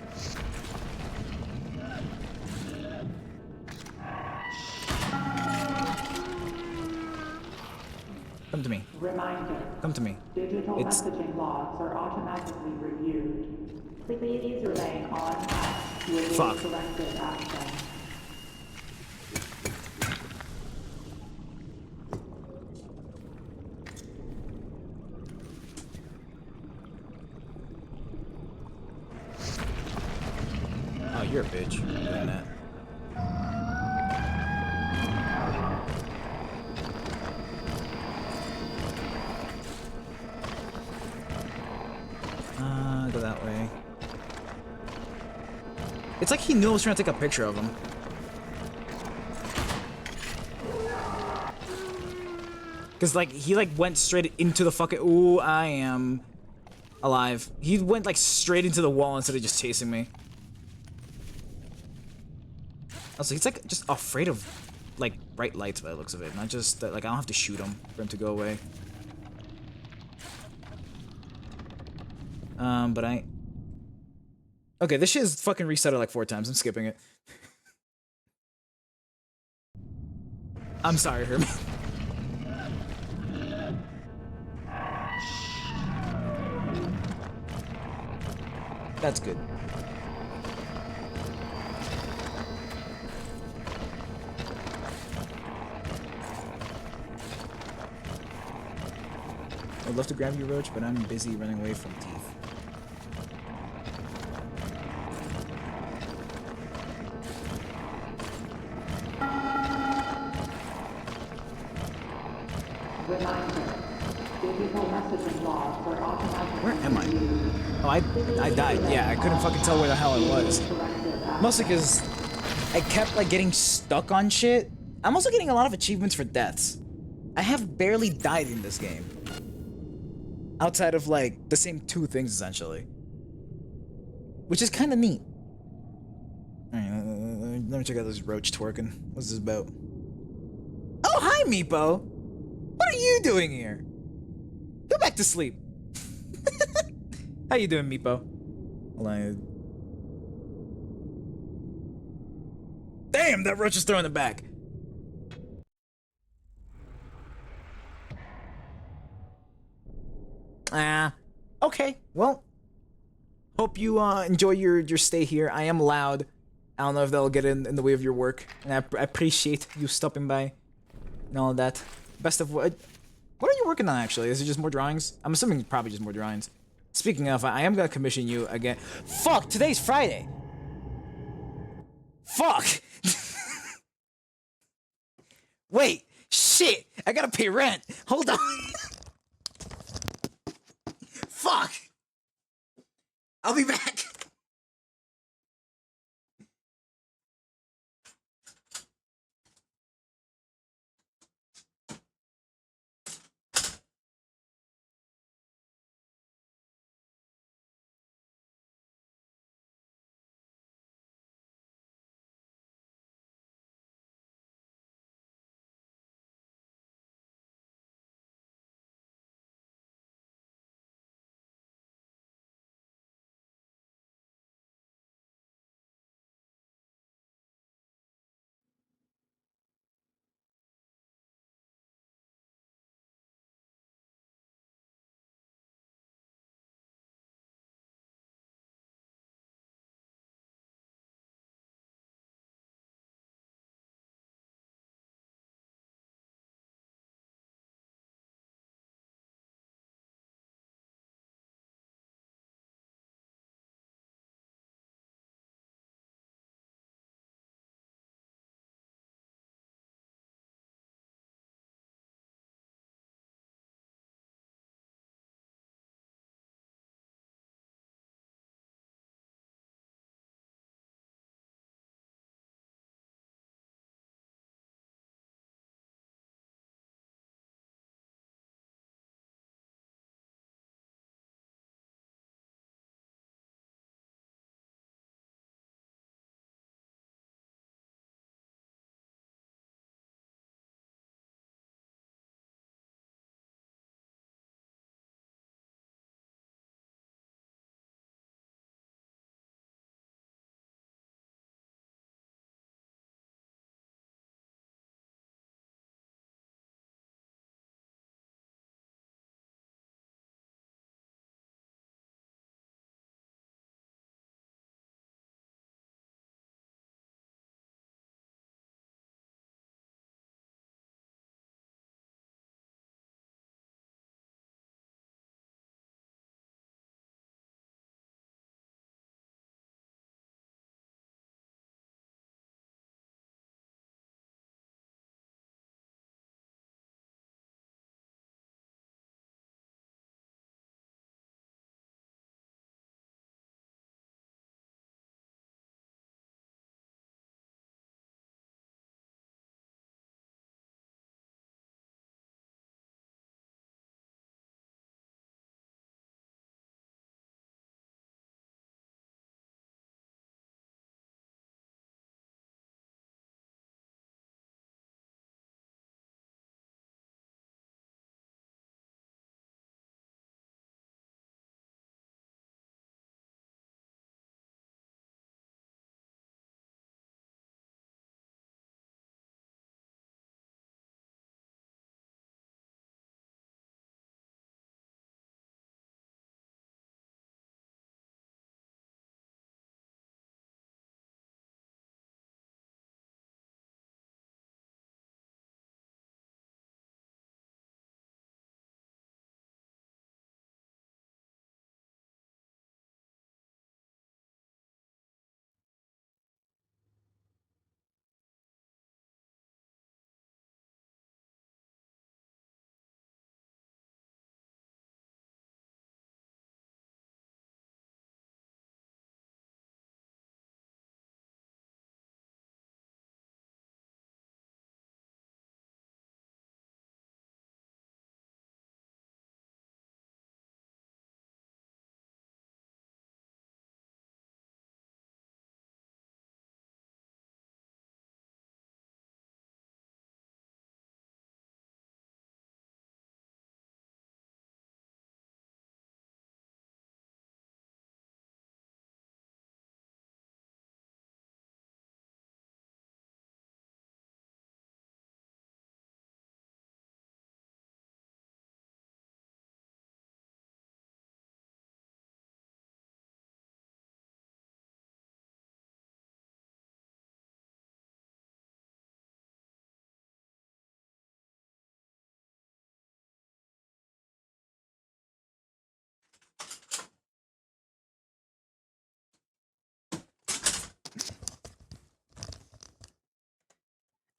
Come to me. Reminder. Come to me. Digital messaging logs are automatically reviewed. Please remain on task with Fuck. corrective action. Oh, you're a bitch. You're doing that. Go that way. It's like he knew I was trying to take a picture of him. Cause like he like went straight into the fucking. Ooh, I am alive. He went like straight into the wall instead of just chasing me. Also, he's like just afraid of like bright lights by the looks of it. Not just that, like I don't have to shoot him for him to go away. But I. Okay, this shit is fucking reset like 4 times. I'm skipping it. I'm sorry, Herman. That's good. I'd love to grab you, Roach, but I'm busy running away from teeth. Reminder. Digital messaging logs are automatically Where am I? reviewed. Oh, I died. Yeah, I couldn't fucking tell where the hell I was. Corrective action. Mostly because I kept like getting stuck on shit. I'm also getting a lot of achievements for deaths. I have barely died in this game. Outside of like the same 2 things essentially. Which is kind of neat. Alright, let me check out this roach twerking. What's this about? Oh, hi, Meepo! What are you doing here? Go back to sleep. How you doing, Meepo? Hold on. Damn, that roach is throwing it back. Okay. Well, hope you enjoy your stay here. I am loud. I don't know if that'll get in the way of your work, and I appreciate you stopping by and all of that. Best of what? What are you you working on actually? Is it just more drawings? I'm assuming probably just more drawings. Speaking of, I am gonna commission you again. Fuck! Today's Friday! Fuck! Wait! Shit! I gotta pay rent! Hold on! Fuck! I'll be back!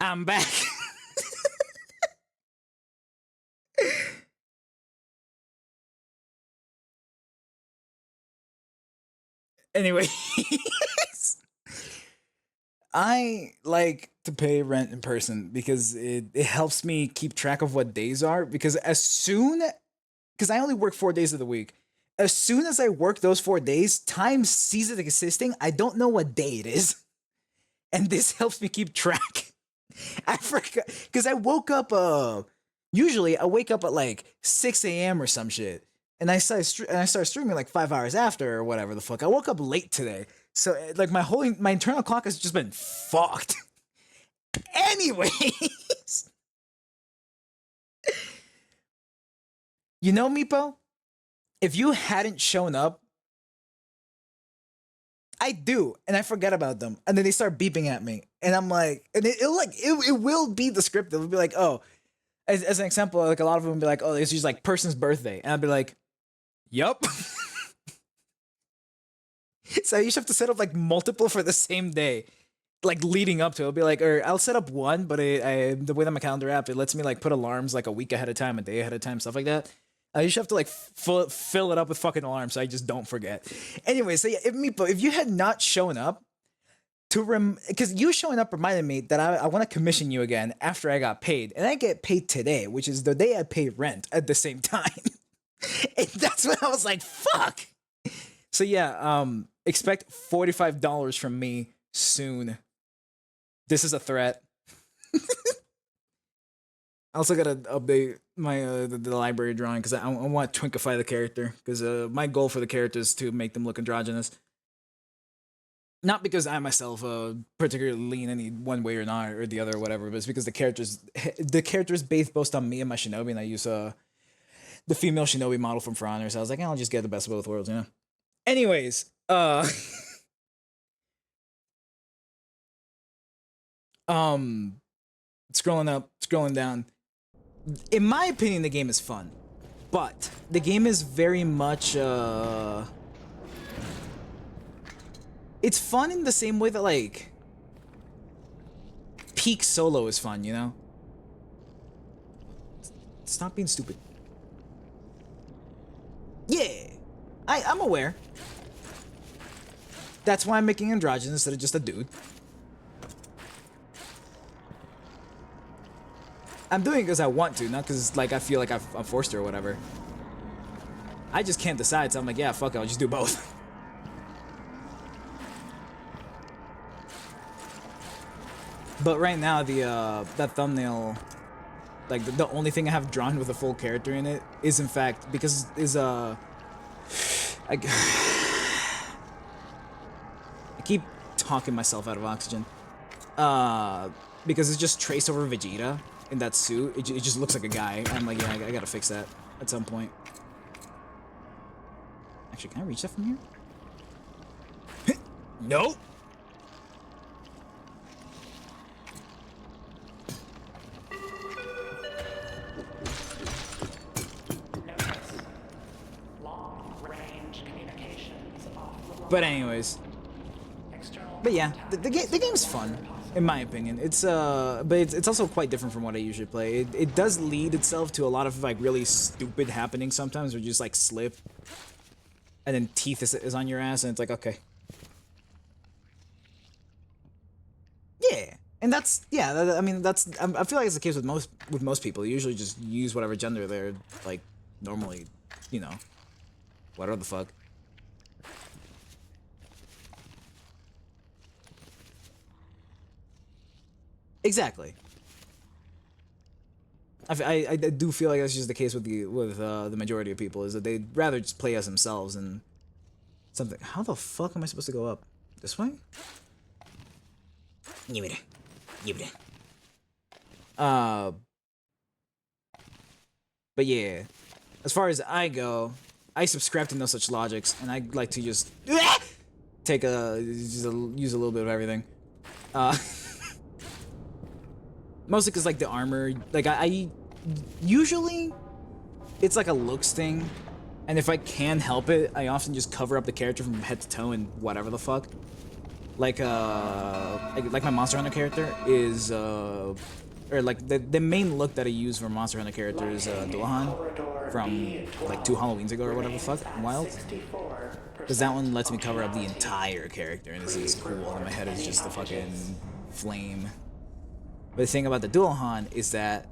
I'm back. Anyway, I like to pay rent in person because it helps me keep track of what days are. Because because I only work 4 days of the week. As soon as I work those 4 days, time ceases existing. I don't know what day it is. And this helps me keep track. I forgot because I woke up. Usually I wake up at like 6 a.m. or some shit, and I start streaming like 5 hours after or whatever the fuck. I woke up late today, so like my internal clock has just been fucked. Anyways, you know, Meepo, if you hadn't shown up. I do, and I forget about them, and then they start beeping at me, and I'm like, and it will be the script. It'll be like, oh, as an example, like a lot of them will be like, oh, it's just like person's birthday, and I'll be like, yup. So I usually have to set up like multiple for the same day, like leading up to it. It'll be like, or I'll set up one, but the way that my calendar app, it lets me like put alarms like a week ahead of time, a day ahead of time, stuff like that. I usually have to like fill it up with fucking alarms so I just don't forget. Anyway, so yeah, if you had not shown up because you showing up reminded me that I want to commission you again after I got paid, and I get paid today, which is the day I pay rent at the same time. And that's when I was like, fuck. So yeah, expect $45 from me soon. This is a threat. I also gotta update my the library drawing because I want to twinkify the character because my goal for the character is to make them look androgynous. Not because I myself particularly lean any one way or not or the other or whatever, but it's because the character is based on me and my shinobi, and I use the female shinobi model from For Honor, so I was like, I'll just get the best of both worlds, you know. Anyways, scrolling up, scrolling down. In my opinion, the game is fun, but the game is very much it's fun in the same way that like peak solo is fun, you know? Stop being stupid. Yeah, I'm aware. That's why I'm making androgynous instead of just a dude. I'm doing it because I want to, not because like I feel like I'm forced to or whatever. I just can't decide, so I'm like, yeah, fuck it, I'll just do both. But right now, that thumbnail, like the only thing I have drawn with a full character in it is in fact I keep talking myself out of oxygen. Because it's just traced over Vegeta in that suit. It just looks like a guy. I'm like, yeah, I gotta fix that at some point. Actually, can I reach that from here? Nope. But anyways, but yeah, the game's fun, in my opinion. It's but it's also quite different from what I usually play. It does lead itself to a lot of like really stupid happenings sometimes, where you just like slip, and then Teeth is on your ass, and it's like, okay, yeah, and that's I mean that's I feel like it's the case with most people. They usually just use whatever gender they're like normally, you know, whatever the fuck. Exactly. I do feel like that's just the case with the majority of people, is that they'd rather just play as themselves and something. How the fuck am I supposed to go up? This way? But yeah, as far as I go, I subscribe to no such logics, and I like to just use a little bit of everything. Mostly because, like, the armor, like, I usually, it's like a looks thing, and if I can help it, I often just cover up the character from head to toe and whatever the fuck. like my Monster Hunter character is or like the main look that I use for Monster Hunter character is Dullahan from like 2 Halloweens ago or whatever the fuck, Wild. Because that one lets me cover up the entire character, and this is cool, and my head is just a fucking flame. But the thing about the Dullahan is that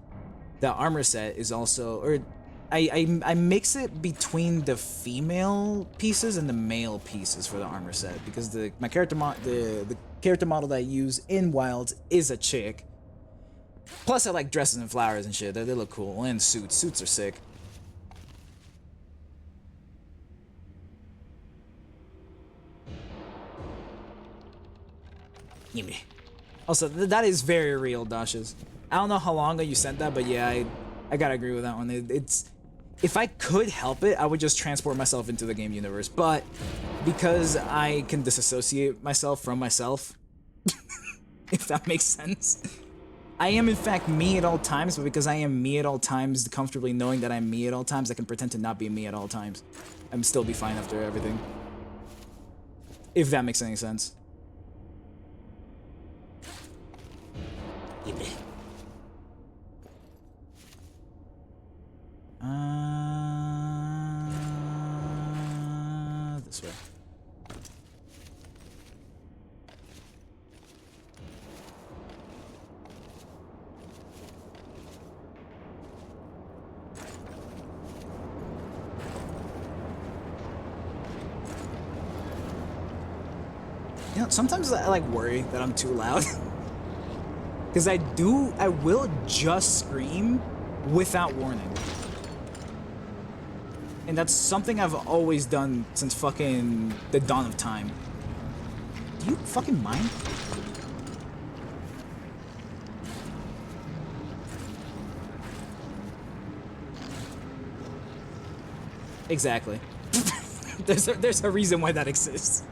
the armor set is also, or I mix it between the female pieces and the male pieces for the armor set, because the character model that I use in Wilds is a chick. Plus I like dresses and flowers and shit. They look cool, and suits. Suits are sick. Gimme. Also, that is very real, Dashes. I don't know how long ago you sent that, but yeah, I gotta agree with that one. It's if I could help it, I would just transport myself into the game universe. But because I can disassociate myself from myself, if that makes sense, I am in fact me at all times. But because I am me at all times, comfortably knowing that I'm me at all times, I can pretend to not be me at all times. I'm still be fine after everything. If that makes any sense. This way. You know, sometimes I like worry that I'm too loud. Because I will just scream without warning. And that's something I've always done since fucking the dawn of time. Do you fucking mind? Exactly. There's a reason why that exists.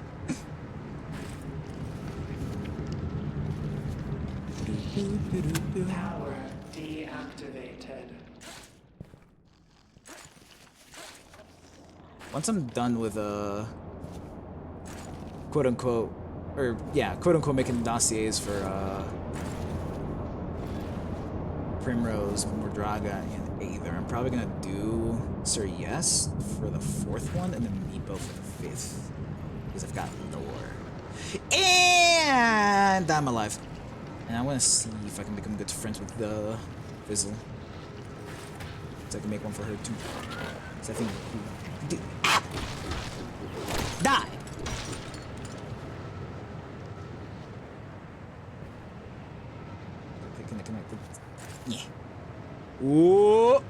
Power deactivated. Once I'm done with quote unquote, or yeah, quote unquote making dossiers for Primrose, Mordraga, and Aether, I'm probably gonna do Sir Yes for the 4th one and then Meepo for the 5th. Because I've got lore. And I'm alive. And I want to see if I can become good friends with the Fizzle. So I can make one for her too. So I think. Die! Okay, can I connect it? Yeah. Whoa!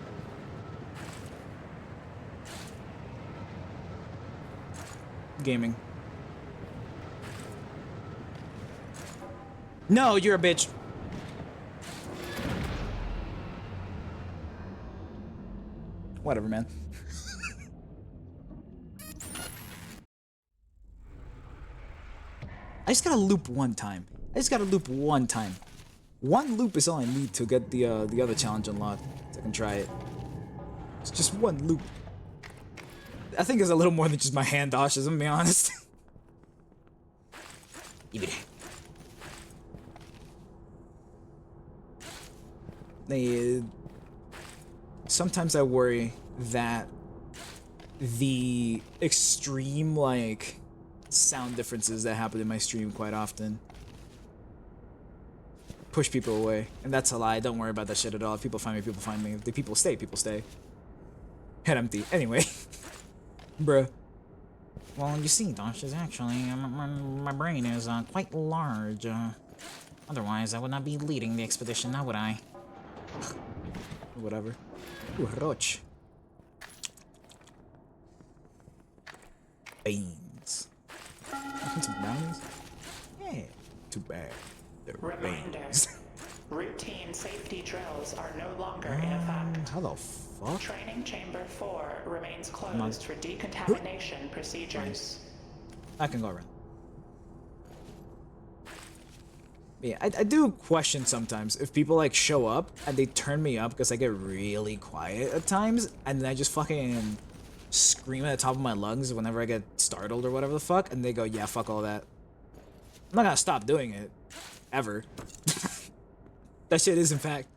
Gaming. No, you're a bitch. Whatever, man. I just gotta loop one time. One loop is all I need to get the other challenge unlocked. So I can try it. It's just one loop. I think it's a little more than just my hand dodges, I'm gonna be honest. Sometimes I worry that the extreme, like, sound differences that happen in my stream quite often push people away. And that's a lie. Don't worry about that shit at all. If people find me, people find me. If the people stay, people stay. Head empty. Anyway. Bruh. Well, you see, Dosh, is actually, my brain is quite large. Otherwise, I would not be leading the expedition, now would I? Whatever. Ooh, Roach. Beans. Some brownies? Yeah. Too bad. They're beans. Routine safety drills are no longer in effect. How the fuck? Training Chamber 4 remains closed for decontamination procedures. I can go around. Yeah, I do question sometimes if people like show up and they turn me up because I get really quiet at times, and then I just fucking scream at the top of my lungs whenever I get startled or whatever the fuck, and they go, yeah, fuck all that. I'm not gonna stop doing it. Ever. That shit is in fact...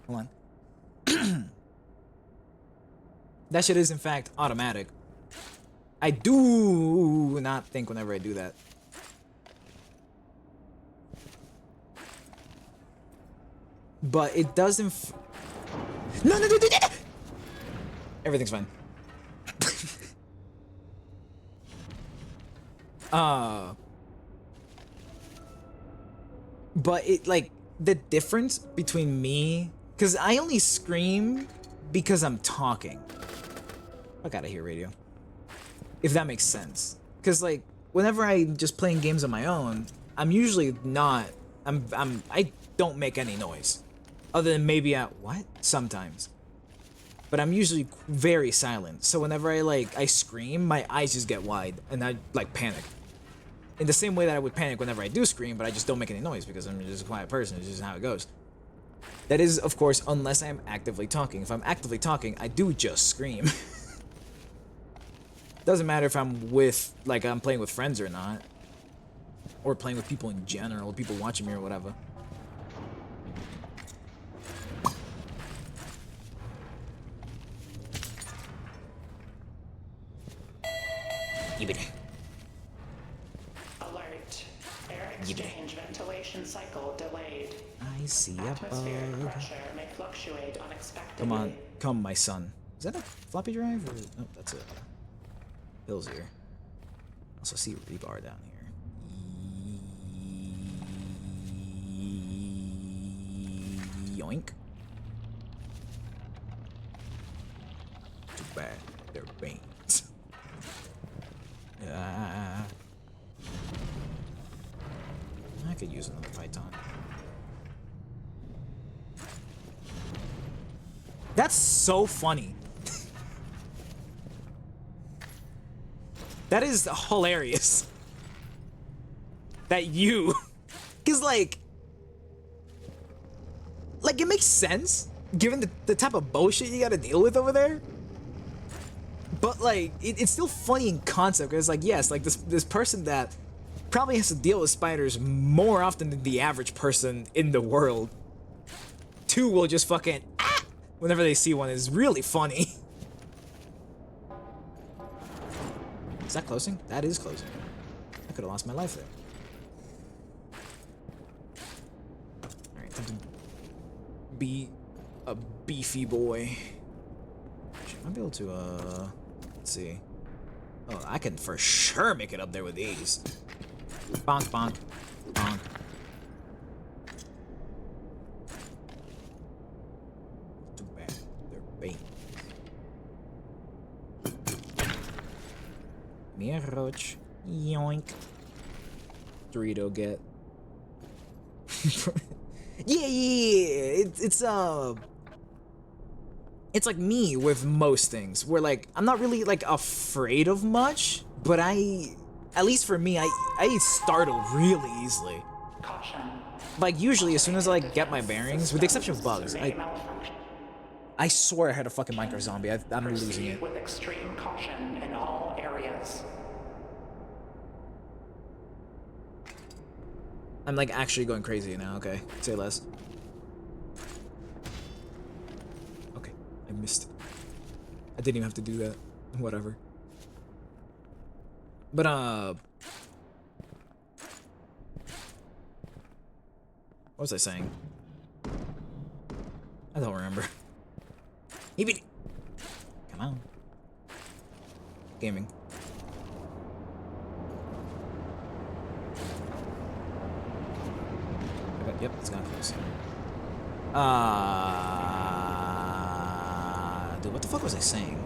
Hold on. That shit is in fact automatic. I do not think whenever I do that. But it doesn't... No! Everything's fine. But it, like, the difference between me... Because I only scream because I'm talking. Fuck out of here, radio. If that makes sense. Because, like, whenever I'm just playing games on my own, I'm usually not... I don't make any noise. Other than maybe at... What? Sometimes. But I'm usually very silent. So whenever I scream, my eyes just get wide. And I, like, panic. In the same way that I would panic whenever I do scream, but I just don't make any noise because I'm just a quiet person. It's just how it goes. That is, of course, unless I'm actively talking. If I'm actively talking, I do just scream. Doesn't matter if I'm with, like, I'm playing with friends or not. Or playing with people in general, people watching me or whatever. Alert. Air exchange ventilation cycle delayed. I see a Atmospheric bug. pressure may fluctuate unexpectedly. Come on, come, my son. Is that a floppy drive or no? That's it. Hills here. Also see rebar down here. Yoink. Too bad they're veins. I could use another Python. That's so funny. That is hilarious. That you... Because, like, it makes sense, given the type of bullshit you gotta deal with over there. But, like, it's still funny in concept, because, like, yes, like, this person that probably has to deal with spiders more often than the average person in the world. Two will just fucking... whenever they see one is really funny. Is that closing? That is closing. I could have lost my life there. Alright, time to be a beefy boy. Should I be able to, let's see. Oh, I can for sure make it up there with these. Bonk, bonk, bonk. Too bad. They're bait. Meer roach. Yoink. Dorito get. Yeah. It's like me with most things, where like I'm not really like afraid of much, but at least for me, I startle really easily. Caution. Like usually, as soon as I like get my bearings, with the exception of bugs, I swear I had a fucking micro zombie. I'm losing it. With extreme caution in all areas. I'm like actually going crazy now. Okay, say less. Okay, I missed it. I didn't even have to do that. Whatever. But what was I saying? I don't remember. Come on. Gaming. Okay, yep, it's gonna close. Dude, what the fuck was I saying?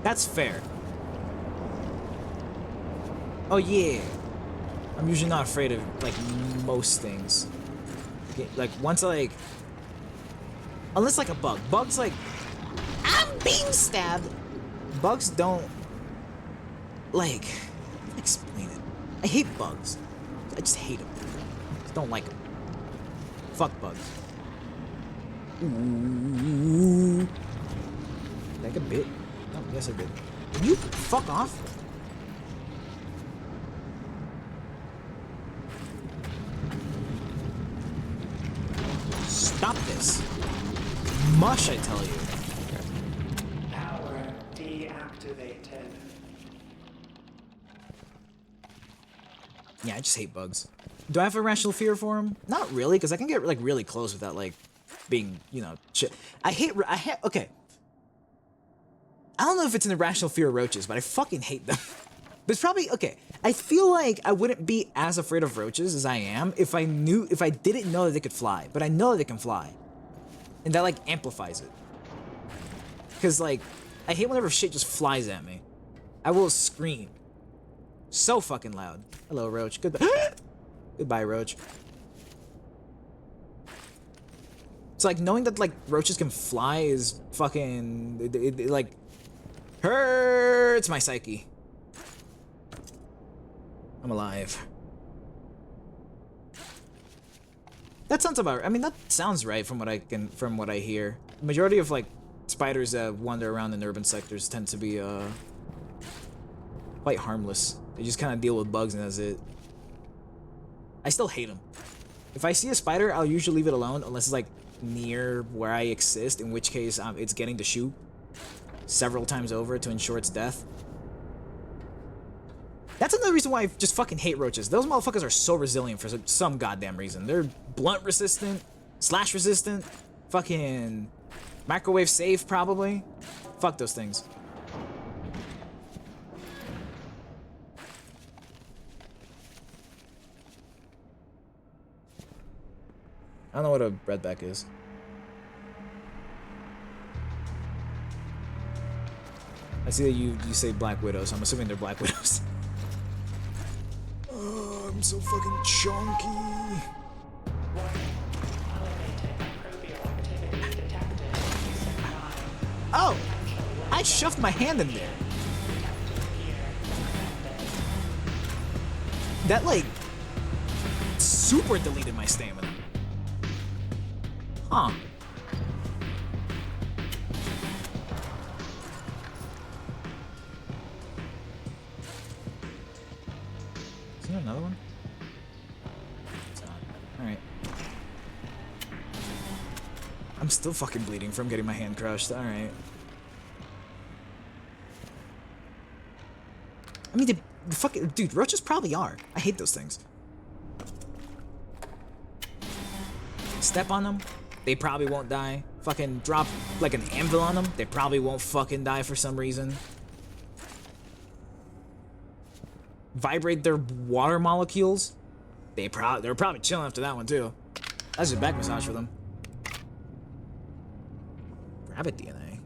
That's fair. Oh yeah. I'm usually not afraid of like most things. Like once I like, unless like a bug. Bugs like, I'm being stabbed. Bugs don't like. How do I explain it? I hate bugs. I just hate them. Just don't like them. Fuck bugs. Ooh. Did I get bit? No, yes I did. Can you fuck off? stop this. Mush, I tell you. Power deactivated. Yeah, I just hate bugs. Do I have a rational fear for them? Not really, because I can get like really close without like being, you know, shit. Okay. I don't know if it's an irrational fear of roaches, but I fucking hate them. There's probably, okay, I feel like I wouldn't be as afraid of roaches as I am if I didn't know that they could fly, but I know they can fly. And that like amplifies it. Because like, I hate whenever shit just flies at me. I will scream. So fucking loud. Hello, roach. Goodbye. Goodbye, roach. It's like knowing that like roaches can fly is fucking, it like hurts my psyche. I'm alive. That sounds about right. I mean, that sounds right from what I hear. The majority of like spiders that wander around in urban sectors tend to be quite harmless. They just kind of deal with bugs and that's it. I still hate them. If I see a spider, I'll usually leave it alone unless it's like near where I exist, in which case it's getting to shoot several times over to ensure its death. That's another reason why I just fucking hate roaches. Those motherfuckers are so resilient for some goddamn reason. They're blunt resistant, slash resistant, fucking microwave safe probably. Fuck those things. I don't know what a redback is. I see that you say Black Widows, so I'm assuming they're Black Widows. Oh, I'm so fucking chunky. Oh! I shoved my hand in there. That, like, super deleted my stamina. Huh. Is there another one? It's not. Alright. I'm still fucking bleeding from getting my hand crushed. Alright. I mean, the fucking... Dude, roaches probably are. I hate those things. Step on them, they probably won't die. Fucking drop like an anvil on them, they probably won't fucking die for some reason. Vibrate their water molecules, they're probably chilling after that one too. That's just back massage for them. Rabbit DNA.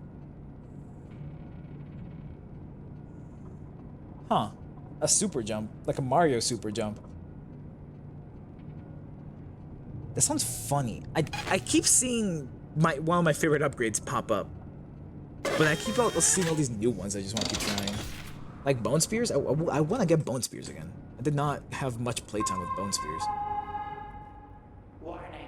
Huh. A super jump, like a Mario super jump. That sounds funny. I keep seeing one of my favorite upgrades pop up, but I keep seeing all these new ones. I just want to keep trying, like bone spears. I want to get bone spears again. I did not have much playtime with bone spears. Warning.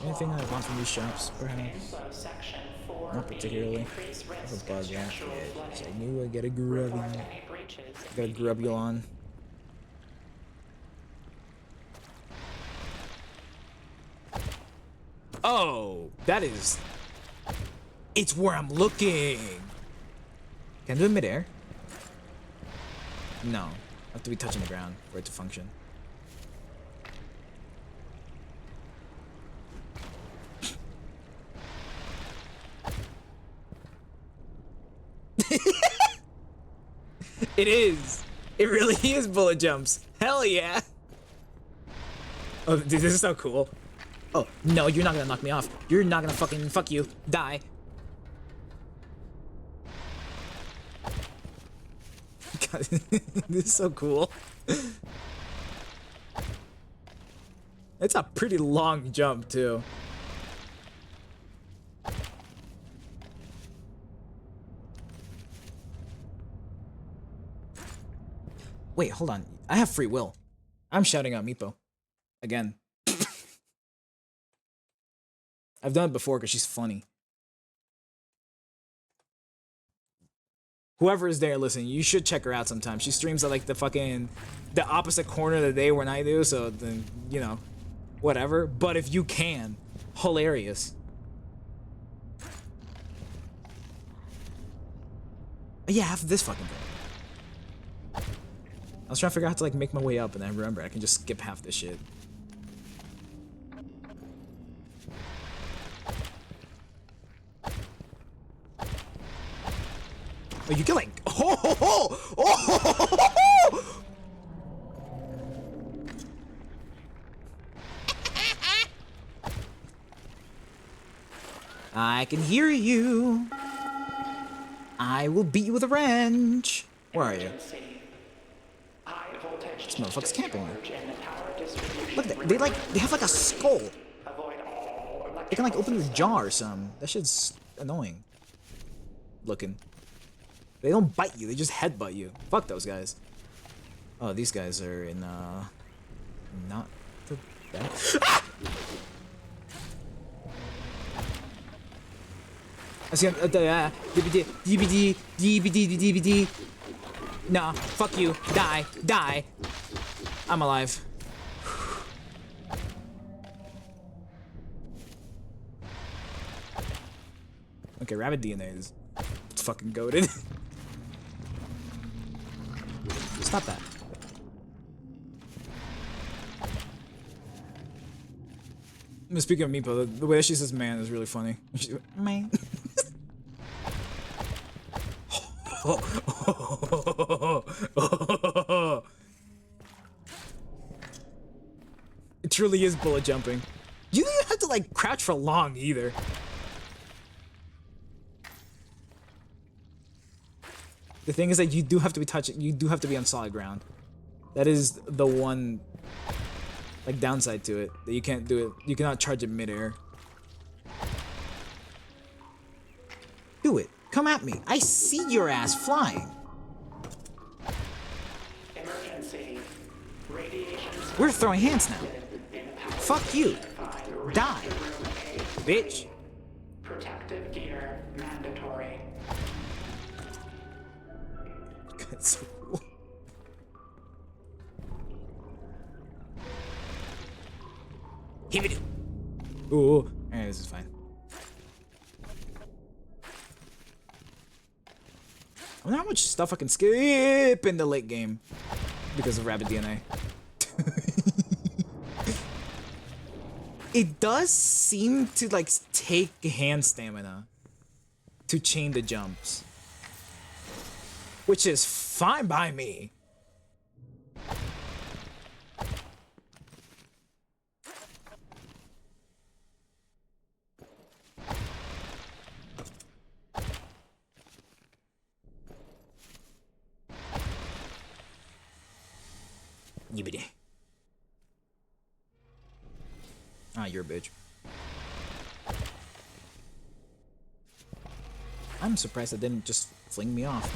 Anything I want from these shops, perhaps? Inflow section 4B. Not particularly. Increased That's risk a bug, of yeah. structural So I flooding. knew I'd get a grubby. Report any breaches Got a grubby on. Oh, that is... It's where I'm looking! Can I do it midair? No. I have to be touching the ground for it to function. It is! It really is bullet jumps. Hell yeah! Oh, dude, this is so cool. Oh, no, you're not gonna knock me off. You're not gonna fucking... Fuck you. Die. God, this is so cool. It's a pretty long jump, too. Wait, hold on. I have free will. I'm shouting out Meepo. Again. I've done it before because she's funny. Whoever is there listening, you should check her out sometime. She streams at like the opposite corner of the day when I do, so then, you know, whatever. But if you can, hilarious. Yeah, half of this fucking thing. I was trying to figure out how to like make my way up, and I remember I can just skip half this shit. Oh, you can like, I can hear you. I will beat you with a wrench. Where are you? High voltage This motherfucker's camping. discharge in the power distribution. Look at that. They have like a skull. Avoid all They can like open the electrical jar or something. That shit's annoying. Looking. They don't bite you, they just headbutt you. Fuck those guys. Oh, these guys are in not the best. Ah! I see DBD, DBD, DBD, DBD. Nah, fuck you. Die, die. I'm alive. Okay, rabbit DNA is it's fucking goated. Stop that. Speaking of Meepo, the way she says man is really funny. She's like, man. It truly is bullet jumping. You don't even have to like crouch for long either. The thing is that you do have to be touching, you do have to be on solid ground. That is the one, like, downside to it. That you can't do it, you cannot charge it midair. Do it. Come at me. I see your ass flying. emergency. Radiation We're throwing hands now. Fuck you. Die. Bitch. protective gear mandatory. That's so cool. Give it. Ooh. Alright, this is fine. I wonder how much stuff I can skip in the late game because of Rabbit DNA. It does seem to like take hand stamina to chain the jumps, which is fine by me. Yibbity. Ah, you're a bitch. I'm surprised that didn't just fling me off.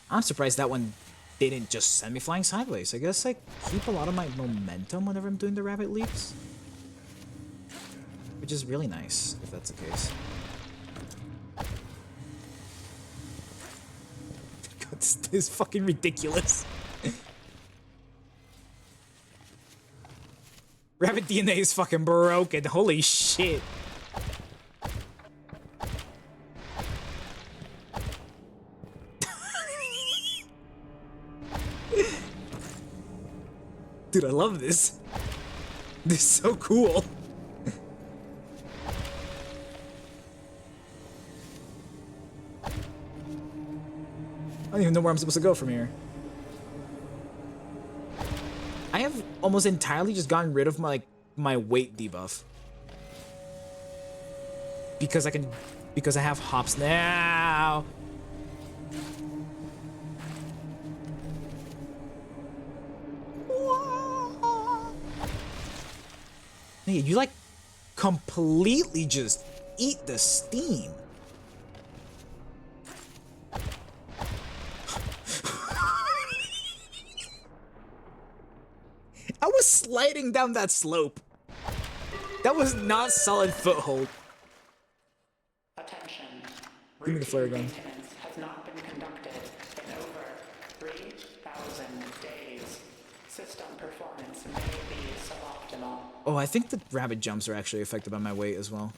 I'm surprised that one didn't just send me flying sideways. I guess I keep a lot of my momentum whenever I'm doing the rabbit leaps. Which is really nice, if that's the case. God, this is fucking ridiculous. Rabbit DNA is fucking broken. Holy shit. Dude, I love this. This is so cool. I don't even know where I'm supposed to go from here. I have almost entirely just gotten rid of my weight debuff. Because I have hops now. Hey, you like completely just eat the steam. I was sliding down that slope. That was not solid foothold. Attention. Give me the flare gun. Maintenance has not been conducted in over 3,000 days. System performance may be suboptimal. Oh, I think the rapid jumps are actually affected by my weight as well.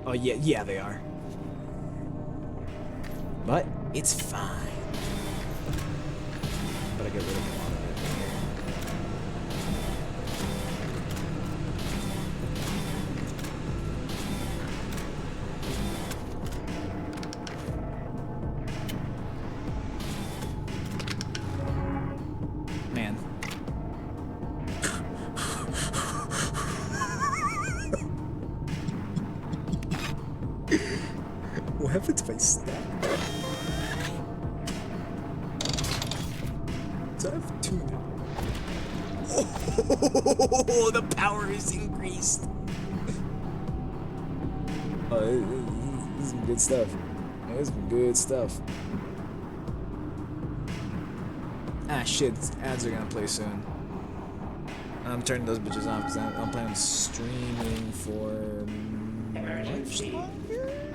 Oh, yeah, they are. But it's fine. But I get rid of a lot of it. Man. What happens if I stack? So I have 2 now. Oh, the power is increased. Oh, this is some good stuff. This is some good stuff. Ah, shit. Ads are gonna play soon. I'm turning those bitches off because I'm planning on streaming for Emergency.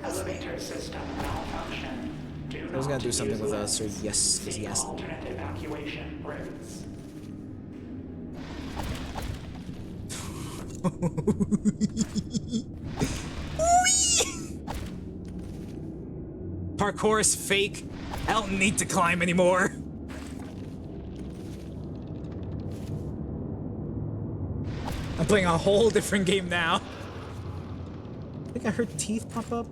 Elevator system malfunction. I was gonna do something with us, or yes, Seek yes. alternate evacuation routes. Parkour is fake. I don't need to climb anymore. I'm playing a whole different game now. I think I heard teeth pop up.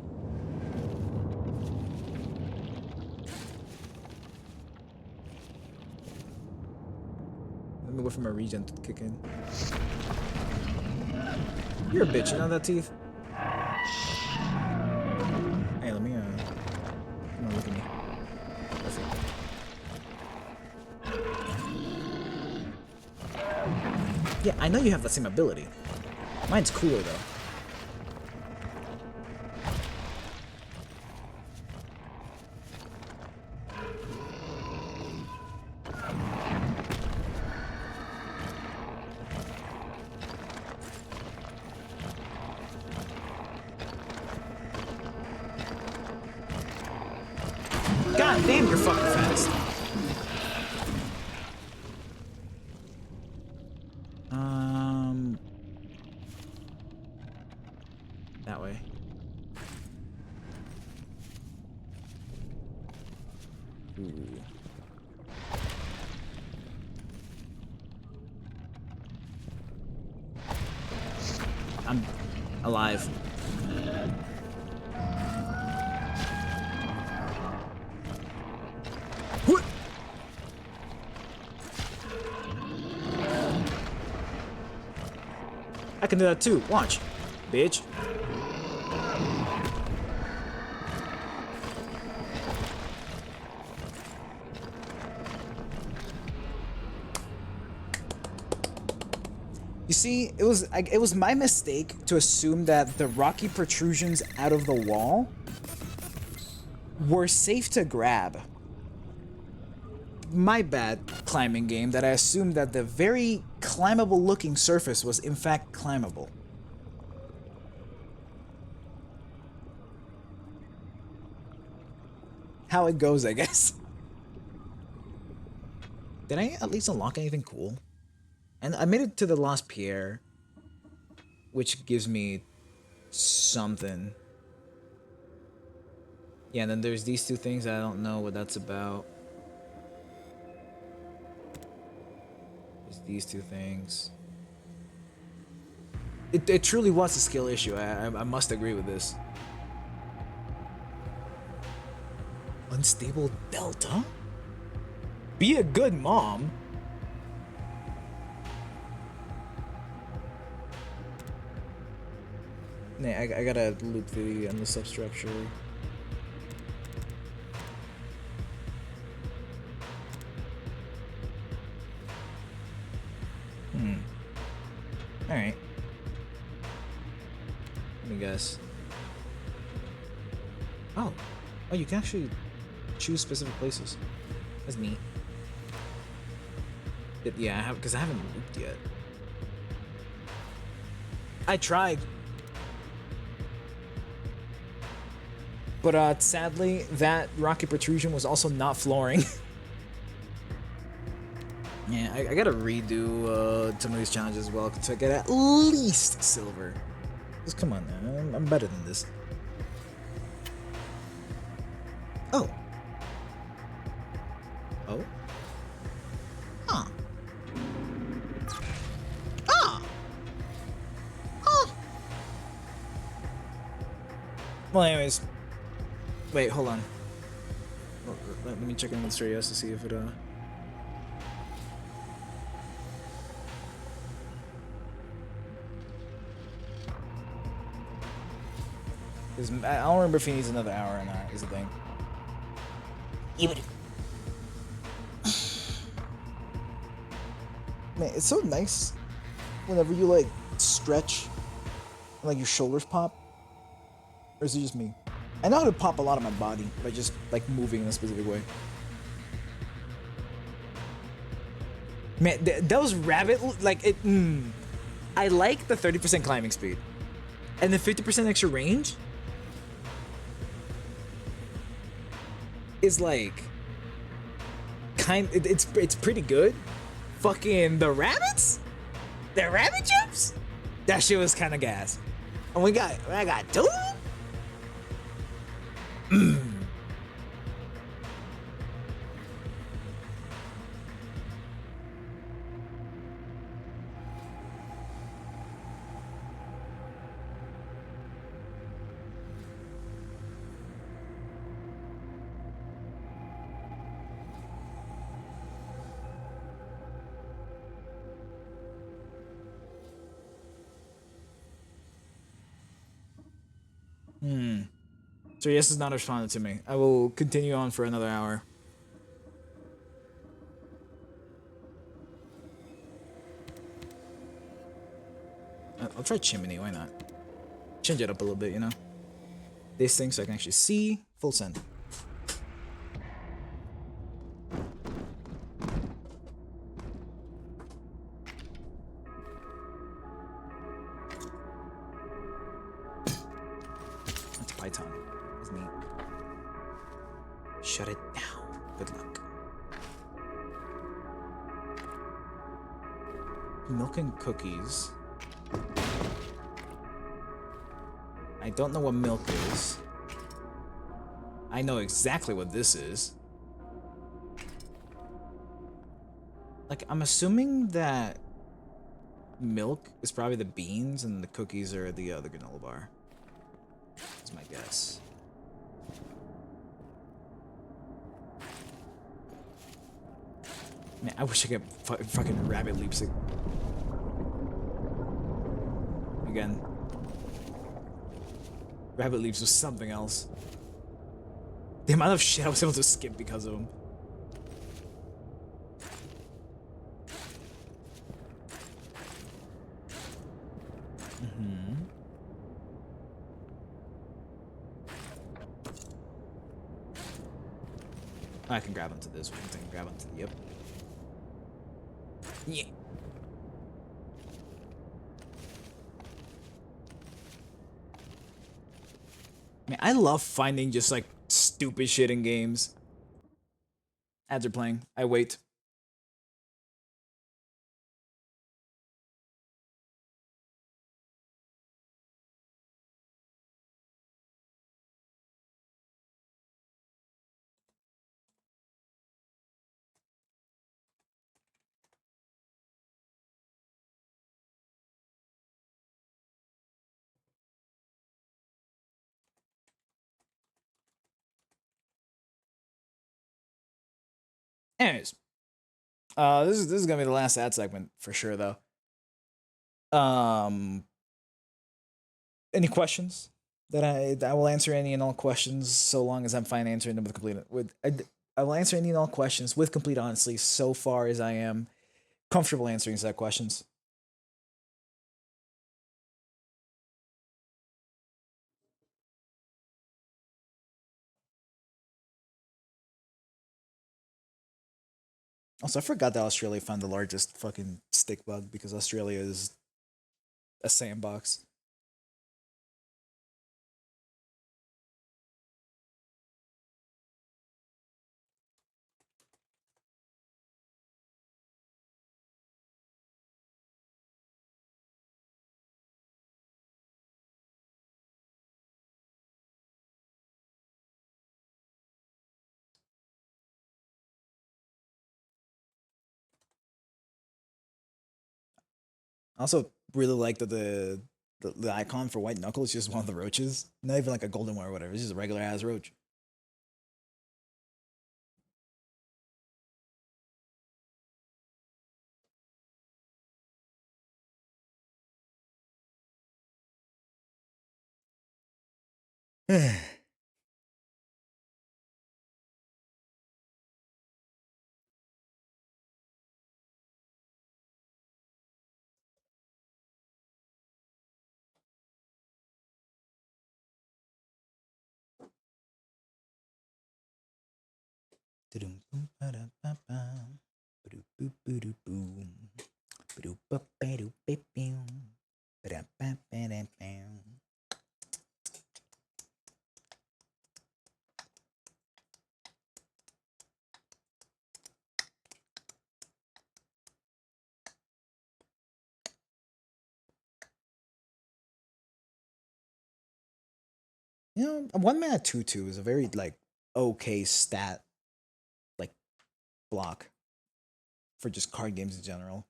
Let me wait for my regen to kick in. You're a bitch, you know that, teeth? Hey, let me, come on, look at me. Perfect. Yeah, I know you have the same ability. Mine's cooler, though. God damn, you're fucking fast. That way. Ooh. I'm alive. What? I can do that too. Watch, bitch. You see, it was my mistake to assume that the rocky protrusions out of the wall were safe to grab. My bad, climbing game, that I assumed that the very climbable looking surface was in fact climbable. How it goes, I guess. Did I at least unlock anything cool? And I made it to the Lost Pierre, which gives me something. Yeah, and then there's these 2 things. I don't know what that's about. There's these 2 things. It truly was a skill issue. I must agree with this. Unstable Delta? Be a good mom. Nah, I gotta loop the substructure. Alright. Let me guess. Oh, you can actually choose specific places. That's neat. Yeah, I have because I haven't looped yet. I tried, but sadly, that rocket protrusion was also not flooring. Yeah, I gotta redo some of these challenges as well to get at least silver. Just come on, man. I'm better than this. Oh. Oh. Huh. Ah. Huh. Well, anyways. Wait, hold on. Let me check in with Strayos to see if it, 'cause I don't remember if he needs another hour or not, is the thing. Even. Man, it's so nice whenever you, like, stretch and, like, your shoulders pop. Or is it just me? I know how to pop a lot of my body by just, like, moving in a specific way. Man, those rabbit, like, it, I like the 30% climbing speed. And the 50% extra range is, like, it's pretty good. Fucking the rabbits? The rabbit jumps? That shit was kind of gas. And I got two? So yes is not responding to me. I will continue on for another hour. I'll try Chimney, why not? Change it up a little bit, you know? This thing so I can actually see. Full send. That's Python. That's neat. Shut it down. Good luck. Milk and cookies. I don't know what milk is. I know exactly what this is. Like, I'm assuming that milk is probably the beans and the cookies are the other granola bar. That's my guess. Man, I wish I could fucking rabbit leaps it. Again. Rabbit leaps was something else. The amount of shit I was able to skip because of him. I can grab onto this one. I can grab onto the yep. Yeah. Man, I love finding just like stupid shit in games. Ads are playing. I wait. Anyways, this is gonna be the last ad segment for sure, though. Any questions that I will answer any and all questions so long as I'm fine answering them with I will answer any and all questions with complete honesty so far as I am comfortable answering said questions. Also, I forgot that Australia found the largest fucking stick bug because Australia is a sandbox. I also really like that the icon for White Knuckle is just one of the roaches. Not even like a golden one or whatever. It's just a regular ass roach. You know, a 1 mana 2/2 is a very like okay stat like block for just card games in general.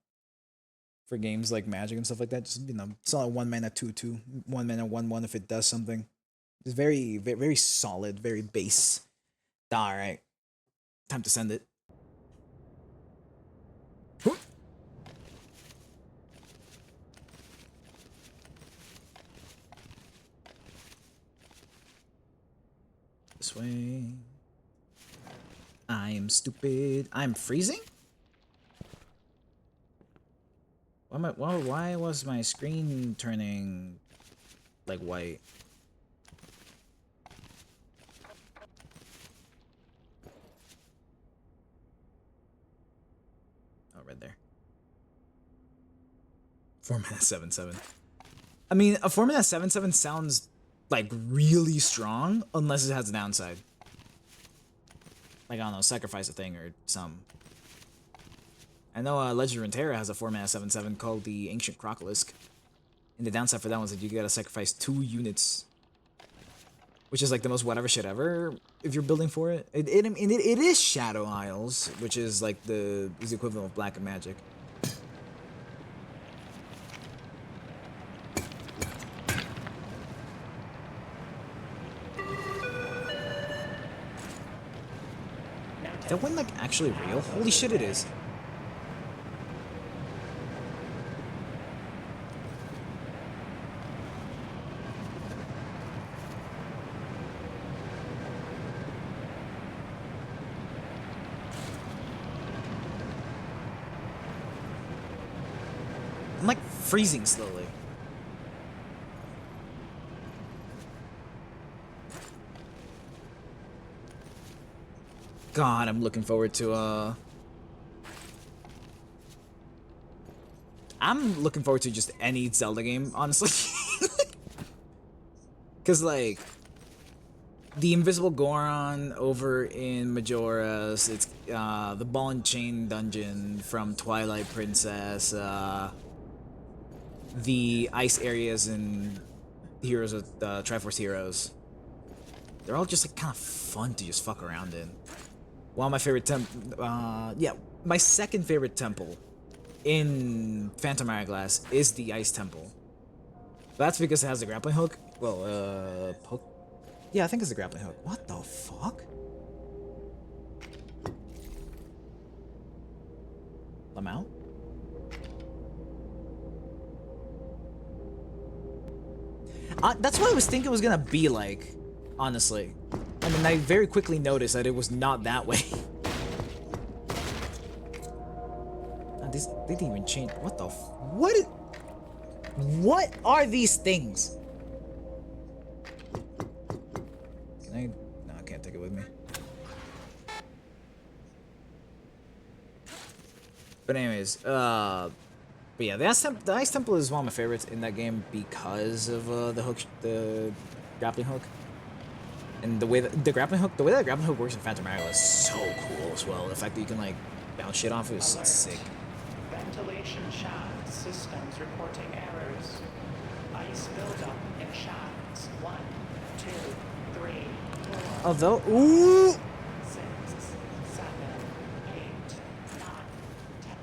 For games like Magic and stuff like that, just it's not a 1 mana 2/2, 1 mana 1/1 if it does something. It's very, very, very solid, very base. All right, time to send it. This way. I am stupid. I'm freezing? Why was my screen turning like white? Oh, red there. 4 mana 7/7. I mean, a 4 mana 7/7 sounds like really strong unless it has a downside. Like, I don't know, sacrifice a thing or some. I know Legend of Runeterra has a 4 mana 7/7 called the Ancient Crocolisk. And the downside for that one is that you gotta sacrifice 2 units. Which is like the most whatever shit ever if you're building for it. It is Shadow Isles, which is like the equivalent of Black and Magic. Is that one like actually real? Holy shit, it is. I'm like freezing slowly. God, I'm looking forward to I'm looking forward to just any Zelda game, honestly. Cause like the Invisible Goron over in Majora's, it's the Ball and Chain dungeon from Twilight Princess, the ice areas in Heroes of Triforce Heroes. They're all just like kind of fun to just fuck around in. One of my favorite my second favorite temple in Phantom Hourglass is the Ice Temple. That's because it has a grappling hook. Well, hook. Yeah, I think it's a grappling hook. What the fuck? Lamau? That's what I was thinking it was gonna be like, honestly. I mean, I very quickly noticed that it was not that way. They didn't even change. What the what are these things? Can I? No, I can't take it with me. But anyways, but yeah, the ice temple is one of my favorites in that game because of the grappling hook, and the way that the grappling hook works in Phantom Mario is so cool as well. The fact that you can like bounce shit off it is sick. Ventilation shaft systems reporting errors. Ice buildup in shafts 1, 2, 3, 4, Although, ooh, 6, 7, 8, 9, 10.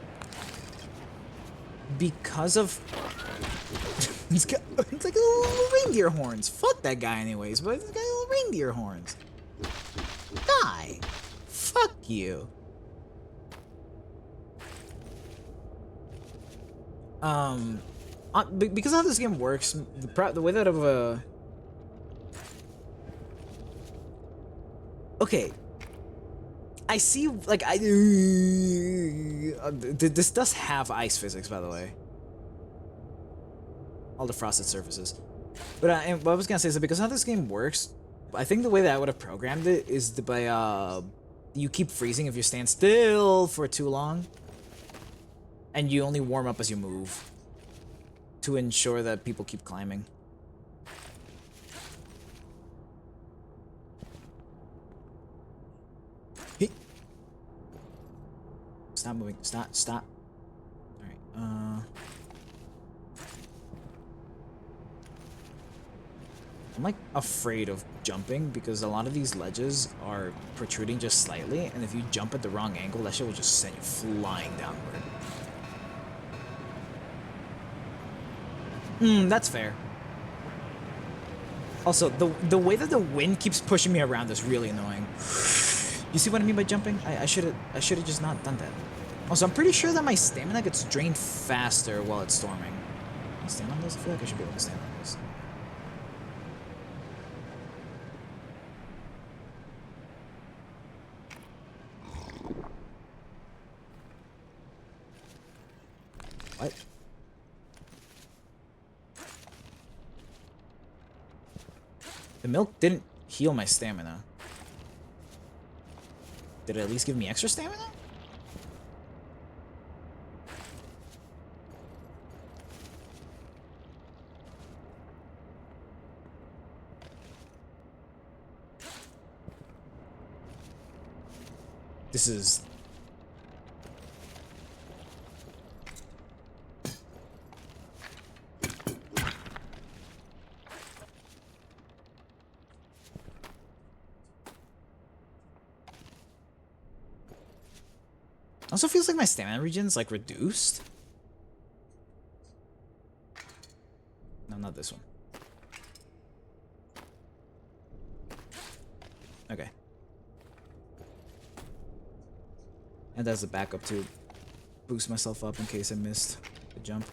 because of it's like little reindeer horns. Fuck that guy, anyways. But it's got little reindeer horns. Die. Fuck you. Because of how this game works, the way that okay, I see, like, this does have ice physics, by the way. All the frosted surfaces. But and what I was gonna say is that because of how this game works, I think the way that I would have programmed it is by, you keep freezing if you stand still for too long. And you only warm up as you move. To ensure that people keep climbing. Stop moving. Stop. Alright, I'm like afraid of jumping because a lot of these ledges are protruding just slightly, and if you jump at the wrong angle, that shit will just send you flying downward. That's fair. Also, the way that the wind keeps pushing me around is really annoying. You see what I mean by jumping? I should have just not done that. Also, I'm pretty sure that my stamina gets drained faster while it's storming. Can I stand on this? I feel like I should be able to stand on this. What? The milk didn't heal my stamina. Did it at least give me extra stamina? This is... Also feels like my stamina regen's like reduced. No, not this one. Okay. And as a backup to boost myself up in case I missed the jump.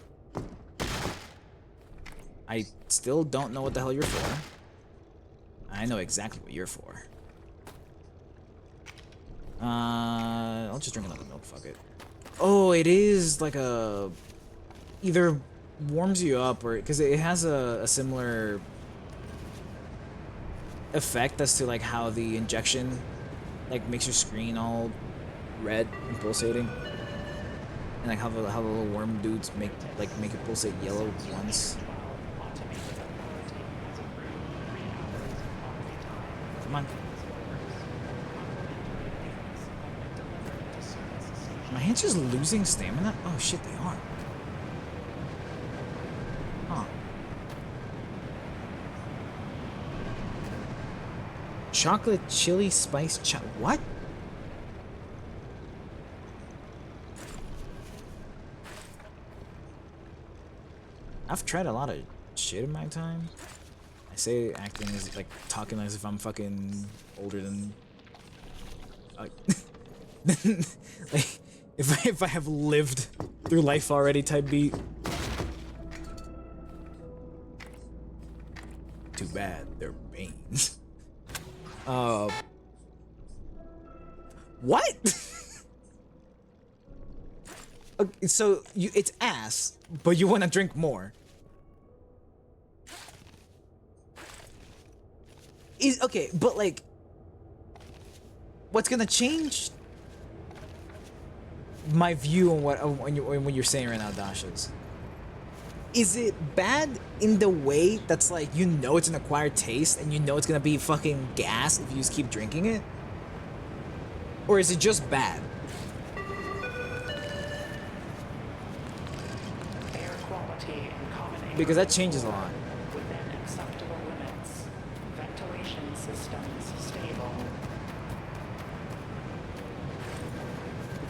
I still don't know what the hell you're for. I know exactly what you're for. I'll just drink another milk, fuck it. Oh, it is like a... Either warms you up or... Because it has a similar effect as to like how the injection like makes your screen all red and pulsating. And like how the little worm dudes make it pulsate yellow once. Come on. My hands just losing stamina? Oh shit, they are. Huh. Chocolate chili spice what? I've tried a lot of shit in my time. I say acting is like talking as if I'm fucking older than like if I have lived through life already type beat. Too bad they're veins. What? Okay, so it's ass, but you want to drink more. Okay, but like, what's gonna change my view on what on when you're saying right now, Dashes. Is it bad in the way that's like, you know it's an acquired taste and you know it's gonna be fucking gas if you just keep drinking it? Or is it just bad? Air quality in common Because that changes a lot. within acceptable limits. Ventilation systems stable.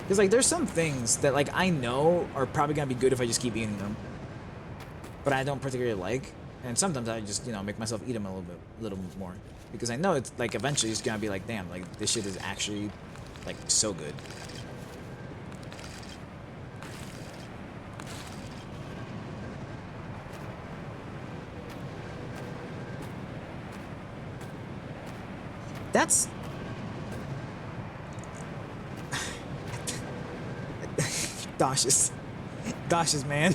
Because like there's some things that like I know are probably gonna be good if I just keep eating them, but I don't particularly like, and sometimes I just, you know, make myself eat them a little more, because I know it's like eventually it's gonna be like, damn, like this shit is actually like so good. That's Dashes, man.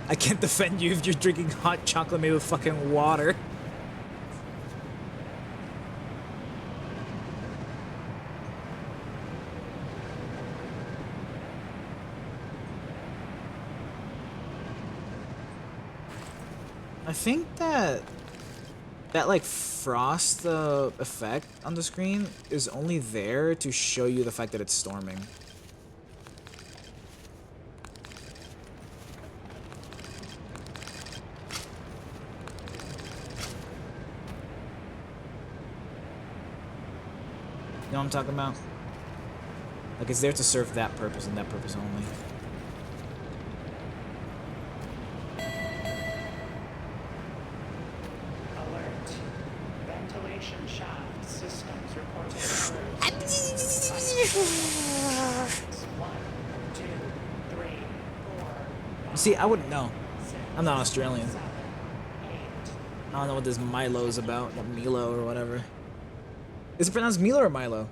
I can't defend you if you're drinking hot chocolate made with fucking water. I think that like frost effect on the screen is only there to show you the fact that it's storming. You know what I'm talking about? Like, it's there to serve that purpose and that purpose only. Alert. Ventilation shaft systems reporting errors. 1, 2, 3, 4, See, I wouldn't know. 6, I'm not Australian. 7, 8. I don't know what this Milo's about. Or Milo or whatever. Is it pronounced Milo or Milo?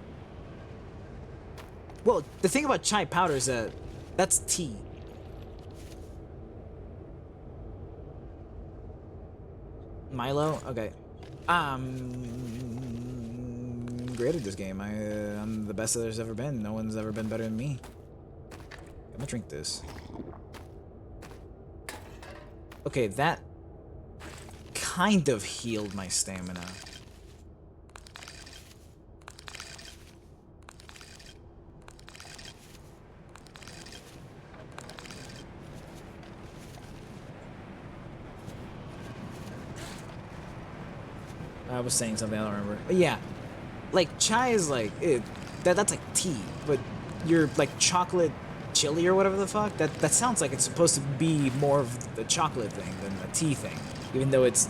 Well, the thing about chai powder is that that's tea. Milo? Okay. I'm great at this game. I'm the best that there's ever been. No one's ever been better than me. I'm gonna drink this. Okay, that kind of healed my stamina. I was saying something, I don't remember. But yeah, like chai is like that's like tea, but you're like chocolate chili or whatever the fuck. That sounds like it's supposed to be more of the chocolate thing than the tea thing, even though it's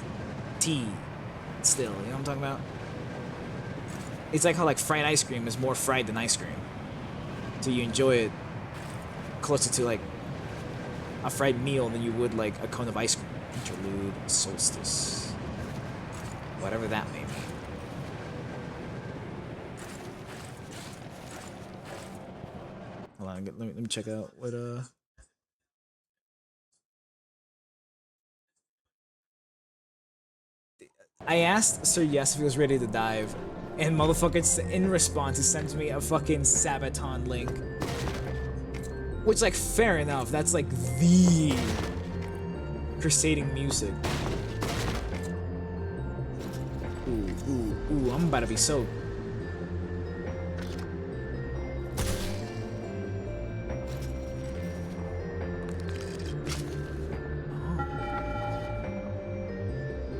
tea still. You know what I'm talking about? It's like how like fried ice cream is more fried than ice cream, so you enjoy it closer to like a fried meal than you would like a cone of ice cream. Interlude, solstice. Whatever that may mean. Hold on, let me check out what I asked Sir Yes if he was ready to dive, and motherfucker in response he sends me a fucking Sabaton link. Which, like, fair enough, that's like the crusading music. Ooh, I'm about to be so...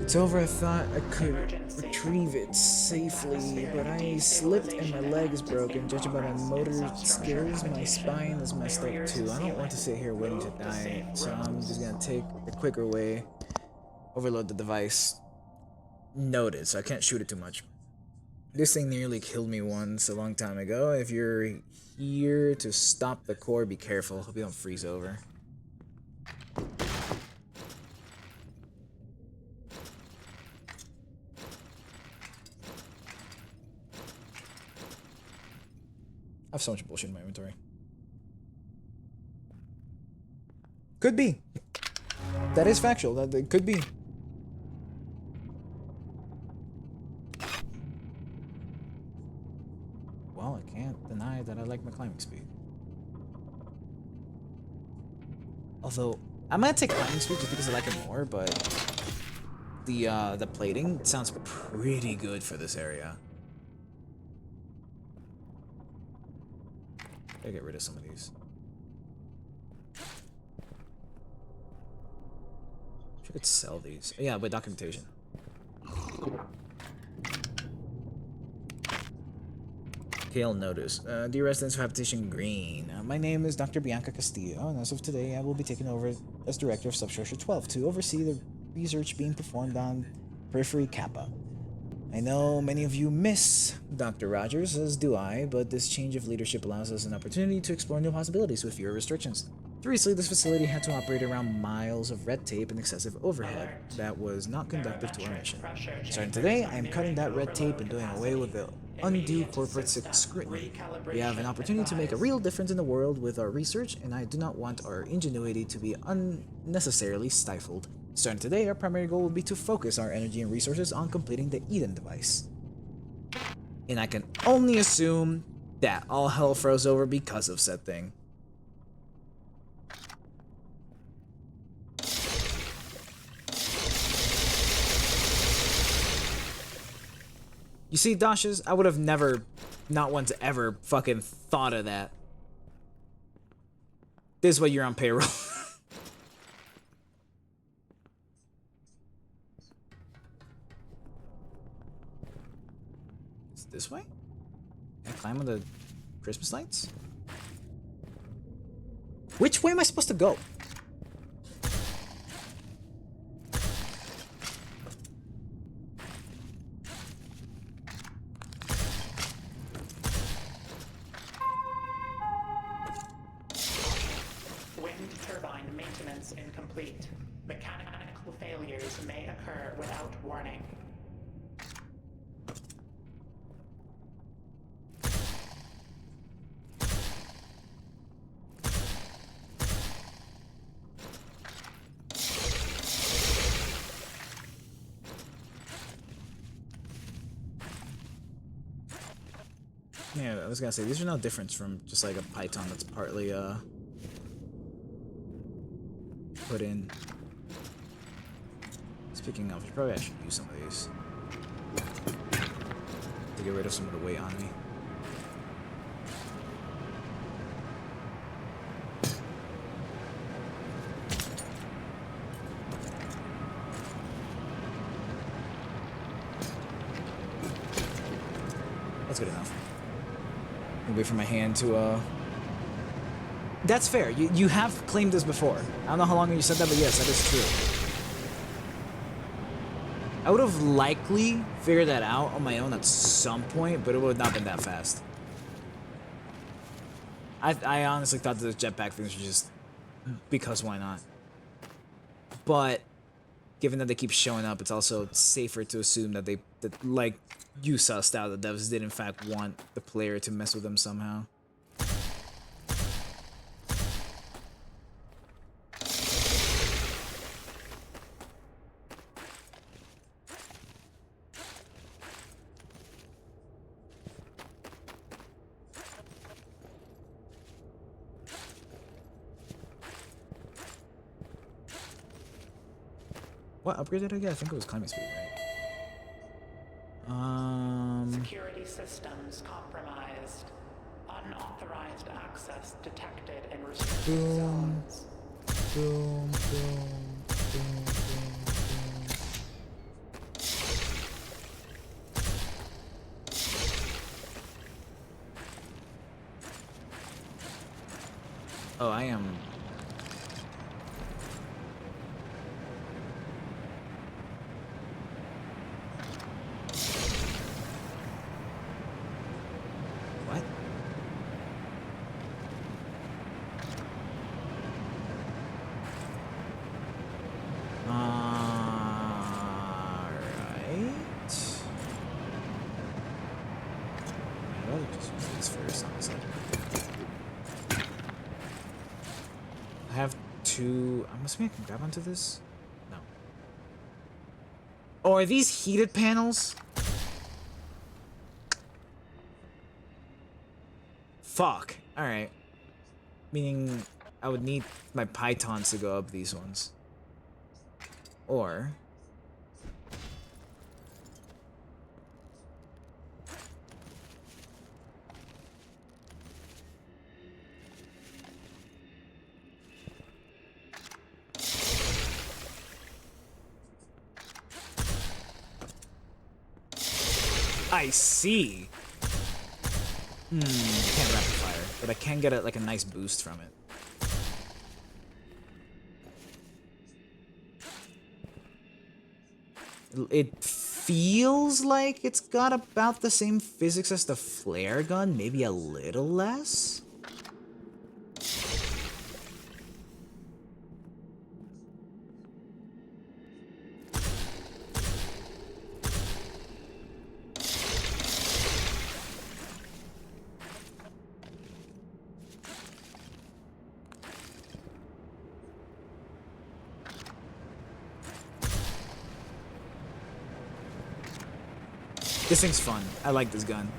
It's over. I thought I could retrieve it safely, but I slipped and my leg is broken. Judging by my motor skills, my spine is messed up too. I don't want to sit here waiting to die, so I'm just gonna take the quicker way. Overload the device. Noted, so I can't shoot it too much. This thing nearly killed me once a long time ago. If you're here to stop the core, be careful. Hope you don't freeze over. I have so much bullshit in my inventory. Could be. That is factual. That could be. Well, I can't deny that I like my climbing speed. Although I'm gonna take climbing speed just because I like it more, but the plating sounds pretty good for this area. Gotta get rid of some of these. I could sell these. Yeah, but documentation. Kale notice. Dear residents of Habitation Green, my name is Dr. Bianca Castillo, and as of today, I will be taking over as director of Substructure 12 to oversee the research being performed on Periphery Kappa. I know many of you miss Dr. Rogers, as do I, but this change of leadership allows us an opportunity to explore new possibilities with fewer restrictions. Previously, this facility had to operate around miles of red tape and excessive overhead that was not conducive to our mission. Starting today, I am cutting that red tape and doing away with the undue corporate scrutiny. We have an opportunity to make a real difference in the world with our research, and I do not want our ingenuity to be unnecessarily stifled. Starting today, our primary goal will be to focus our energy and resources on completing the Eden device. And I can only assume that all hell froze over because of said thing. You see, Dashes, I would have never, not once ever, fucking thought of that. This is why you're on payroll. Is it this way? Can I climb on the Christmas lights? Which way am I supposed to go? Incomplete. Mechanical failures may occur without warning. Yeah, I was gonna say, these are no different from just like a Python that's partly, put in. Speaking of, probably I should use some of these to get rid of some of the weight on me. That's good enough. I'll wait for my hand to, That's fair. You have claimed this before. I don't know how long you said that, but yes, that is true. I would have likely figured that out on my own at some point, but it would have not been that fast. I honestly thought those jetpack things were just because why not? But given that they keep showing up, it's also safer to assume that that like you sussed out, the devs did in fact want the player to mess with them somehow. What upgrade did I get? I think it was climbing speed, right? Security systems compromised. Unauthorized access detected in restricted zones. Boom, boom, boom, boom, boom. Oh, I am. What? I'd rather just use these first, honestly. I have two. I'm assuming I can grab onto this? No. Oh, are these heated panels? Fuck. Alright. Meaning I would need my pythons to go up these ones. Or I see. I can't rapid fire, but I can get like a nice boost from it. It feels like it's got about the same physics as the flare gun, maybe a little less. This thing's fun. I like this gun.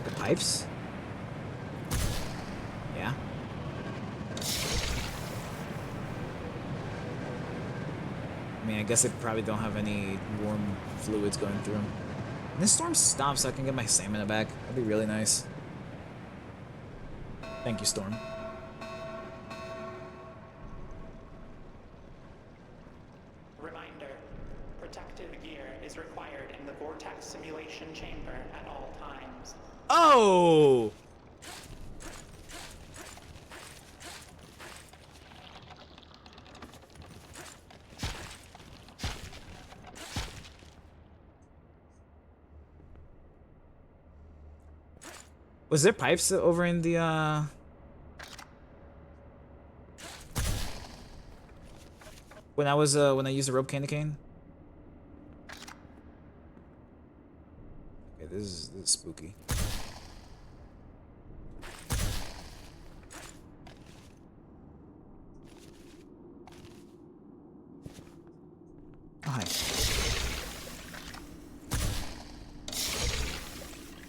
The pipes? Yeah. I mean, I guess they probably don't have any warm fluids going through them. When this storm stops so I can get my stamina back. That'd be really nice. Thank you, Storm. Reminder, protective gear is required in the vortex simulation chamber at all times. Oh! Was there pipes over in the, when I used the rope candy cane? Okay, this is spooky. Oh, hi.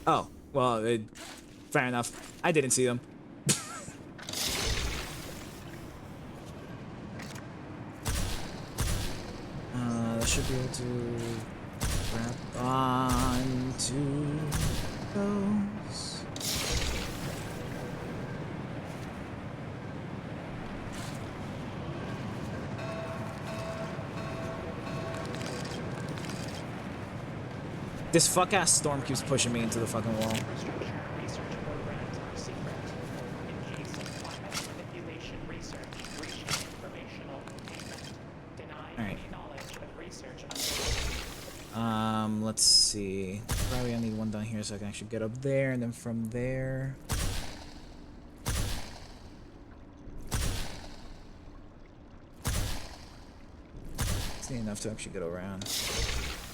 Oh, well, fair enough. I didn't see them. I should be able to grab onto those. This fuck-ass storm keeps pushing me into the fucking wall. Infrastructure research programs are secret. In case of climate manipulation research reaching informational containment, deny Alright. any knowledge of research Let's see. Probably I need one down here so I can actually get up there, and then from there. It's not enough to actually get around.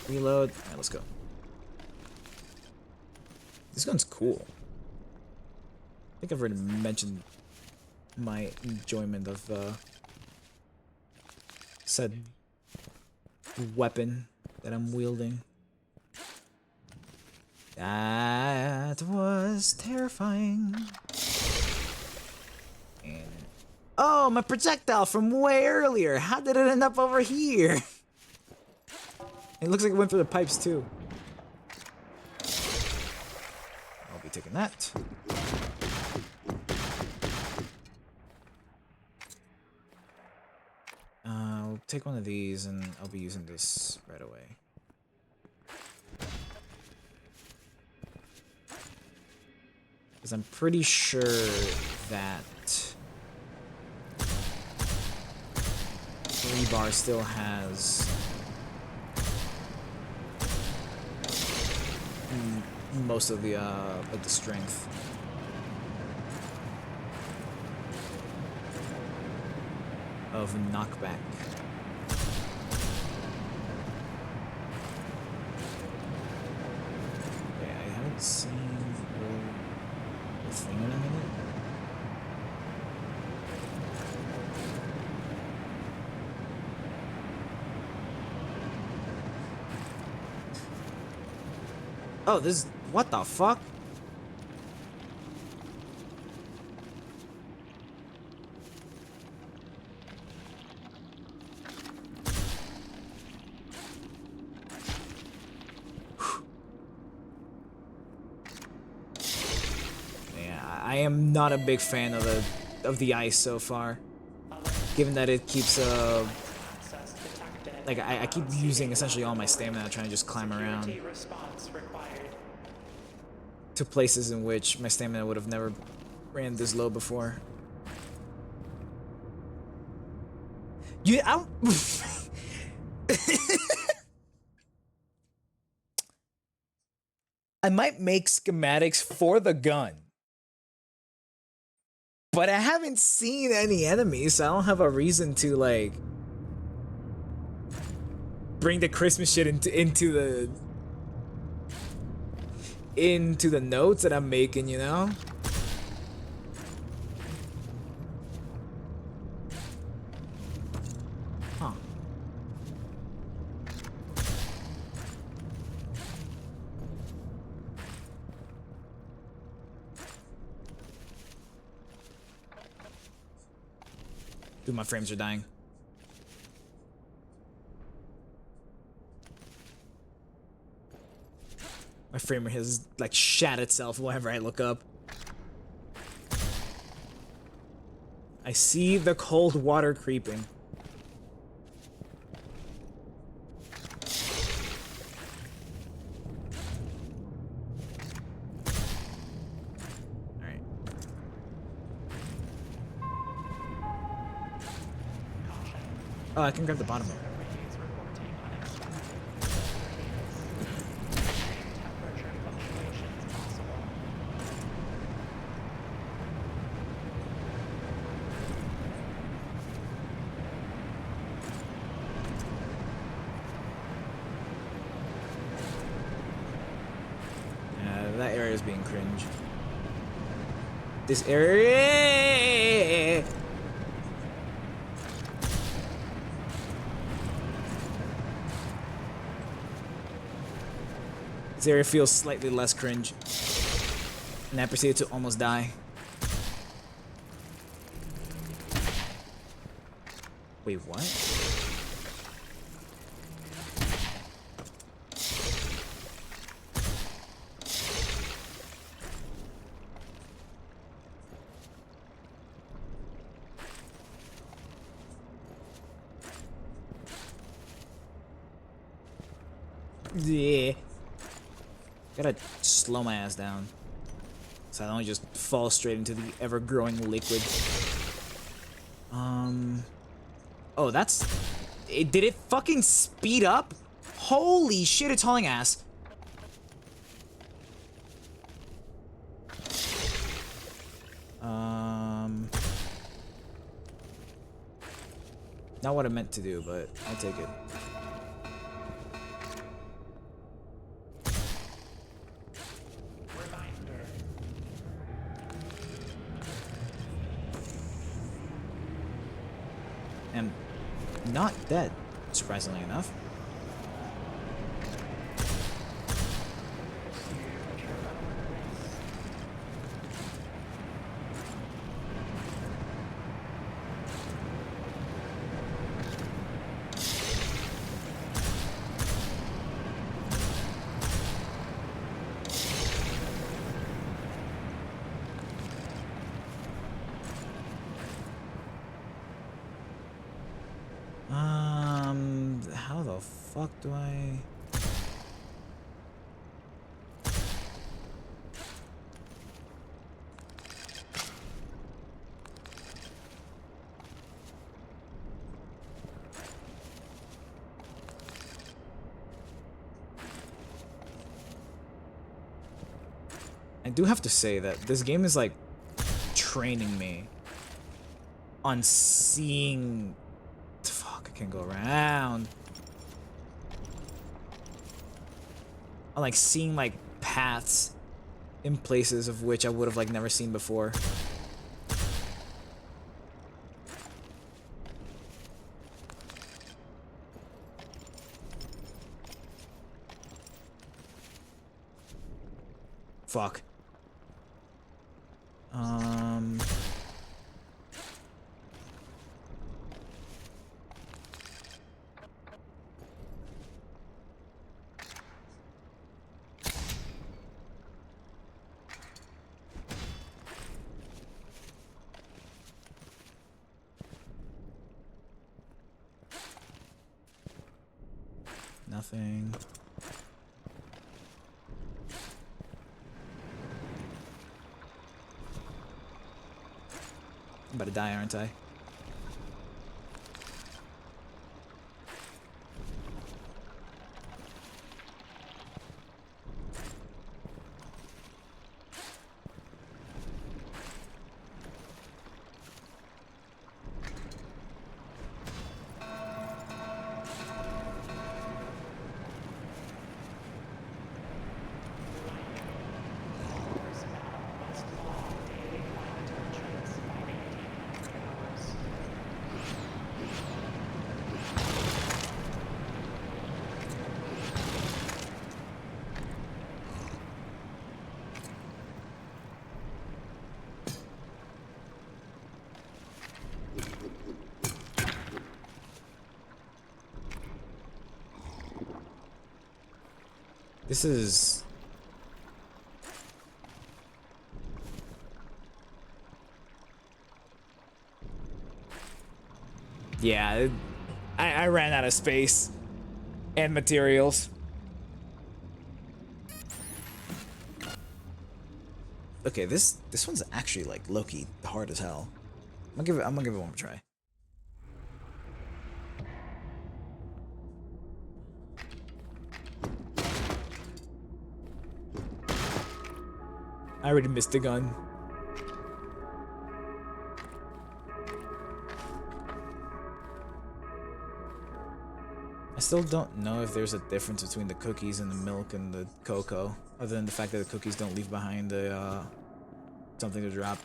Reload. Alright, let's go. This gun's cool. I think I've already mentioned my enjoyment of said weapon that I'm wielding. That was terrifying. And oh, my projectile from way earlier. How did it end up over here? It looks like it went through the pipes too. I'll be taking that. I'll take one of these and I'll be using this right away. Because I'm pretty sure that 3-bar still has most of the like the strength. Of knockback. Okay, I haven't seen the thing in a minute. Oh, this. What the fuck? Yeah, I am not a big fan of the ice so far. Given that it keeps Access detected. like I keep using essentially all my stamina trying to just climb around Security response required. to places in which my stamina would have never ran this low before. You, I I might make schematics for the gun, but I haven't seen any enemies, so I don't have a reason to like bring the Christmas shit into the notes that I'm making, you know? Huh. Dude, my frames are dying. My frame rate has like shat itself whenever I look up. I see the cold water creeping. Alright. Oh, I can grab the bottom one. Surveys reporting unexpected temperature fluctuations possible. Yeah, that area is being cringe. This area. This area feels slightly less cringe. And I proceeded to almost die. Wait, what? Yeah. Gotta slow my ass down, so I don't just fall straight into the ever-growing liquid. Oh, that's... did it fucking speed up? Holy shit, it's hauling ass. Not what I meant to do, but I'll take it. Reminder. Am not dead, surprisingly enough. How the fuck do I... I do have to say that this game is like training me on seeing... Fuck, I can't go around. On like seeing like paths in places of which I would have like never seen before. fuck. Nothing. I'm about to die, aren't I? This is... Yeah, I ran out of space and materials. Okay, this one's actually like low-key hard as hell. I'm gonna give it one more try. I already missed the gun. I still don't know if there's a difference between the cookies and the milk and the cocoa, other than the fact that the cookies don't leave behind a, something to drop.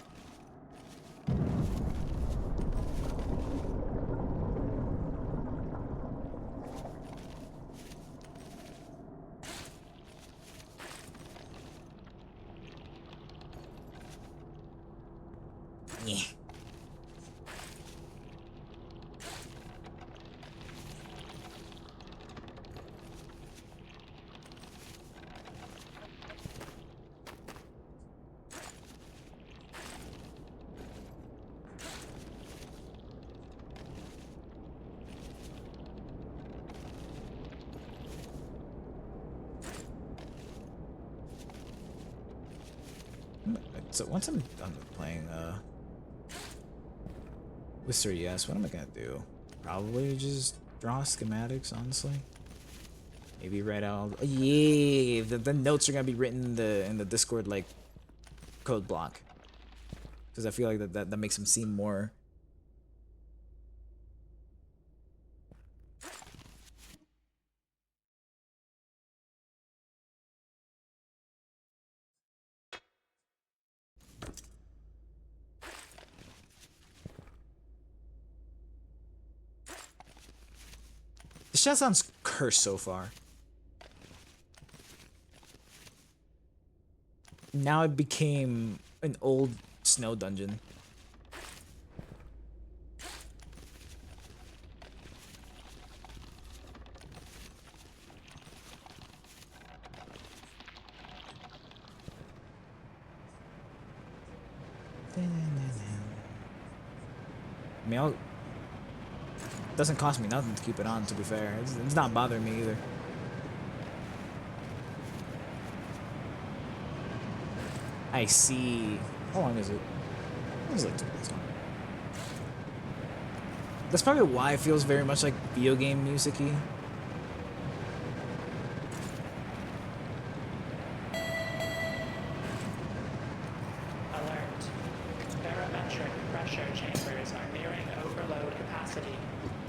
Yeah. So once I'm done with playing with Sir Yes, what am I gonna do? Probably just draw schematics, honestly. Maybe write out. Oh, yeah, the notes are gonna be written in the Discord like code block, because I feel like that makes them seem more. The shot sounds cursed so far. Now it became an old snow dungeon. I mean, it doesn't cost me nothing to keep it on, to be fair. It's not bothering me either. I see. How long is it? It's like 2 minutes long. That's probably why it feels very much like video game music-y. Alert. Barometric pressure chambers are nearing overload capacity.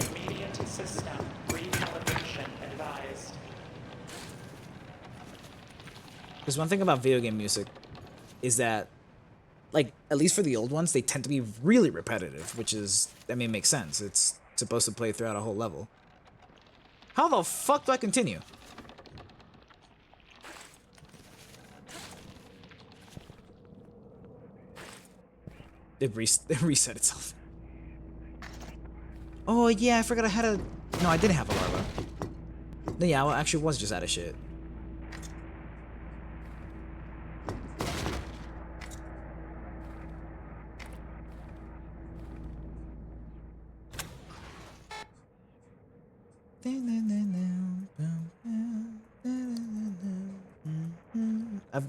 Immediate system recalibration advised. Because one thing about video game music is that, like, at least for the old ones, they tend to be really repetitive, which is, I mean, it makes sense. It's supposed to play throughout a whole level. How the fuck do I continue? it reset itself. Oh yeah, I forgot I had a. No, I didn't have a larva. No, yeah, I actually was just out of shit.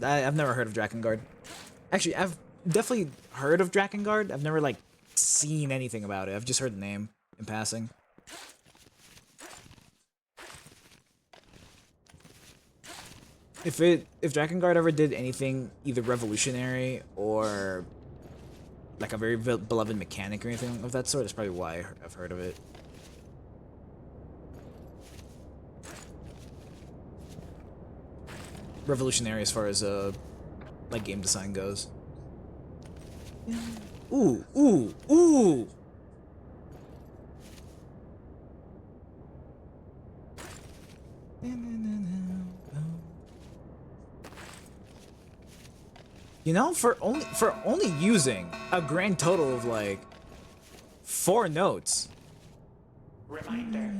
I've never heard of Drakengard. Actually, I've definitely heard of Drakengard. I've never like seen anything about it. I've just heard the name in passing. If Drakengard ever did anything either revolutionary or like a very beloved mechanic or anything of that sort, that's probably why I've heard of it. Revolutionary as far as like game design goes. Ooh, ooh, ooh. You know, for only using a grand total of like 4 notes. Reminder.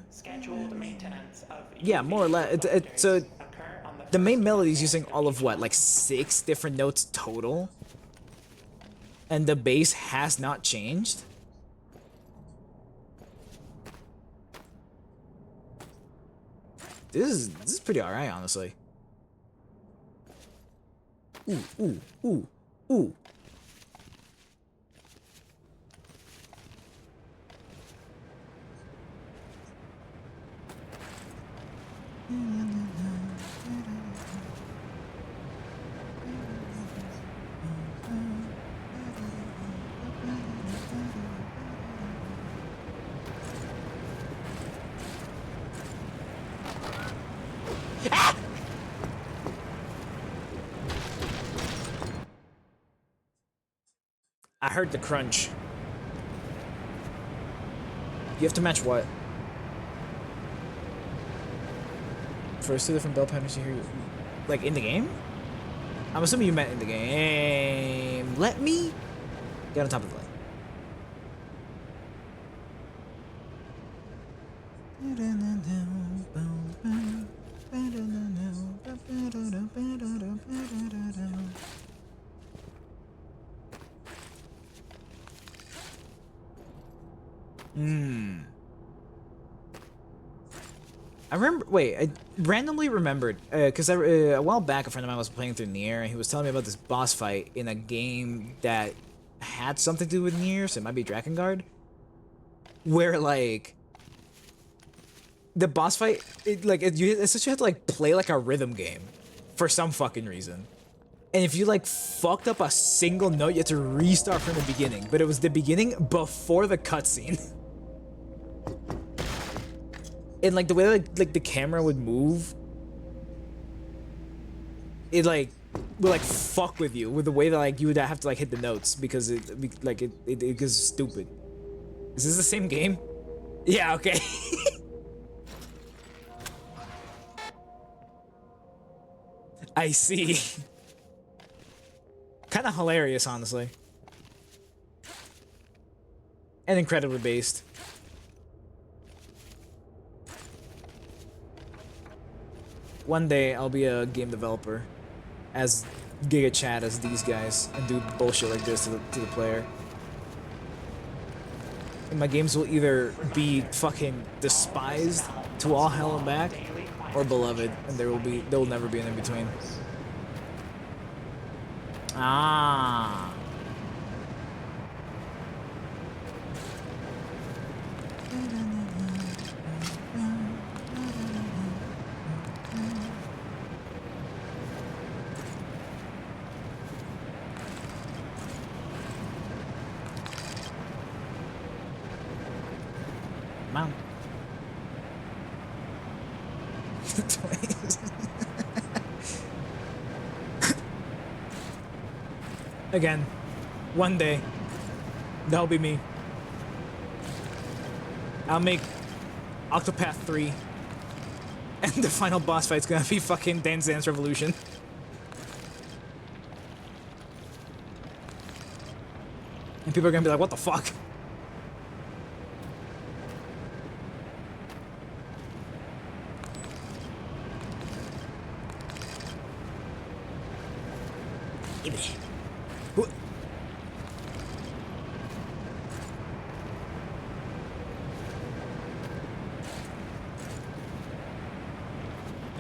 Scheduled maintenance of Yeah, more or less. So the main melody is using all of what, like 6 different notes total, and the bass has not changed. This is pretty alright, honestly. Ooh, ooh, ooh, ooh. I heard the crunch. You have to match what? First 2 different bell patterns you hear, like in the game? I'm assuming you meant in the game. Let me get on top of the line. I remember. Wait, I randomly remembered because a while back a friend of mine was playing through Nier, and he was telling me about this boss fight in a game that had something to do with Nier, so it might be Drakengard, where like the boss fight, you essentially have to like play like a rhythm game for some fucking reason. And if you like fucked up a single note, you had to restart from the beginning. But it was the beginning before the cutscene. And like the way like the camera would move, it like would like fuck with you with the way that like you would have to like hit the notes because it goes stupid. Is this the same game? Yeah, okay. I see. Kind of hilarious, honestly. And incredibly based. One day I'll be a game developer as Giga Chad as these guys and do bullshit like this to the player. And my games will either be fucking despised to all hell and back or beloved, and there will never be an in between. Ah. Mount. Again, one day, that'll be me. I'll make Octopath 3, and the final boss fight's gonna be fucking Dance Dance Revolution. people are gonna be like, what the fuck? Who-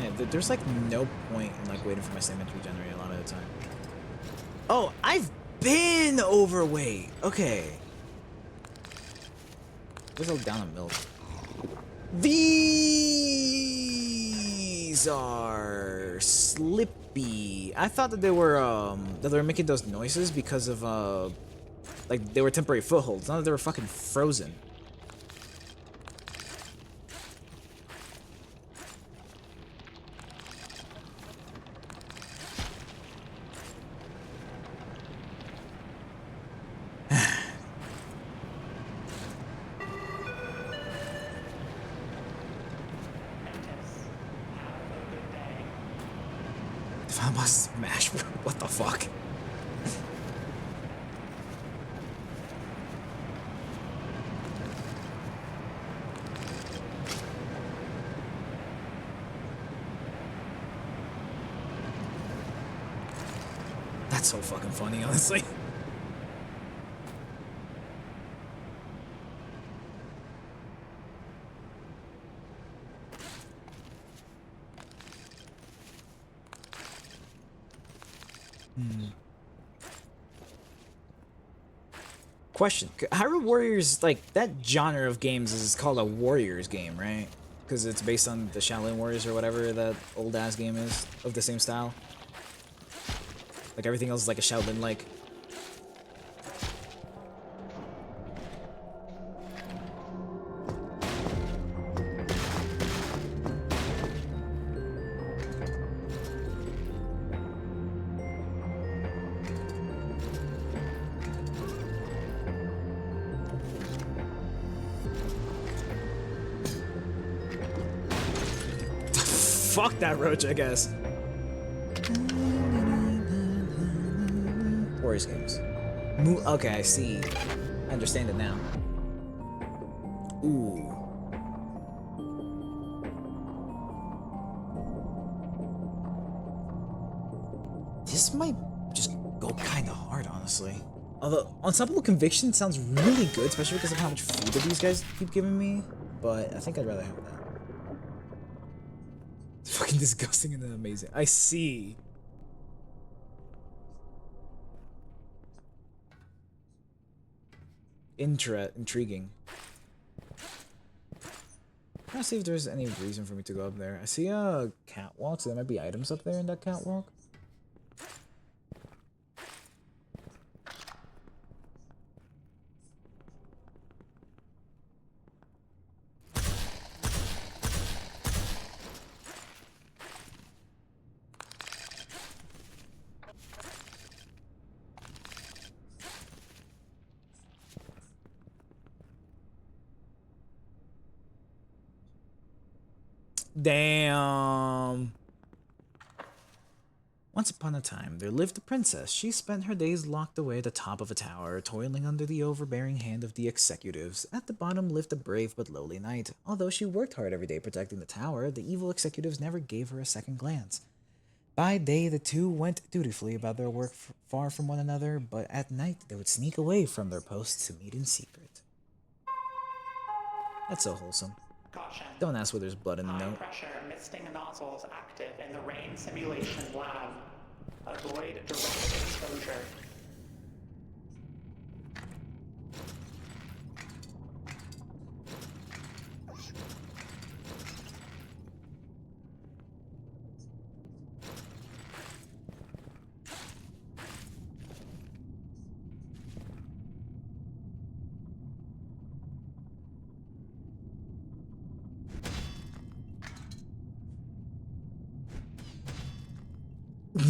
Yeah, there's like no point in like waiting for my stamina to regenerate a lot of the time. Oh, I've been overweight. Okay. Let's go down a milk. These are slippy. I thought that they were making those noises because of like they were temporary footholds, not that they were fucking frozen. If I'm a smash, what the fuck? That's so fucking funny, honestly. Question: Hyrule Warriors, like that genre of games, is called a Warriors game, right? Because it's based on the Shaolin Warriors or whatever that old ass game is of the same style. Like everything else is like a Shaolin like. Fuck that roach, I guess. Warriors games. Okay, I see. I understand it now. Ooh. This might just go kind of hard, honestly. Although, Unstoppable Conviction sounds really good, especially because of how much food that these guys keep giving me. But I think I'd rather have that. It's fucking disgusting and then amazing. I see. Intriguing. I'm trying to see if there's any reason for me to go up there. I see a catwalk, so there might be items up there in that catwalk. Damn. Once upon a time, there lived a princess. She spent her days locked away at the top of a tower, toiling under the overbearing hand of the executives. At the bottom lived a brave but lowly knight. Although she worked hard every day protecting the tower, the evil executives never gave her a second glance. By day, the two went dutifully about their work far from one another, but at night they would sneak away from their posts to meet in secret. That's so wholesome. Caution. Don't ask where there's blood in the note. High-pressure misting nozzles active in the rain simulation lab. Avoid direct exposure.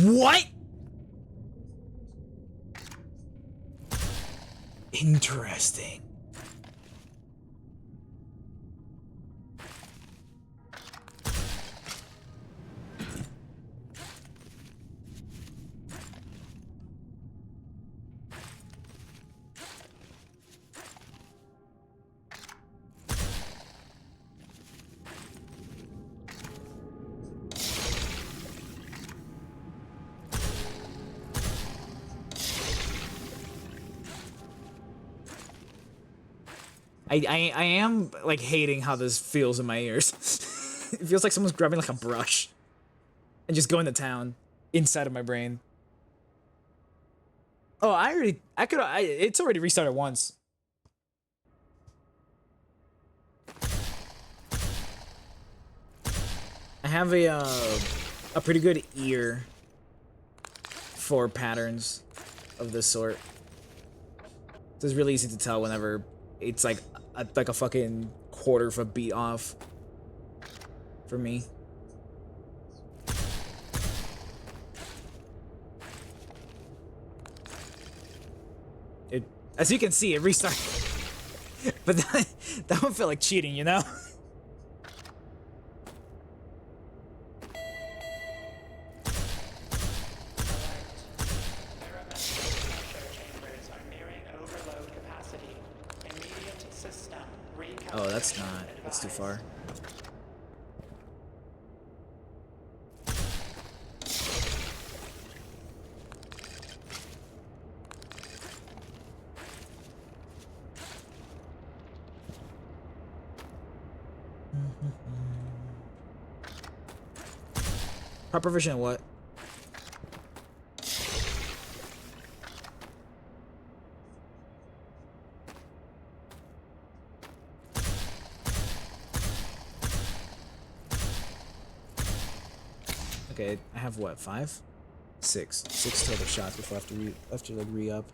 What? Interesting. I am like hating how this feels in my ears. It feels like someone's grabbing like a brush and just going to town inside of my brain. Oh, it's already restarted once. I have a pretty good ear for patterns of this sort. So it's really easy to tell whenever it's like a fucking quarter of a beat off for me. As you can see, it restarted. But that one felt like cheating, you know? Oh, that's not. That's too far. Proper version of what? Okay, I have what, 5? 6. 6 total shots before I have to like re-up.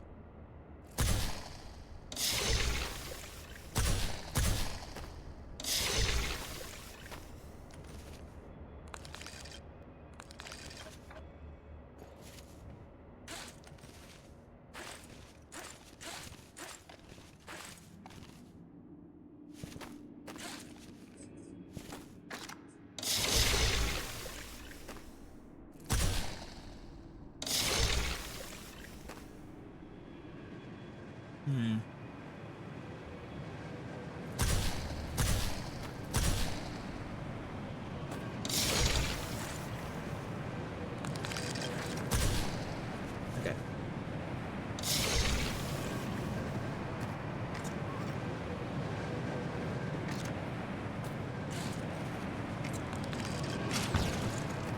Okay.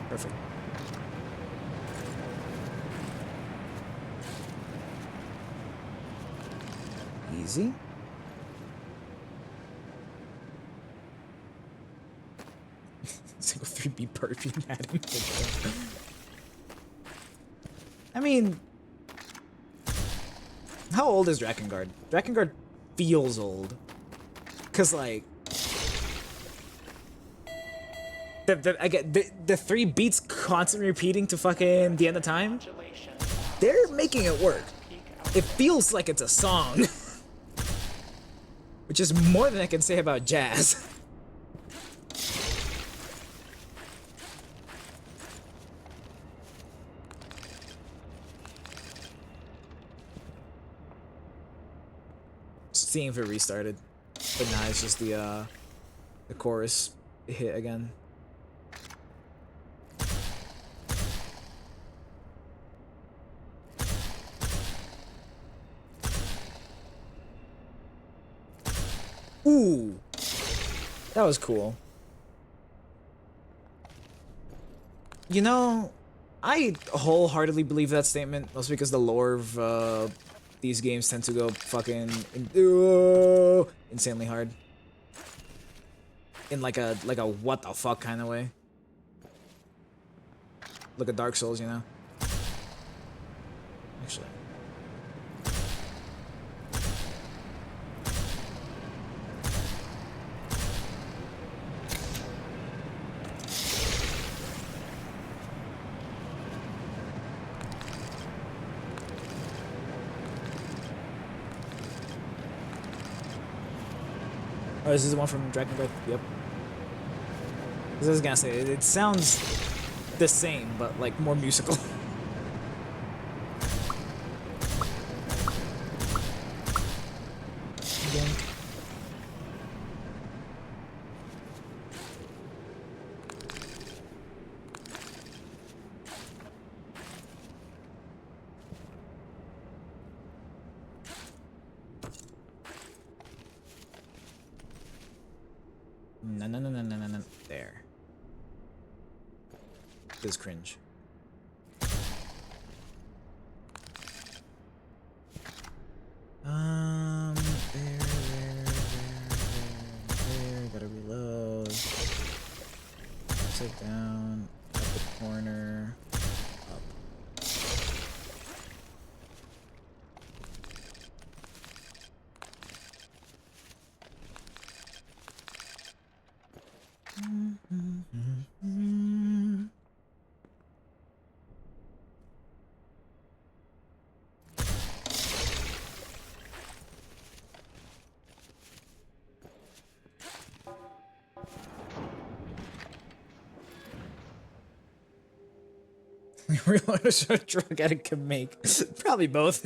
Perfect. Easy. Single 3B perfume at him. I mean, how old is Drakengard? Drakengard feels old. Cause like the 3 beats constantly repeating to fucking the end of time. They're making it work. It feels like it's a song. Which is more than I can say about jazz. Seeing if it restarted. But nah, it's just the chorus hit again. Ooh, that was cool. You know, I wholeheartedly believe that statement, mostly because the lore of these games tend to go fucking insanely hard. In like a what the fuck kind of way. Look at Dark Souls, you know. Actually. Oh, this is the one from Drakengard? Yep. I was gonna say, it sounds the same, but like more musical. No, no, no, no, no, no, no. There. This is cringe. There. Gotta reload. Upside down. Up the corner. Up. Reload a short drug addict can make. Probably both.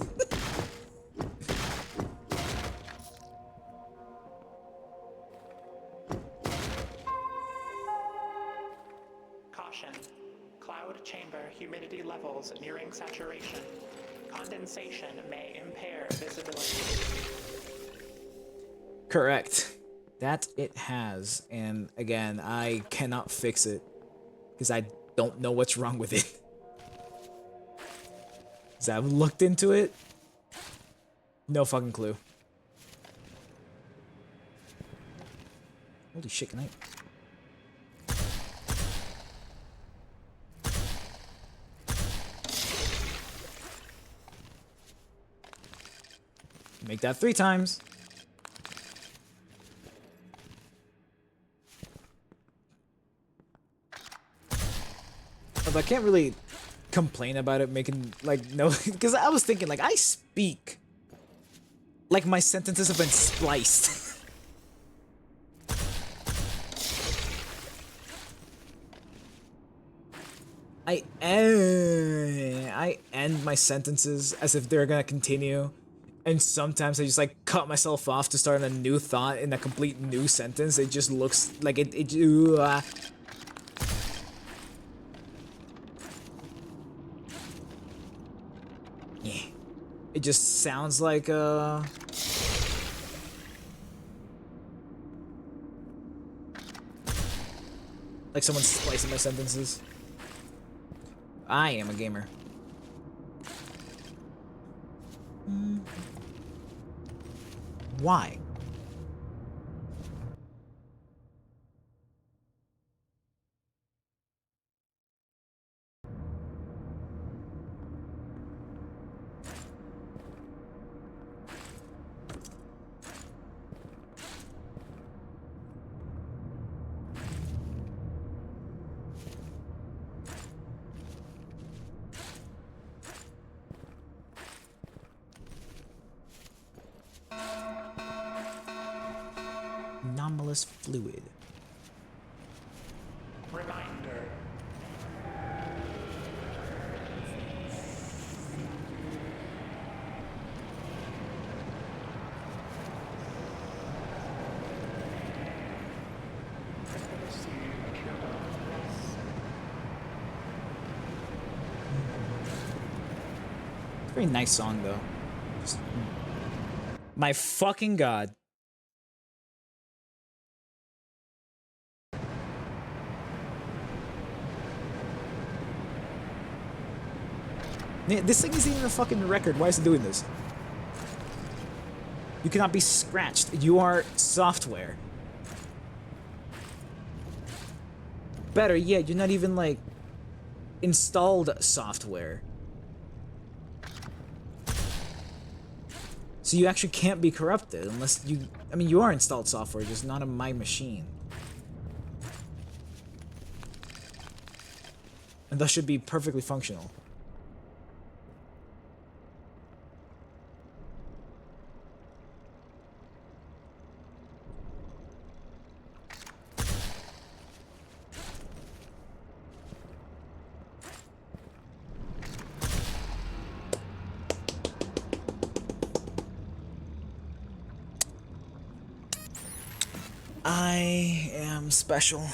Caution. Cloud chamber humidity levels nearing saturation. Condensation may impair visibility. Correct. That it has. And again, I cannot fix it. Because I don't know what's wrong with it. Because I've looked into it. No fucking clue. Holy shit, can I... Make that 3 times. Although I can't really complain about it making, like, no... Because I was thinking, like, I speak like my sentences have been spliced. I end my sentences as if they're gonna continue. And sometimes I just like cut myself off to start a new thought in a complete new sentence. It just looks like yeah. It just sounds like someone splicing my sentences. I am a gamer. Why? Anomalous fluid. Reminder. Very nice song though. My fucking god. This thing isn't even a fucking record. Why is it doing this? You cannot be scratched. You are software. Better yet, you're not even like installed software. So you actually can't be corrupted unless you... I mean, you are installed software, just not on my machine. And thus should be perfectly functional. I am special.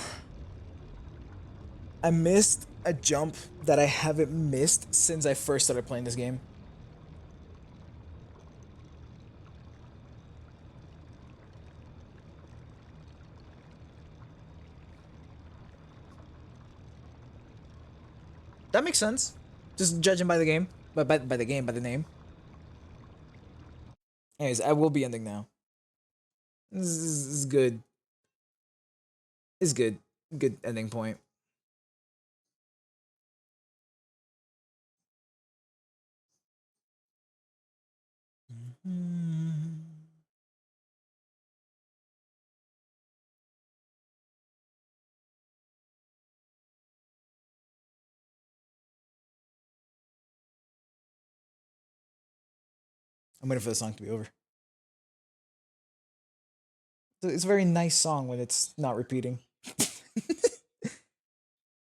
I missed a jump that I haven't missed since I first started playing this game. That makes sense. Just judging by the game, but by the game, by the name. Anyways, I will be ending now. This is good. It's good. Good ending point. I'm waiting for the song to be over. It's a very nice song when it's not repeating.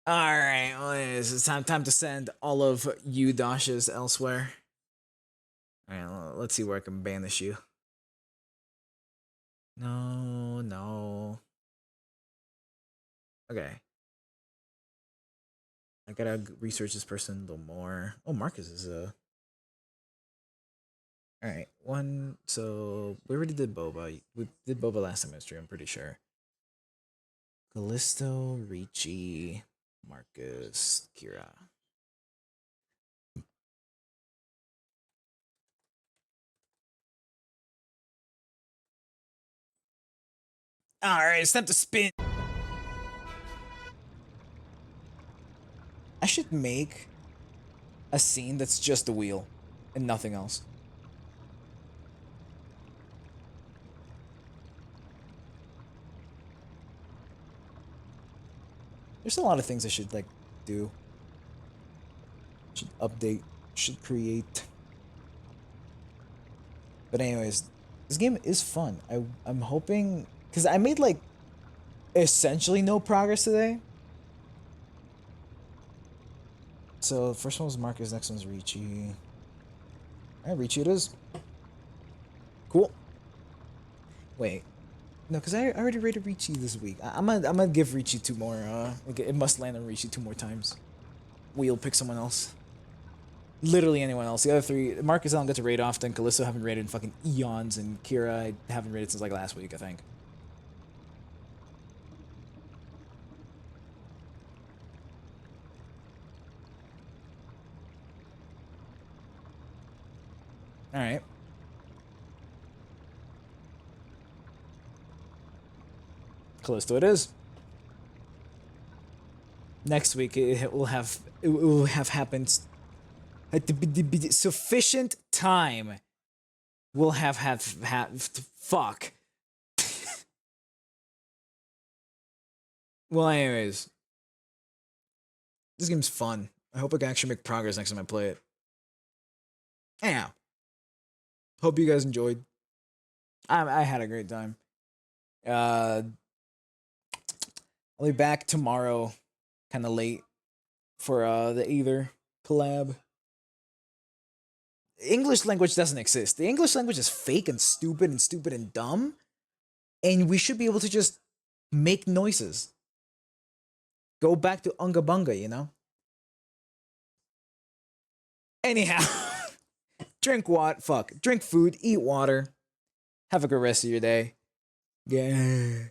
All right, well, it's time to send all of you dashes elsewhere. All right, let's see where I can banish you. No, no. Okay. I gotta research this person a little more. Oh, Marcus is All right, one. So we already did Boba. We did Boba last time in stream. I'm pretty sure. Callisto, Ricci, Marcus, Kira. All right, it's time to spin. I should make a scene that's just the wheel and nothing else. There's a lot of things I should like do. Should update, should create. But anyways, this game is fun. I'm hoping because I made like essentially no progress today. So first one was Marcus, next one's Ricci. Alright, Ricci it is. Cool. Wait. No, because I already rated Ricci this week. I'm gonna give Ricci 2 more. It must land on Ricci 2 more times. We'll pick someone else. Literally anyone else. The other 3, Marcus I don't get to raid often. Callisto I haven't raided in fucking eons, and Kira I haven't raided since like last week, I think. All right. Callisto it is. Next week it will have happened at the sufficient time. We'll have fuck. Well, anyways, this game's fun. I hope I can actually make progress next time I play it. Anyhow, hope you guys enjoyed. I had a great time. I'll be back tomorrow, kind of late, for the Either collab. English language doesn't exist. The English language is fake and stupid and dumb, and we should be able to just make noises. Go back to Unga Bunga, you know? Anyhow, drink food, eat water. Have a good rest of your day. Yeah.